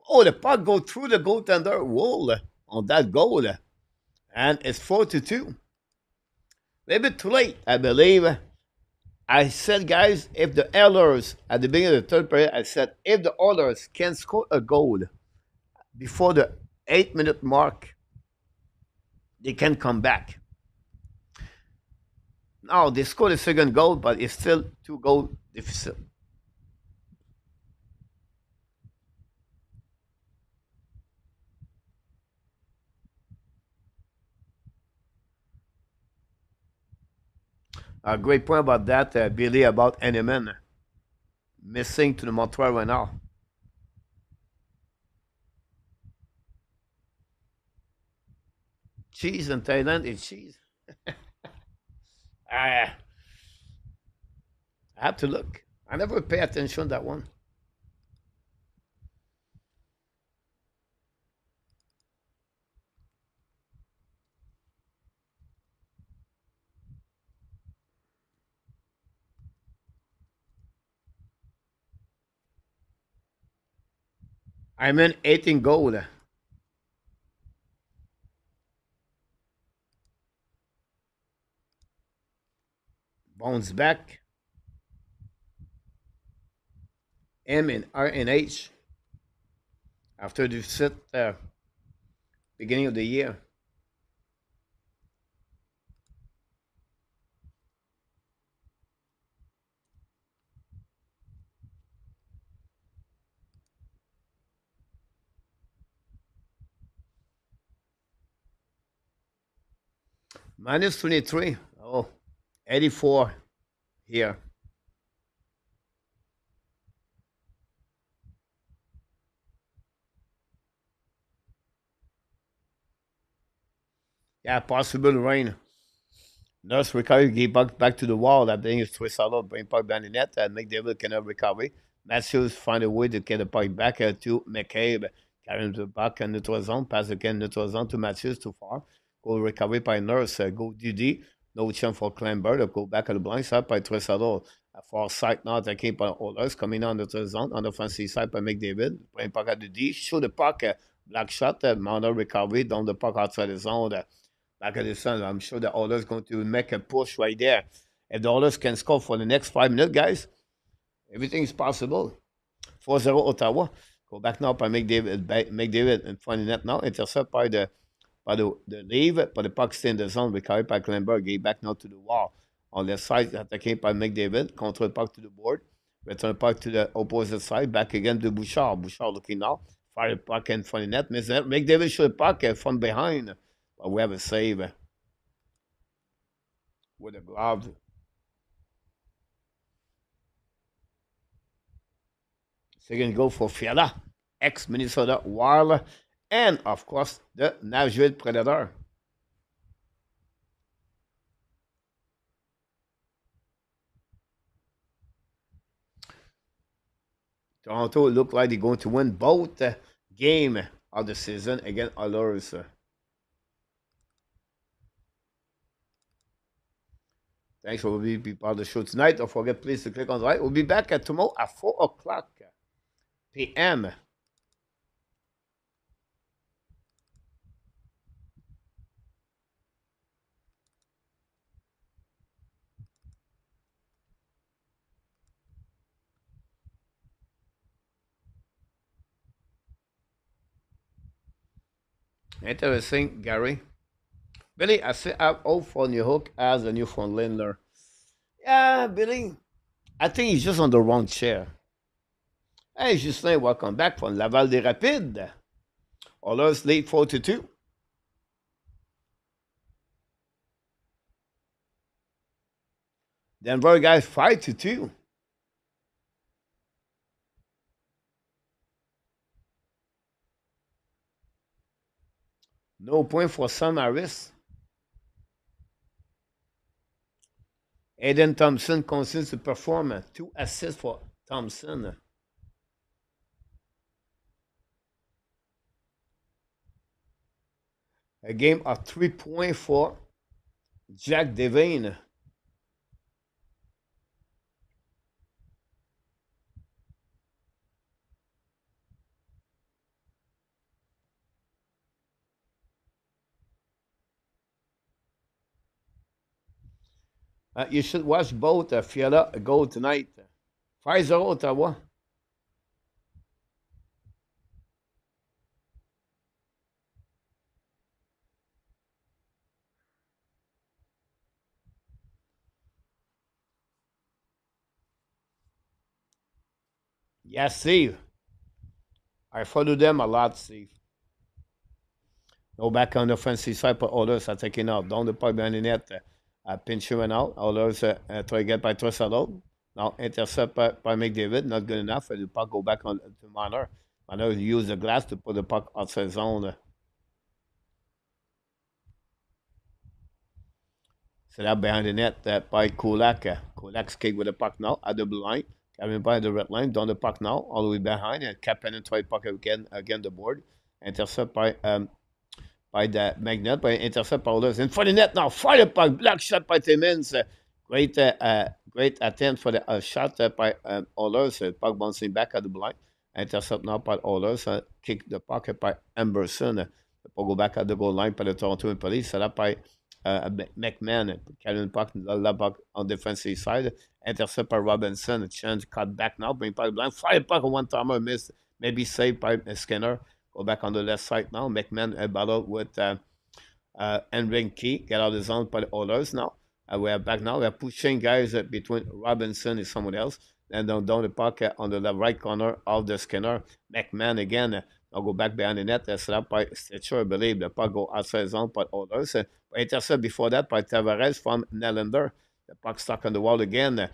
Oh, the puck go through the goaltender wall on that goal. And it's 4-2. A little bit too late, I believe. I said, guys, if the Oilers, at the beginning of the third period, I said, if the Oilers can score a goal before the 8-minute mark, they can come back. Now, they scored a second goal, but it's still 2-goal deficit. A great point about that, Billy, about Enneman missing to the Montreal right now. Cheese in Thailand is cheese. I have to look. I never pay attention to that one. I'm in 18 goal. Bounce back. M and R and H after the sit beginning of the year. Minus 23. Oh, 84 here. Yeah, possible rain. Nurse recovery, get back to the wall. That thing is twist out, bring puck down the net, and McDavid cannot recover. Matthews find a way to get the puck back to McCabe. Carry the puck in neutral zone, pass again neutral zone to Matthews, too far. Go recovery by Nurse, go DD. No chance for Clamber, go back at the blind side by Tresado. Far side now, taken by Oilers, coming on the zone, on the offensive side by McDavid. Bring puck at the D, shoot the puck, black shot, Mount recovery, down the puck outside the zone. Back at the sun, I'm sure the Oilers going to make a push right there. If the Oilers can score for the next 5 minutes, guys, everything is possible. 4-0 Ottawa. Go back now by McDavid in front of the net now. Intercept by the leave, but the puck stay in the zone. Recovered by Klemberg. Get back now to the wall. On the side, attaqué by McDavid. Control the puck to the board. Return the puck to the opposite side. Back again to Bouchard. Bouchard looking now. Fire the puck in front of the net. Miss net. McDavid shoot the puck from behind. But we have a save with a glove. Second goal for Fiala, ex-Minnesota Wild, and of course the Nashville Predator. Toronto look like they're going to win both game of the season against Oilers. Thanks for being part of the show tonight. Don't forget, please, to click on the like. We'll be back tomorrow at 4 o'clock p.m. Interesting, Gary. Billy, I see I'm out for New Hook as a Newfoundlander. Yeah, Billy, I think he's just on the wrong chair. Hey, Justin, welcome back from Laval des Rapides. Oilers lead 4-2. Denver guys 5-2. No point for Sam Harris. Aiden Thompson continues to perform. 2 assists for Thompson. A game of 3 points for Jack Devane. You should watch both Fiala go tonight. 5-0 Ottawa. Yes, Steve. I follow them a lot, Steve. No back on the offensive side, but others are taking out. Down the puck behind the net. Pincher went out. Others try to get by Trussado. Now intercept by McDavid. Not good enough. The puck go back on to Manor. Manor use the glass to put the puck outside zone. So that behind the net by Kulak. Kulak skate with the puck now at the blue line. Coming by the red line. Down the puck now. All the way behind. And Kapanen try puck again the board. Intercept by the Magnet, by intercept by others. In front of the net now. Fire the puck. Black shot by Timmins. Great attempt for the shot by Oilers. Puck bouncing back at the blind. Intercept now by Oilers. Kick the pocket by Emberson. The puck go back at the goal line by the Toronto Police. Set up by McMann, carrying the puck, the puck on defensive side, intercept by Robinson, a chance cut back now, bring puck blind, fire puck on one timer, miss, maybe saved by Skinner. Go back on the left side now. McMann battle with Henry Key, get out of the zone by the others now. We are back now. We are pushing guys between Robinson and someone else. And down the puck on the left right corner of the Skinner. McMahon again. I'll go back behind the net. Set up by Stitcher, I believe. The puck go outside the zone by others. Intercept before that by Tavares from Nylander. The puck stuck on the wall again.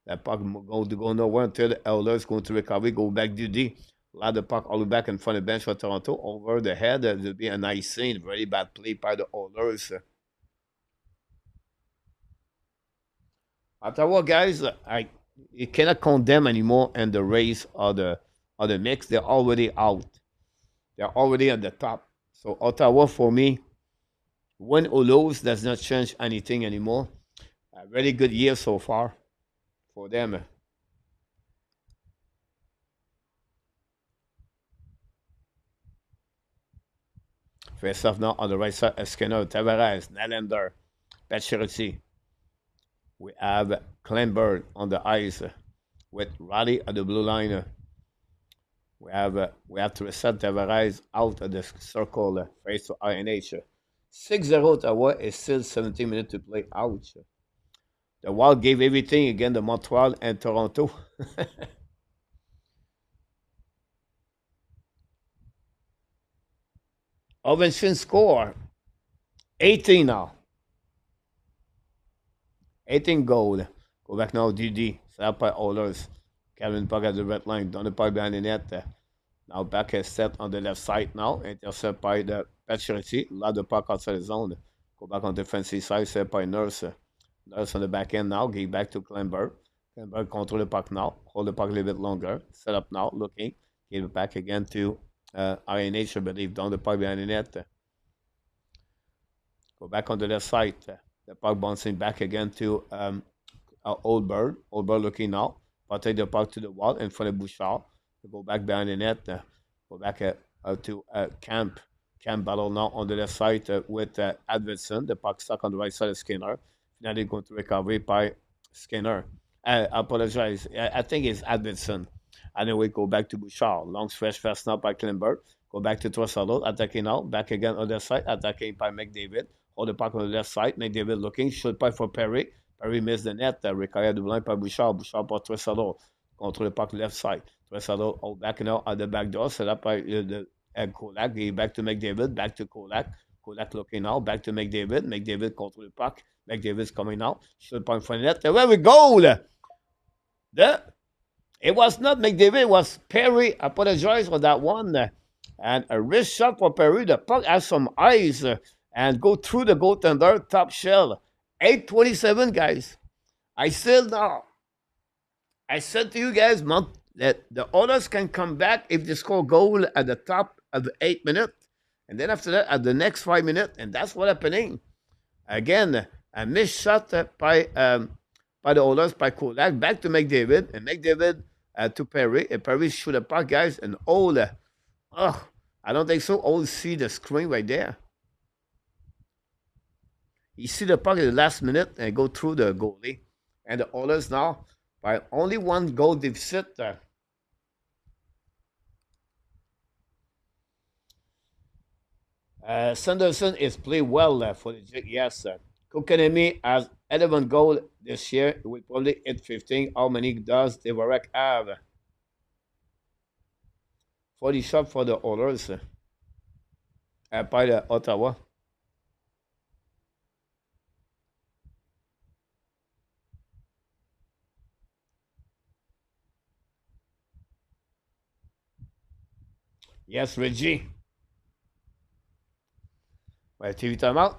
The puck go nowhere until the Elders going to recover. Go back to D. Allow the puck all the way back in front of the bench for Toronto. Over the head. There'll be a nice scene. Very bad play by the Oilers. Ottawa guys, you cannot condemn anymore in the race or the mix. They're already out. They're already at the top. So Ottawa for me, win or lose does not change anything anymore. A really good year so far for them. Face off now on the right side, Skinner, Tavares, Nylander, Pacioretty. We have Kleinberg on the ice with Roddy at the blue line. We have to reset Tavares out of the circle face to INH. 6-0 Ottawa is still 17 minutes to play. Ouch. The Wild gave everything against the Montreal and Toronto. Ovechkin score 18 now. 18 goal. Go back now, DD. Set up by Oilers. Kevin Puck at the red line. Down the puck behind the net. Now back is set on the left side now. Intercept by the Pacioretty. Loud the puck outside the zone. Go back on defensive side. Set by Nurse. Nurse on the back end now. Give back to Kleinberg. Kleinberg control the puck now. Hold the puck a little bit longer. Set up now. Looking. Give it back again to INH, I believe. Down the puck behind the net. Go back on the left side. The puck bouncing back again to Oldberg. Oldberg looking now. I'll take the puck to the wall in front of Bouchard. Go back behind the net. Go back to Camp. Camp battle now on the left side with Edmonton. The puck stuck on the right side of Skinner. Finally going to recovery by Skinner. I apologize. I think it's Edmonton. Anyway, go back to Bouchard. Long stretch fast now by Klimberg. Go back to Trossalo. Attacking now. Back again on the side. Attacking by McDavid. Hold the puck on the left side. McDavid looking. Shoot pipe for Perry. Perry missed the net. Recovered the blind by Bouchard. Bouchard for Trossalo. Control the puck left side. Trossalo all back now at the back door. Set up by Kolak. Give back to McDavid. Back to Kolak. Kolak looking now. Back to McDavid. McDavid control the puck. McDavid's coming now. Shoot point for the net. There we go. It was not McDavid. It was Perry. I apologize for that one. And a wrist shot for Perry. The puck has some eyes and go through the goaltender. Top shell. 8:27, guys. I said to you guys that the others can come back if they score goal at the top of the 8 minutes. And then after that, at the next 5 minutes. And that's what happening. Again, a missed shot by the others, by Kolak. Back to McDavid. And McDavid to Perry. And Perry shoot a puck, guys. And I don't think so. All see the screen right there. You see the puck in the last minute and go through the goalie. And the others now, by only one goal deficit. Sanderson is played well for the Jake. Yes, Kokanemi has 11 goals this year. He will probably hit 15. How many does Devorek have? 40 shots for the Oilers. By the Ottawa. Yes, Reggie. Ouais, TV timeout.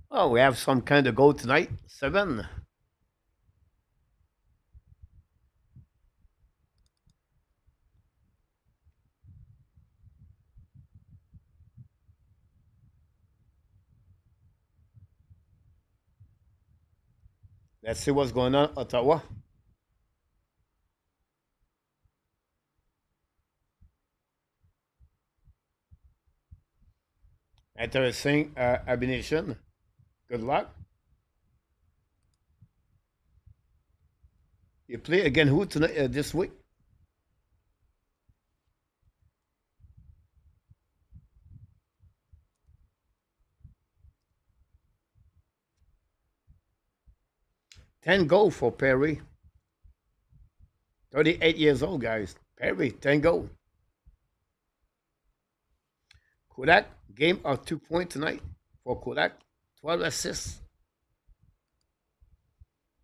Oh, we have some kind of goal tonight. 7. Let's see what's going on, Ottawa. Interesting combination. Good luck. You play again who tonight this week? Ten goal for Perry. 38 years old, guys. Perry, 10 goal. Kodak, game of 2 points tonight for Kodak. 12 assists.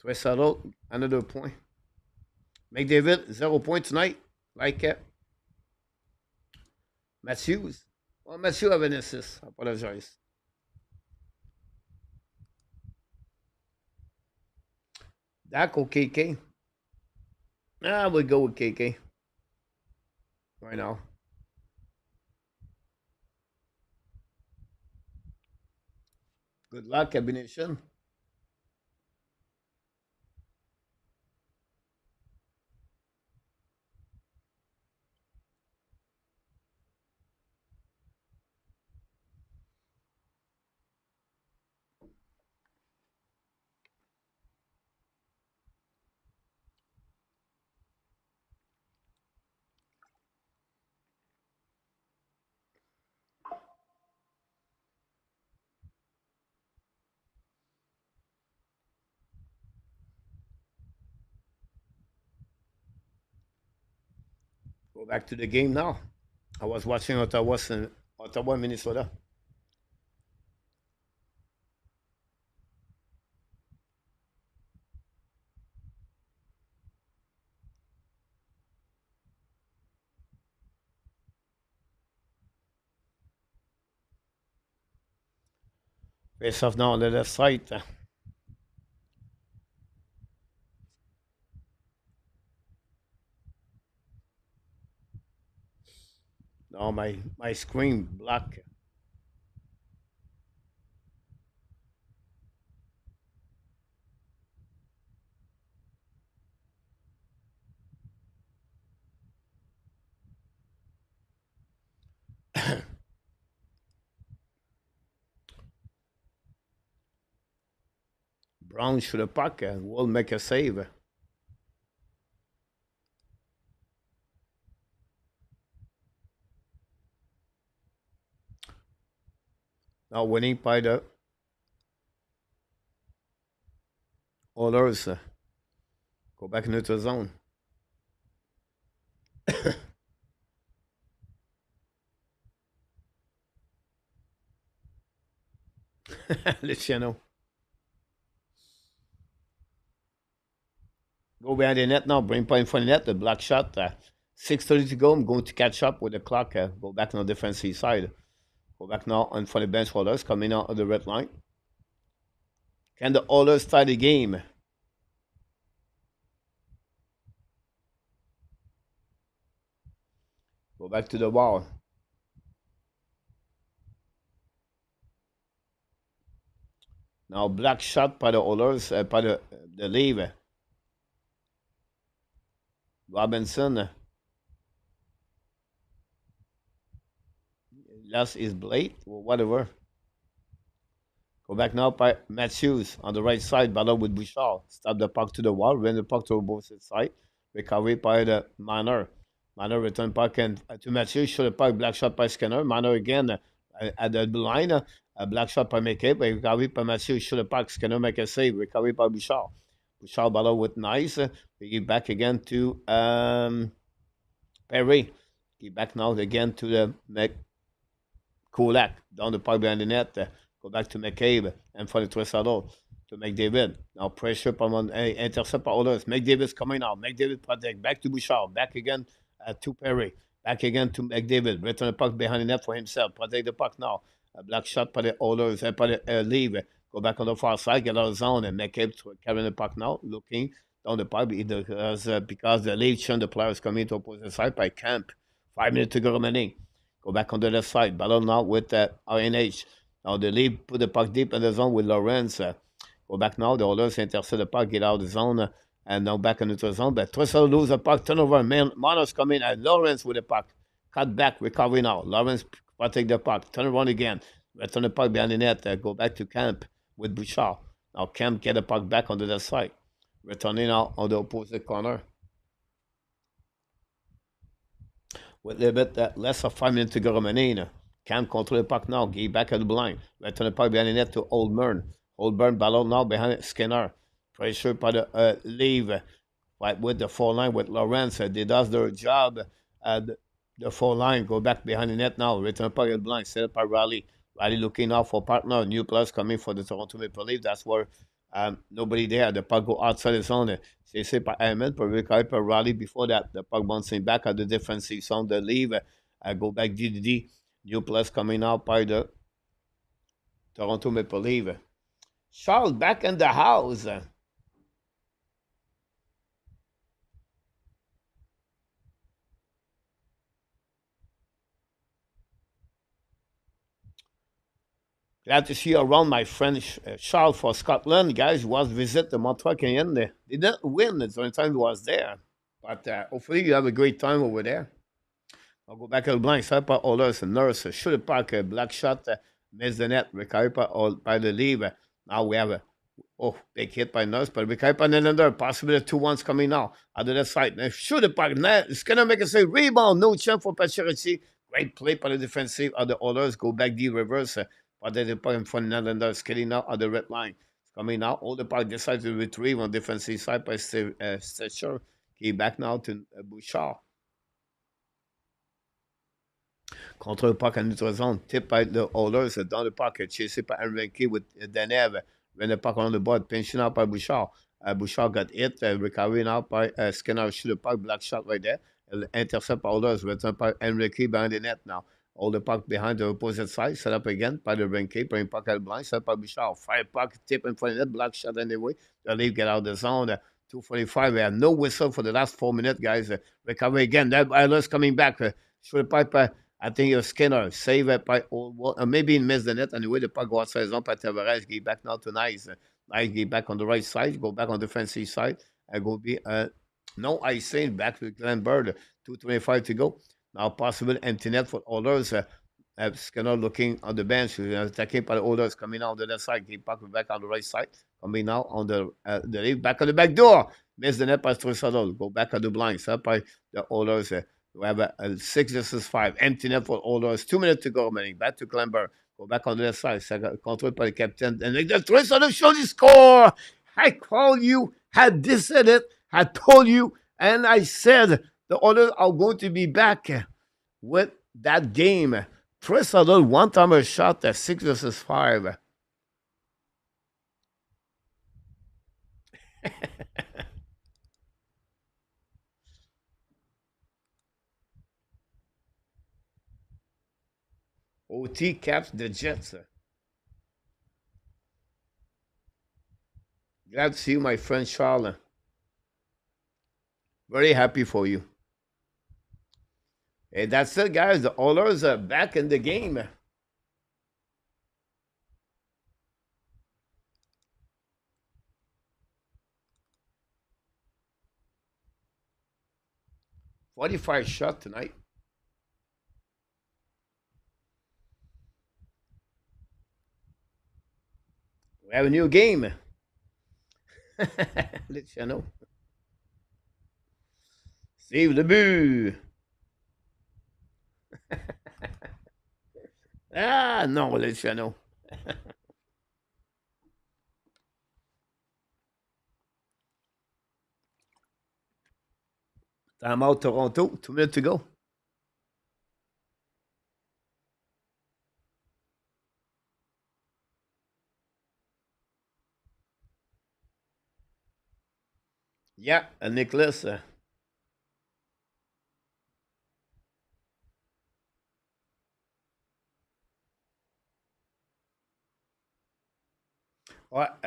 Tresaro, another point. McDavid, 0 points tonight. Like Matthews. Well, Matthews have an assist. I apologize. Dak or KK? I would go with KK right now. Good luck, combination. Go back to the game now. I was watching Ottawa, Minnesota. Face off now on the left side. Now my screen black. Brown should have puck and will make a save. Now winning by the Oilers. Go back into the zone. Luciano. Go behind the net now. Bring point for the net. The black shot. 6:30 to go. I'm going to catch up with the clock. Go back on the defensive side. Go back now on for the bench holders coming out of the red line. Can the Oilers start the game? Go back to the wall. Now black shot by the Oilers, by the leave. Robinson. Last is Blake or whatever. Go back now by Matthews on the right side. Battle with Bouchard. Stop the puck to the wall. Run the puck to both sides. Recovery by the Manor. Manor return puck and to Matthews. Shoot the puck. Black shot by Skinner. Manor again at the line. A black shot by McCabe. Recovery by Matthews. Shoot the puck. Skinner make a save. Recovery by Bouchard. Bouchard battle with Nice. We give back again to Perry. Give back now again to the Kulak. Down the puck behind the net. Go back to McCabe and for the Tresado to McDavid. Now pressure from intercept by Oilers. McDavid's coming out. McDavid protect. Back to Bouchard. Back again to Perry. Back again to McDavid. Return the puck behind the net for himself. Protect the puck now. A black shot by the Oilers. By the leave. Go back on the far side. Get out of zone. And McCabe carrying the puck now. Looking down the pipe. Because the lead showing the players coming to opposite side by Camp. 5 minutes to go remaining. Go back on the left side. Battle now with RNH. Now the lead put the puck deep in the zone with Lawrence. Go Go back now. The Oilers intercept the puck, get out of the zone, and now back into the zone. But Trussell lose the puck, turnover. Manos come in, and Lawrence with the puck. Cut back, recovery now. Lawrence protect the puck. Turn around again. Return the puck behind the net. Go back to Camp with Bouchard. Now Camp get the puck back onto the side. Returning now on the opposite corner. With a little bit less of 5 minutes to go remaining. Camp control the puck now. Get back at the blind. Return the puck behind the net to Oldburn. Oldburn ballon now behind Skinner. Pressure by the leave. Right with the 4 line with Lawrence. They does their job. The 4 line go back behind the net now. Return the puck at the blind. Set up by Riley. Riley looking out for partner. New plus coming for the Toronto Maple Leafs. That's where nobody there. The puck go outside the zone. C'est par Hammond pour récupérer par Riley. Before that, the puck bouncing back at the defensive zone. The leave. Go back DDD. New plus coming out by the Toronto Maple Leafs. Charles back in the house. Glad to see you around, my friend Charles for Scotland. Guys, was visit the Montreal Canadiens. They didn't win. It's the only time he was there. But hopefully you have a great time over there. I'll go back to the blind. Side by Oilers and Nurse. Shoot it back. Black shot. Miss the net. Recovered by the leave. Now we have a big hit by Nurse. But recovered by another. Possibly the 2-1s coming now. Out of the side. Now shoot it back. It's going to make a say rebound. No chance for Pacioretty. Great play by the defensive of the Oilers. Go back the reverse. But they put in front of Netherlands, getting out of the red line. Coming out, all the puck decides to retrieve on defensive side by Stetcher. He back now to Bouchard. Control the puck in neutral zone. Tip by the Oilers down the puck. Chased by Henrique with Demidov. When the puck on the board, pinching out by Bouchard. Bouchard got hit, recovering out by Skinner. Shoot the puck, black shot right there. Intercept by Oilers, return by Henrique behind the net now. All the puck behind the opposite side, set up again by the Renke, bring puck out blind, set up by Bouchard. Fire puck, tip in front of that, black shot anyway. The Leaf get out of the zone. 2:45. We have no whistle for the last 4 minutes, guys. Recovery again. That Oilers coming back. Shoot the puck by, I think it was Skinner. Save it by maybe he missed the net. Anyway, the puck go outside zone by Tavares. Get back now to Nice. Nice get back on the right side. Go back on the defensive side. Go be no icing. Back to Glenn Bird. 2:25 to go. Now possible empty net for Oilers. Skinner looking on the bench. Attacking by the Oilers coming out on the left side. Keep back on the right side. Coming now on the lead. Back on the back door. Miss the net by Trussell. Go back on the blind. Set by the Oilers. We have a 6 versus 5. Empty net for Oilers. 2 minutes to go. Remaining. Back to Clember. Go back on the left side. Controlled by the captain. And the Trussell show the score. I called you. Had this said it. I told you. And I said the Oilers are going to be back with that game. Trussell one-timer shot at 6 versus 5. OT caps the Jets. Glad to see you, my friend Charles. Very happy for you. Hey, that's it, guys. The Oilers are back in the game. .45 shot tonight. We have a new game. Let you know. Steve Lebu. Non, let you know. Time out Toronto. 2 minutes to go. Yeah, Nicholas.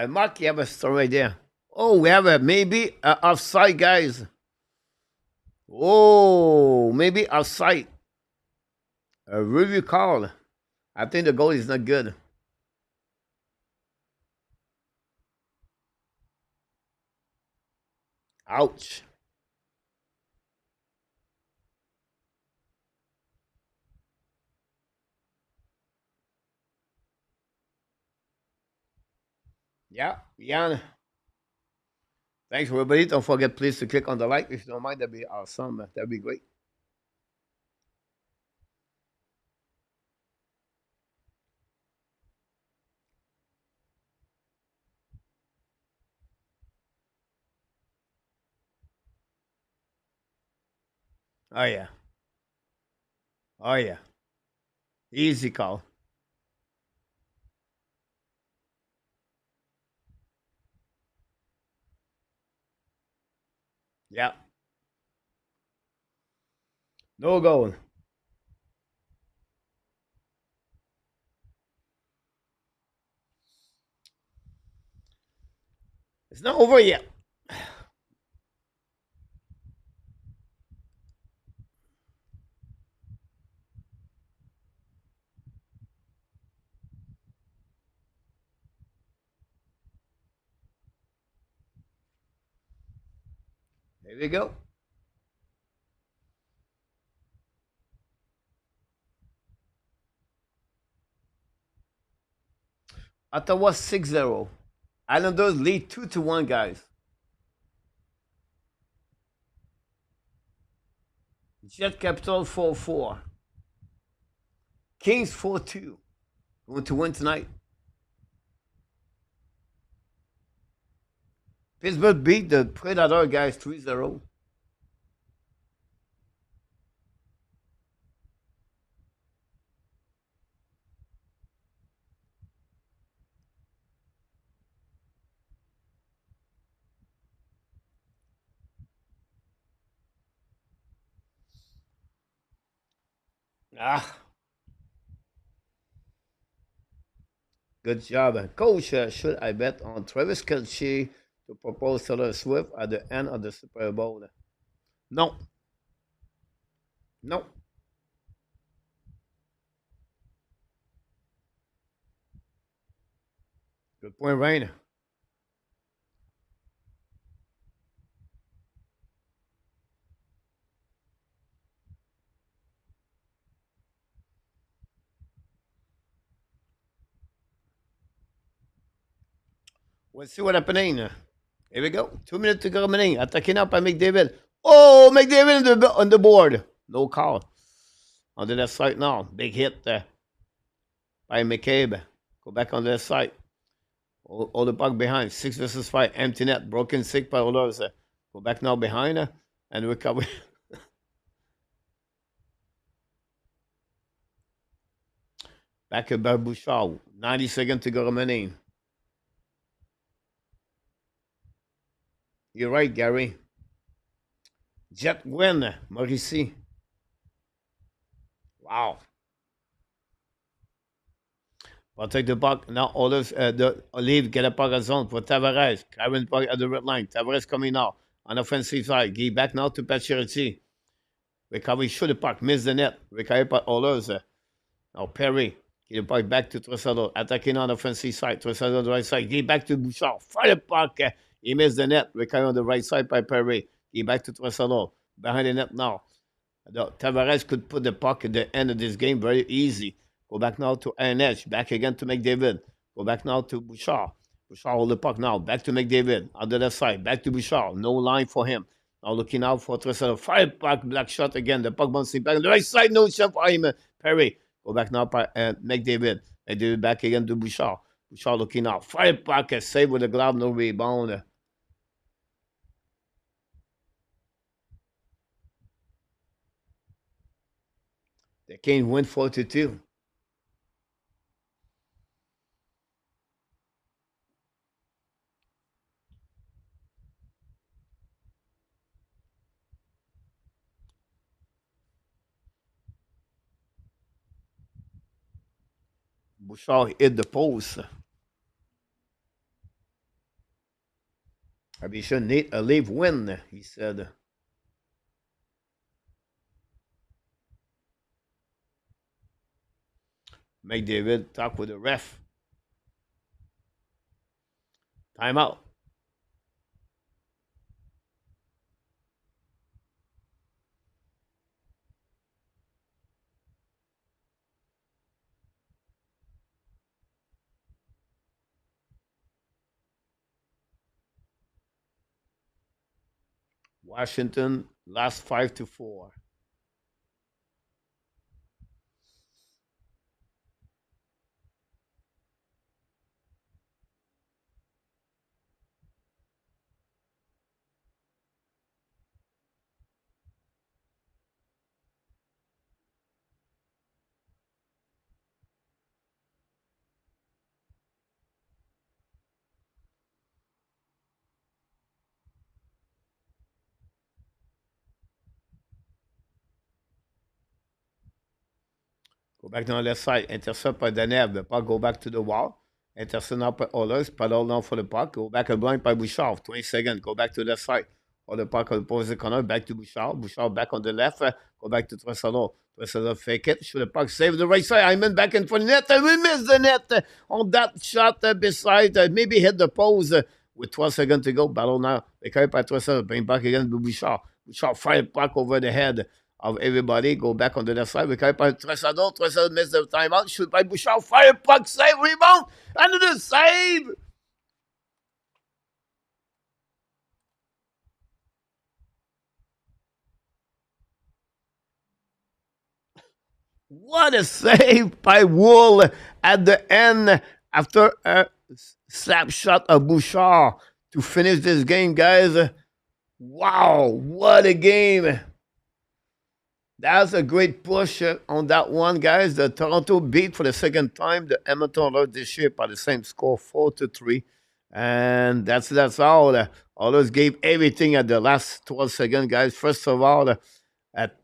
Mark, you have a story right there. Oh, we have a maybe offside, guys. Oh, maybe offside. A review call. I think the goal is not good. Ouch. Yeah, yeah. Thanks, everybody. Don't forget, please, to click on the like if you don't mind. That'd be awesome. That'd be great. Oh, yeah. Oh, yeah. Easy call. Yeah. No goal. It's not over yet. There we go. Ottawa 6-0. Islanders lead 2-1, guys. Jet Capital 4-4. Kings 4-2. Going to win tonight. Pittsburgh beat the Predator guys 3-0. Ah, good job. Coach, should I bet on Travis Kelce to propose Taylor Swift at the end of the Super Bowl? No. No. Good point, Rainer. We'll see what happening. Here we go. 2 minutes to go remaining. Attacking up by McDavid. Oh, McDavid on the board. No call. On the left side now. Big hit there by McCabe. Go back on the left side. All the puck behind. 6 versus 5. Empty net. Broken sick by Oilers. Go back now behind and recover. Back by Bouchard. 90 seconds to go remaining. You're right, Gary. Jet win, Mauricie. Wow. Protect the puck. Now, Oilers, the Olive get a puck at zone for Tavares. Karen puck at the red line. Tavares coming now. On offensive side. Give back now to Pacioretty. Recovery shoot the puck. Miss the net. Recovery by Oilers. Now, Perry. Give the puck back to Trossard. Attacking on offensive side. Trossard on the right side. Give back to Bouchard. Fire the puck. He missed the net. Recovery on the right side by Perry. Give back to Trossard. Behind the net now. Tavares could put the puck at the end of this game very easy. Go back now to NH. Back again to McDavid. Go back now to Bouchard. Bouchard hold the puck now. Back to McDavid. On the left side. Back to Bouchard. No line for him. Now looking out for Trossard. Fire puck. Black shot again. The puck bouncing back on the right side. No shot for him. Perry. Go back now by McDavid. McDavid back again to Bouchard. Bouchard looking out. Fire puck. Save with the glove. No rebound. The Kane win 4-2. Bouchard hit the post. I be sure Nate a leave win, he said. McDavid talk with the ref. Timeout. Washington last 5-4. Go back down the left side. Intercept by Demidov. The puck go back to the wall. Intercept now by Oilers. Paddle down for the puck. Go back and blind by Bouchard. 20 seconds. Go back to the left side. Or the puck on the opposite corner. Back to Bouchard. Bouchard back on the left. Go back to Tressador. Tressador fake it. Shoot the puck. Save the right side. Hyman back in front of the net. And we miss the net on that shot beside. Maybe hit the post with 12 seconds to go. Battle now. They carry by Tressador. Bring back again to Bouchard. Bouchard fire the puck over the head of everybody. Go back on the left side. We carry by Tressador. Tressador missed the timeout. Shoot by Bouchard. Fire puck. Save. Rebound. Another save. What a save by Wool at the end after a slap shot of Bouchard to finish this game, guys. Wow, what a game. That's a great push on that one, guys. The Toronto beat for the second time the Edmonton Oilers this year by the same score, 4-3. And that's all. Oilers gave everything at the last 12 seconds, guys. First of all, at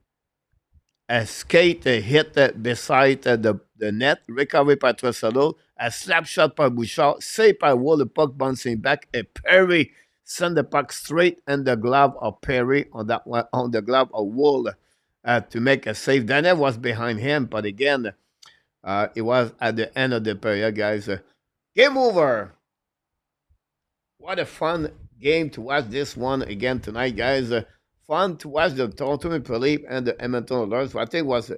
a skate hit beside the net, recovery by Tressador, a slap shot by Bouchard, saved by Wall, the puck bouncing back, a Perry send the puck straight in the glove of Perry on that one, on the glove of Wall to make a save. Daniel was behind him, but again, it was at the end of the period, guys. Game over. What a fun game to watch this one again tonight, guys. Fun to watch the Toronto Maple Leafs and the Edmonton Oilers. I think was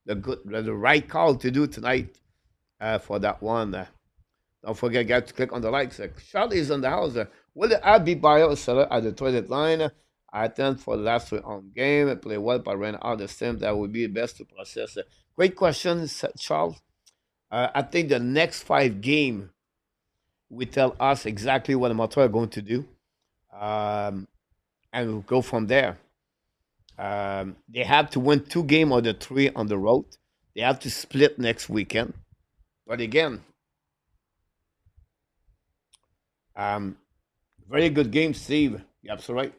the right call to do tonight for that one. Don't forget, guys, to click on the likes. Charlie is on the house. Will the ad be bio seller at the toilet line? I attend for the last on game. Play well, but ran out the same. That would be best to process. Great question, Charles. I think the next 5 games will tell us exactly what the Montreal are going to do. And we'll go from there. They have to win 2 games of the 3 on the road. They have to split next weekend. But again, very good game, Steve. You're absolutely right.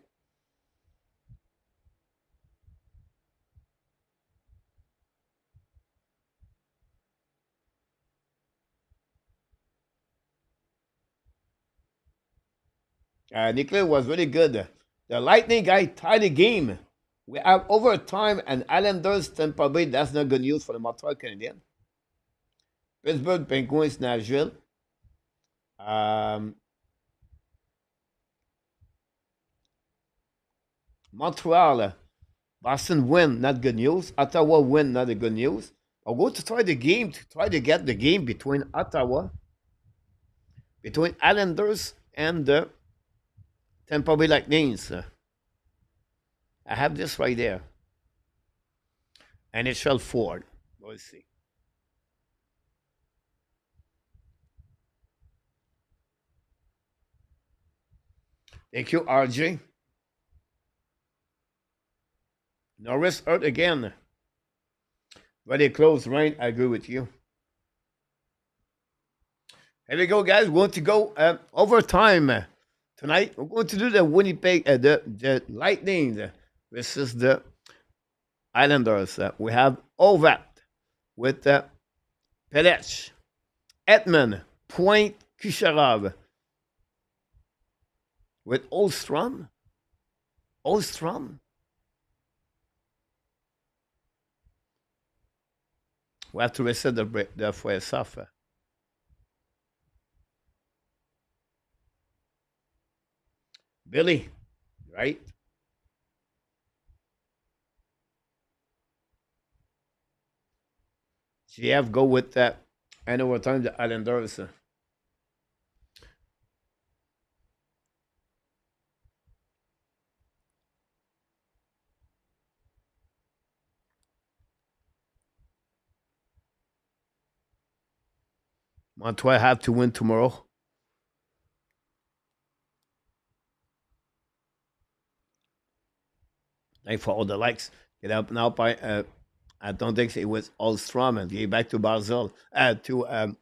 Nicolas was really good. The Lightning guy tied the game. We have overtime and Islanders, Tampa Bay. That's not good news for the Montreal Canadiens. Pittsburgh Penguins, Nashville. Montreal, Boston win, not good news. Ottawa win, not a good news. I'm going to try the game to try to get the game between Ottawa, between Islanders and the Tampa Bay Lightnings. I have this right there. NHL Ford. Let's see. Thank you, RJ. Norris hurt again. Very close, Ryan. I agree with you. Here we go, guys. We're going to go overtime tonight. We're going to do the Winnipeg, the Lightning versus the Islanders. We haveOvat with Pelech, Edmond, Point, Kucherov with Ostrom. Ostrom. We have to reset the face-off. Billy, right? GF go with that. And over time, the Islanders. Montreal have to win tomorrow. Thank for all the likes. Get up now by I don't think it was Allstrom and get back to Basel to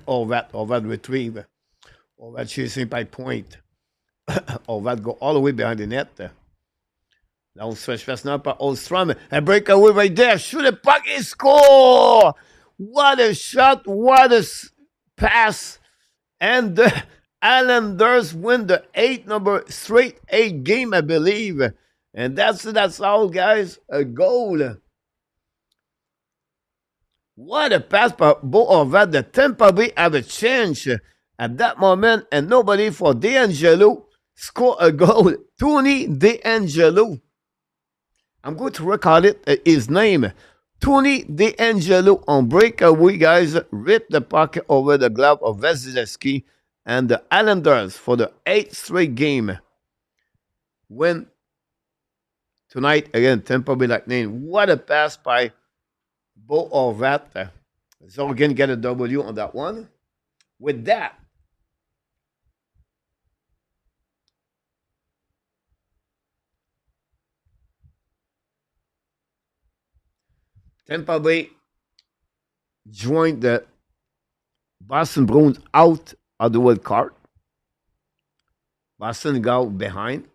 all that retrieve. All that chasing by point. All that go all the way behind the net. Now stretch pass now by Allstrom. A breakaway right there. Shoot a puck and score. What a shot. What a pass. And the Islanders win the straight eight game, I believe. And that's all, guys. A goal. What a pass by Beauharvard. The Tampa Bay have a chance at that moment, and nobody for D'Angelo score a goal. Tony D'Angelo. I'm going to record it. His name. Tony D'Angelo on breakaway, guys. Rip the puck over the glove of Vasilevsky. And the Islanders, for the 8th straight game, win tonight again. Tampa Bay Lightning. What a pass by Beauharvard. Zorgen get a W on that one. With that, Tampa Bay joined the Boston Bruins out of the wild card. Boston go behind.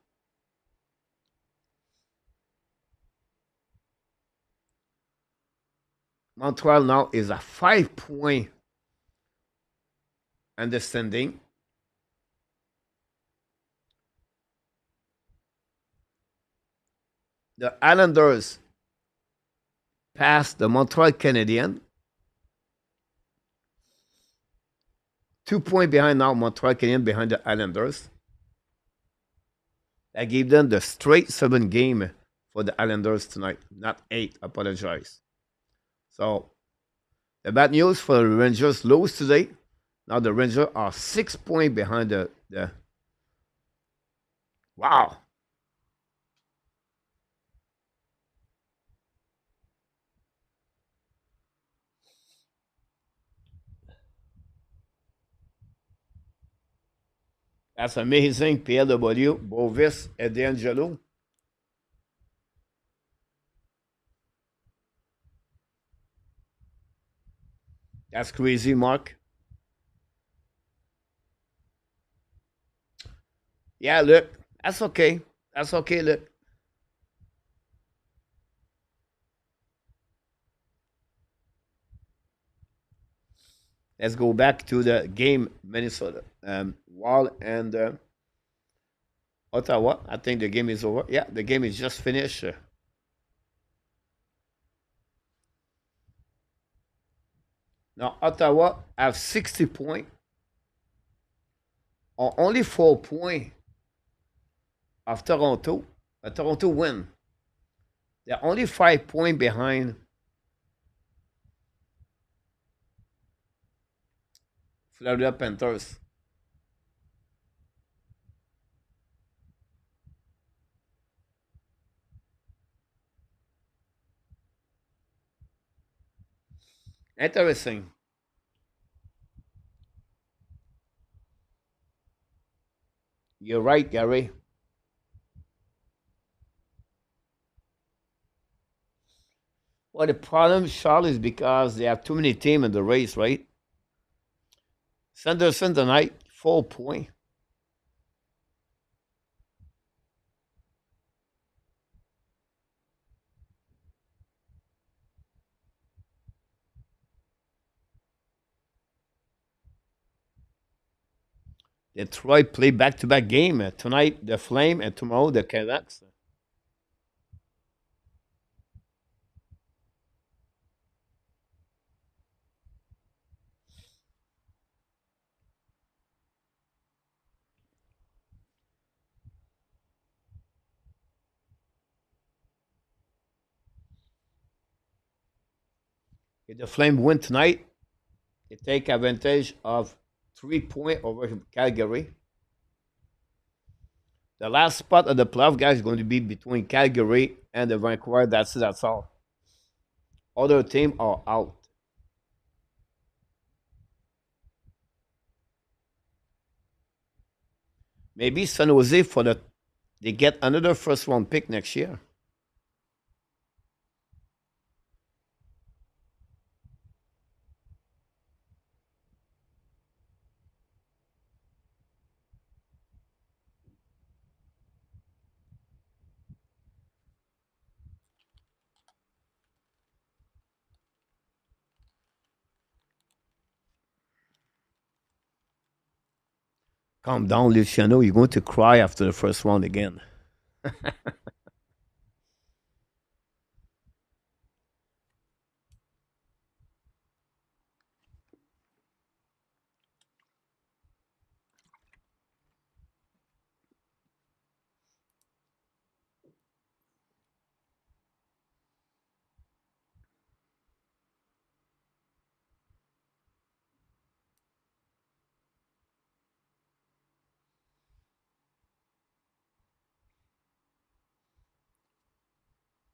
Montreal now is a 5-point understanding. The Islanders passed the Montreal Canadiens. 2 points behind now, Montreal Canadiens behind the Islanders. That gave them the straight 7 game for the Islanders tonight, not 8. Apologize. So, the bad news for the Rangers lose today. Now the Rangers are 6 points behind the wow. That's amazing. PLW, Bovis, and D'Angelo. That's crazy, Mark. Yeah, look. That's okay. That's okay, look. Let's go back to the game, Minnesota. Wall and Ottawa. I think the game is over. Yeah, the game is just finished. Now, Ottawa have 60 points. Or only 4 points of Toronto. Toronto win. They're only 5 points behind Florida Panthers. Interesting. You're right, Gary. Well, the problem, Charles, is because they have too many teams in the race, right? Sanderson tonight, 4 points. Detroit play back-to-back game. Tonight, the Flame, and tomorrow, the Canucks. If the Flame win tonight, they take advantage of 3 points over Calgary. The last spot of the playoff, guys, is going to be between Calgary and the Vancouver. That's all. Other teams are out. Maybe San Jose they get another first round pick next year. Calm down, Luciano. You're going to cry after the first round again.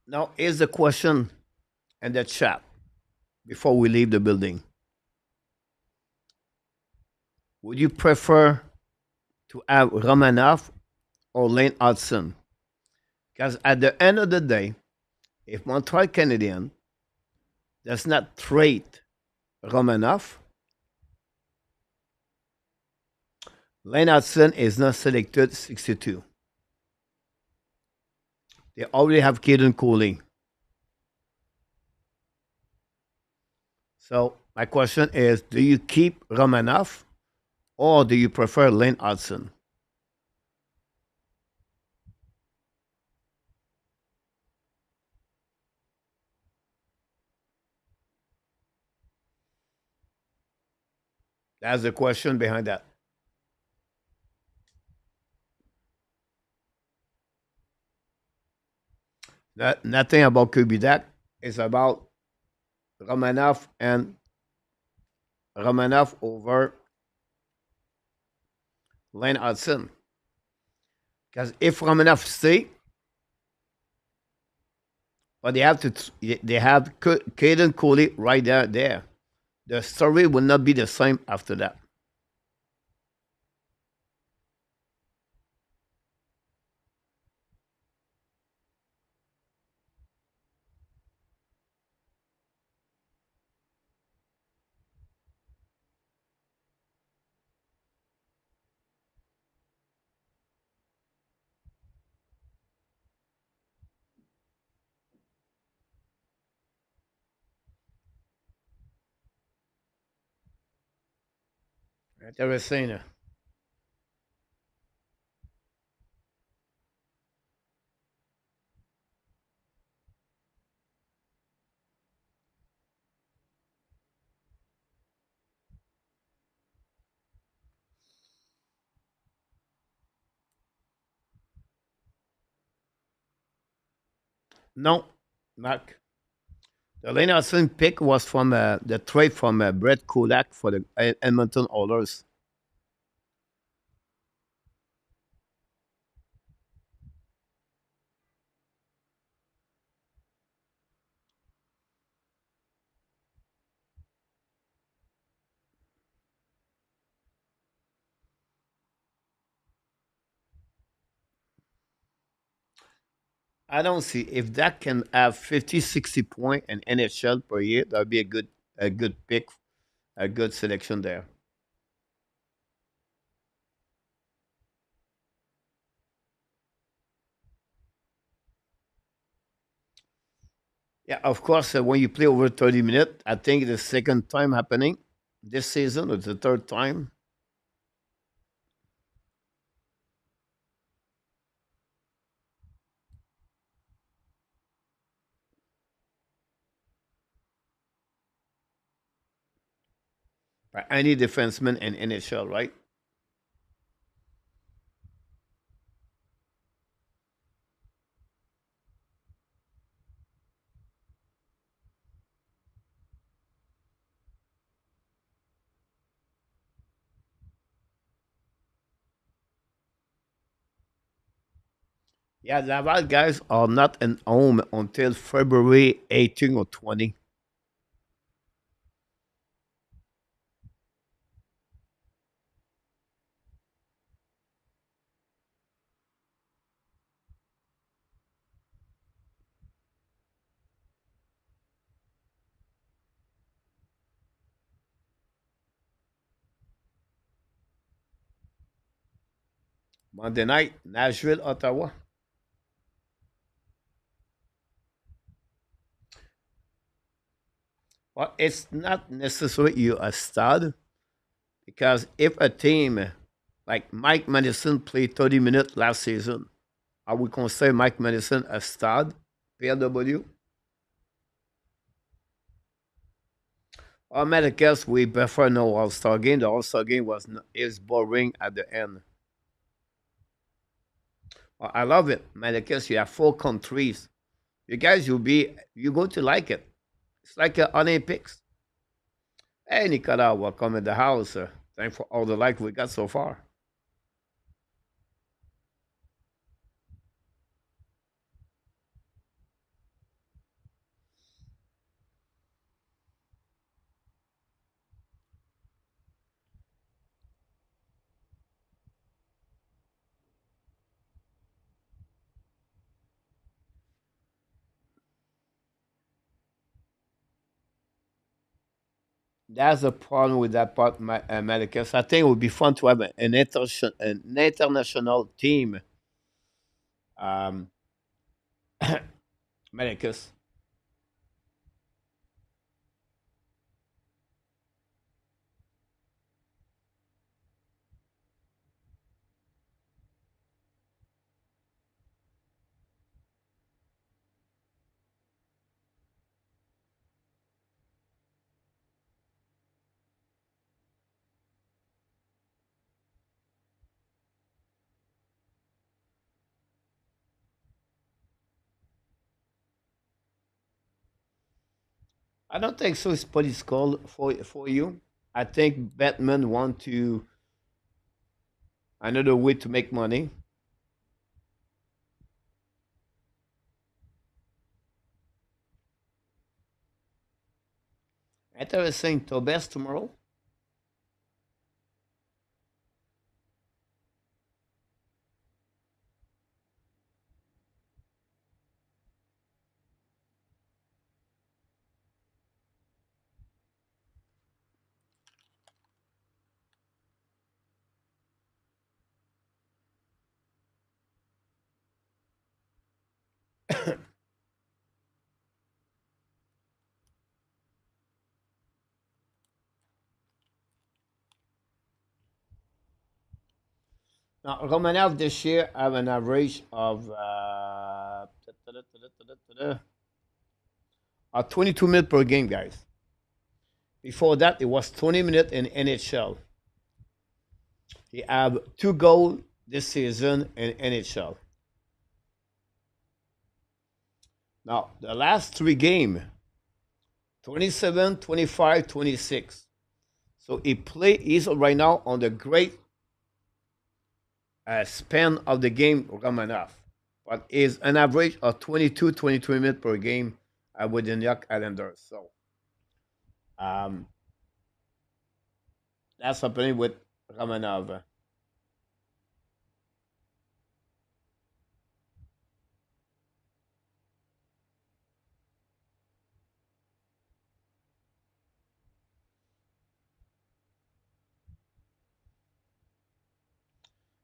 Now, here's the question in the chat before we leave the building. Would you prefer to have Romanov or Lane Hudson? Because at the end of the day, if Montreal Canadiens does not trade Romanov, Lane Hudson is not selected 62. They already have Caden Cooley. So my question is, do you keep Romanov or do you prefer Lane Hudson? That's the question behind that. Nothing about Kubidak. It's about Romanov and Romanov over Lane Hudson. Because if Romanov stay, but they have Caden Cooley right there. The story will not be the same after that. Interesting. No, Mark. The Lane Hudson pick was from the trade from Brett Kulak for the Edmonton Oilers. I don't see if that can have 50, 60 points in NHL per year, that would be a good pick, a good selection there. Yeah, of course, when you play over 30 minutes, I think the second time happening this season or the third time. By any defenseman in NHL, right? Yeah, Laval guys are not in home until February 18 or 20. Monday night, Nashville, Ottawa. Well, it's not necessarily you a stud because if a team like Mike Madison played 30 minutes last season, I would consider Mike Madison a stud, PLW. Americans, we prefer no All Star game. The All Star game is boring at the end. Well, I love it, Americans. You have 4 countries. You guys, you go to like it. It's like Olympics. Hey, Nicolas, welcome in the house. Thanks for all the like we got so far. That's the problem with that part, Americans. I think it would be fun to have an international team, um, Americans. I don't think so. It's political for you. I think Batman want to another way to make money. Interesting. Tobias tomorrow. Now Romanov this year have an average of 22 minutes per game, guys. Before that, it was 20 minutes in NHL. He have 2 goals this season in NHL. Now, the last 3 games, 27, 25, 26. So he's right now on the great span of the game, Romanov. But is an average of 22, 23 minutes per game with the New York Islanders. So um, that's happening with Romanov.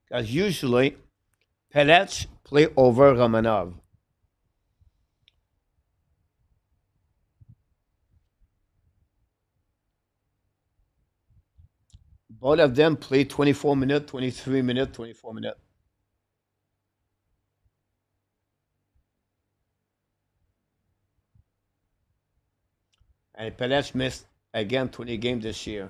Because usually Pelech play over Romanov. Both of them play 24 minutes, 23 minutes, 24 minutes. And Pelech missed again 20 games this year.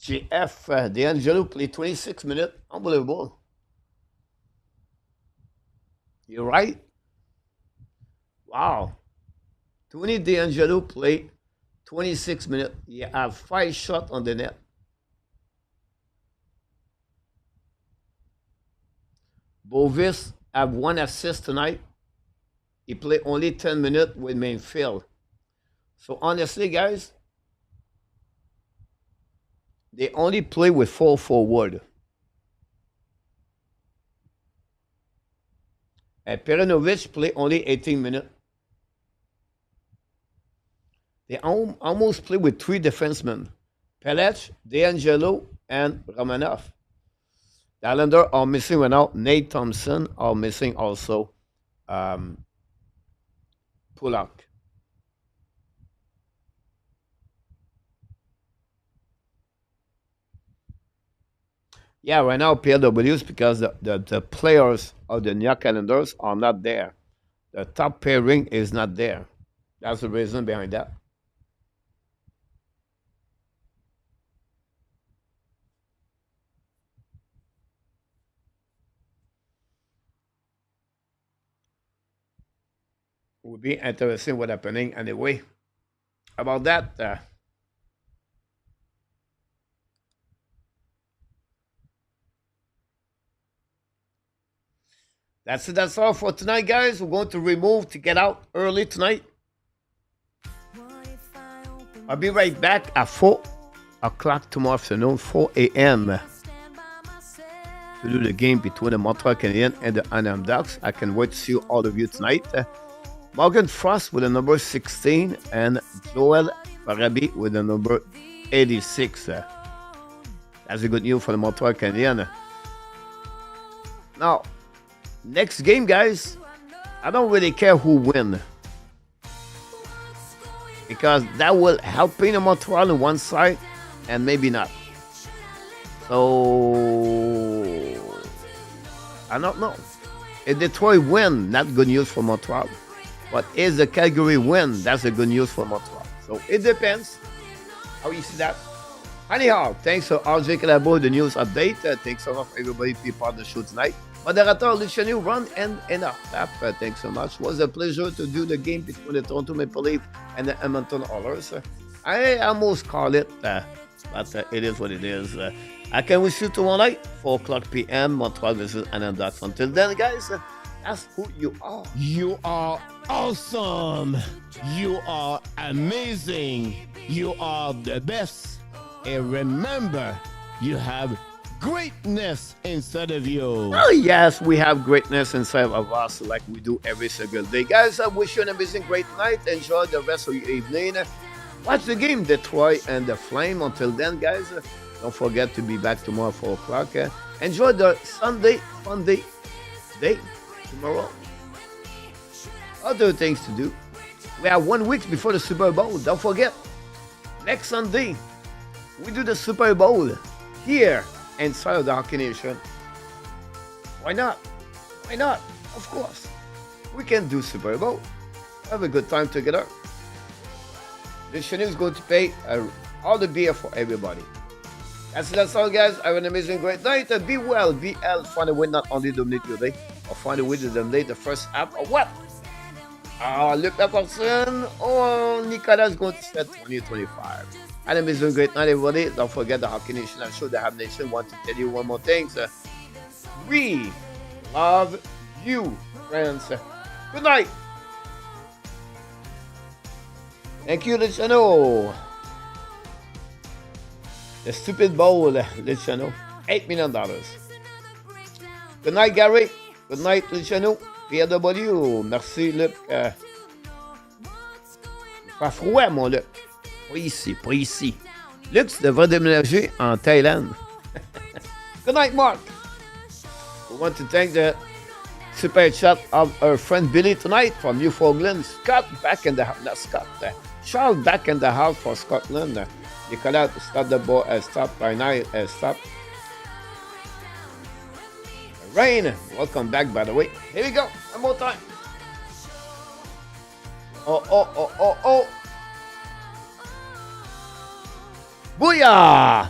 GF D'Angelo played 26 minutes. Unbelievable. You're right. Wow. Tony D'Angelo played 26 minutes. He have 5 shots on the net. Bovis have 1 assist tonight. He played only 10 minutes with Mainfield. So honestly, guys, They only play with 4 forward. And Perinovic play only 18 minutes. They almost play with 3 defensemen. Pelech, D'Angelo, and Romanov. The Islanders are missing right now. Nate Thompson are missing also Pulak. Yeah, right now PLWs because the players of the New York Islanders are not there. The top pairing is not there. That's the reason behind that. It would be interesting what happening anyway. About that, that's it. That's all for tonight, guys. We're going to remove to get out early tonight. I'll be right back at 4 o'clock tomorrow afternoon, 4 a.m. to do the game between the Montreal Canadiens and the Anaheim Ducks. I can wait to see all of you tonight. Morgan Frost with the number 16 and Joel Farabi with the number 86. That's a good news for the Montreal Canadiens. Now, next game, guys, I don't really care who wins because that will help the Montreal on one side and maybe not. So, I don't know. If Detroit win, not good news for Montreal. But if the Calgary win, that's a good news for Montreal. So it depends how you see that. Anyhow, thanks to RJ Calabo, the news update. Thanks so much for everybody to be part of the show tonight. Moderator Luciano, run and enough. Thanks so much. It was a pleasure to do the game between the Toronto Maple Leafs and the Edmonton Oilers. I almost call it, but it is what it is. I can wish you tomorrow night, 4 o'clock p.m. Montreal versus Anaheim Ducks. Until then, guys, that's who you are. You are awesome. You are amazing. You are the best. And remember, you have greatness inside of you. Oh, yes, we have greatness inside of us like we do every single day. Guys, I wish you an amazing, great night. Enjoy the rest of your evening. Watch the game, Detroit and the Flame. Until then, guys, don't forget to be back tomorrow at 4 o'clock. Enjoy the Sunday fun day tomorrow. Other things to do. We have 1 week before the Super Bowl. Don't forget, next Sunday, we do the Super Bowl here inside of the Hockey Nation. Why not? Why not? Of course. We can do Super Bowl. Have a good time together. The channel is going to pay all the beer for everybody. That's all, guys. Have an amazing, great night. Be well, be healthy. Find a way not only dominate your day, or find a way to dominate the first half, or what? Luc Laporcine or Nicolas is going to set 2025. Have an amazing, great night, everybody. Don't forget the Hockey Nation and Show the Have Nation. Want to tell you one more thing. We love you, friends. Good night. Thank you, Luciano. The stupid bowl, Luciano. $8 million. Good night, Gary. Good night, Luciano. PW. Merci, Luc. Il fait froid, mon Luc. Pas ici, pas ici. Luc, tu devrais déménager en Thaïlande. Good night, Mark. We want to thank the super chat of our friend Billy tonight from Newfoundland. Scott back in the house. Not Scott. Charles back in the house for Scotland. Nicolas stop the ball. Stop by night. Stop. Rain, welcome back, by the way. Here we go. One more time. Oh. Booyah!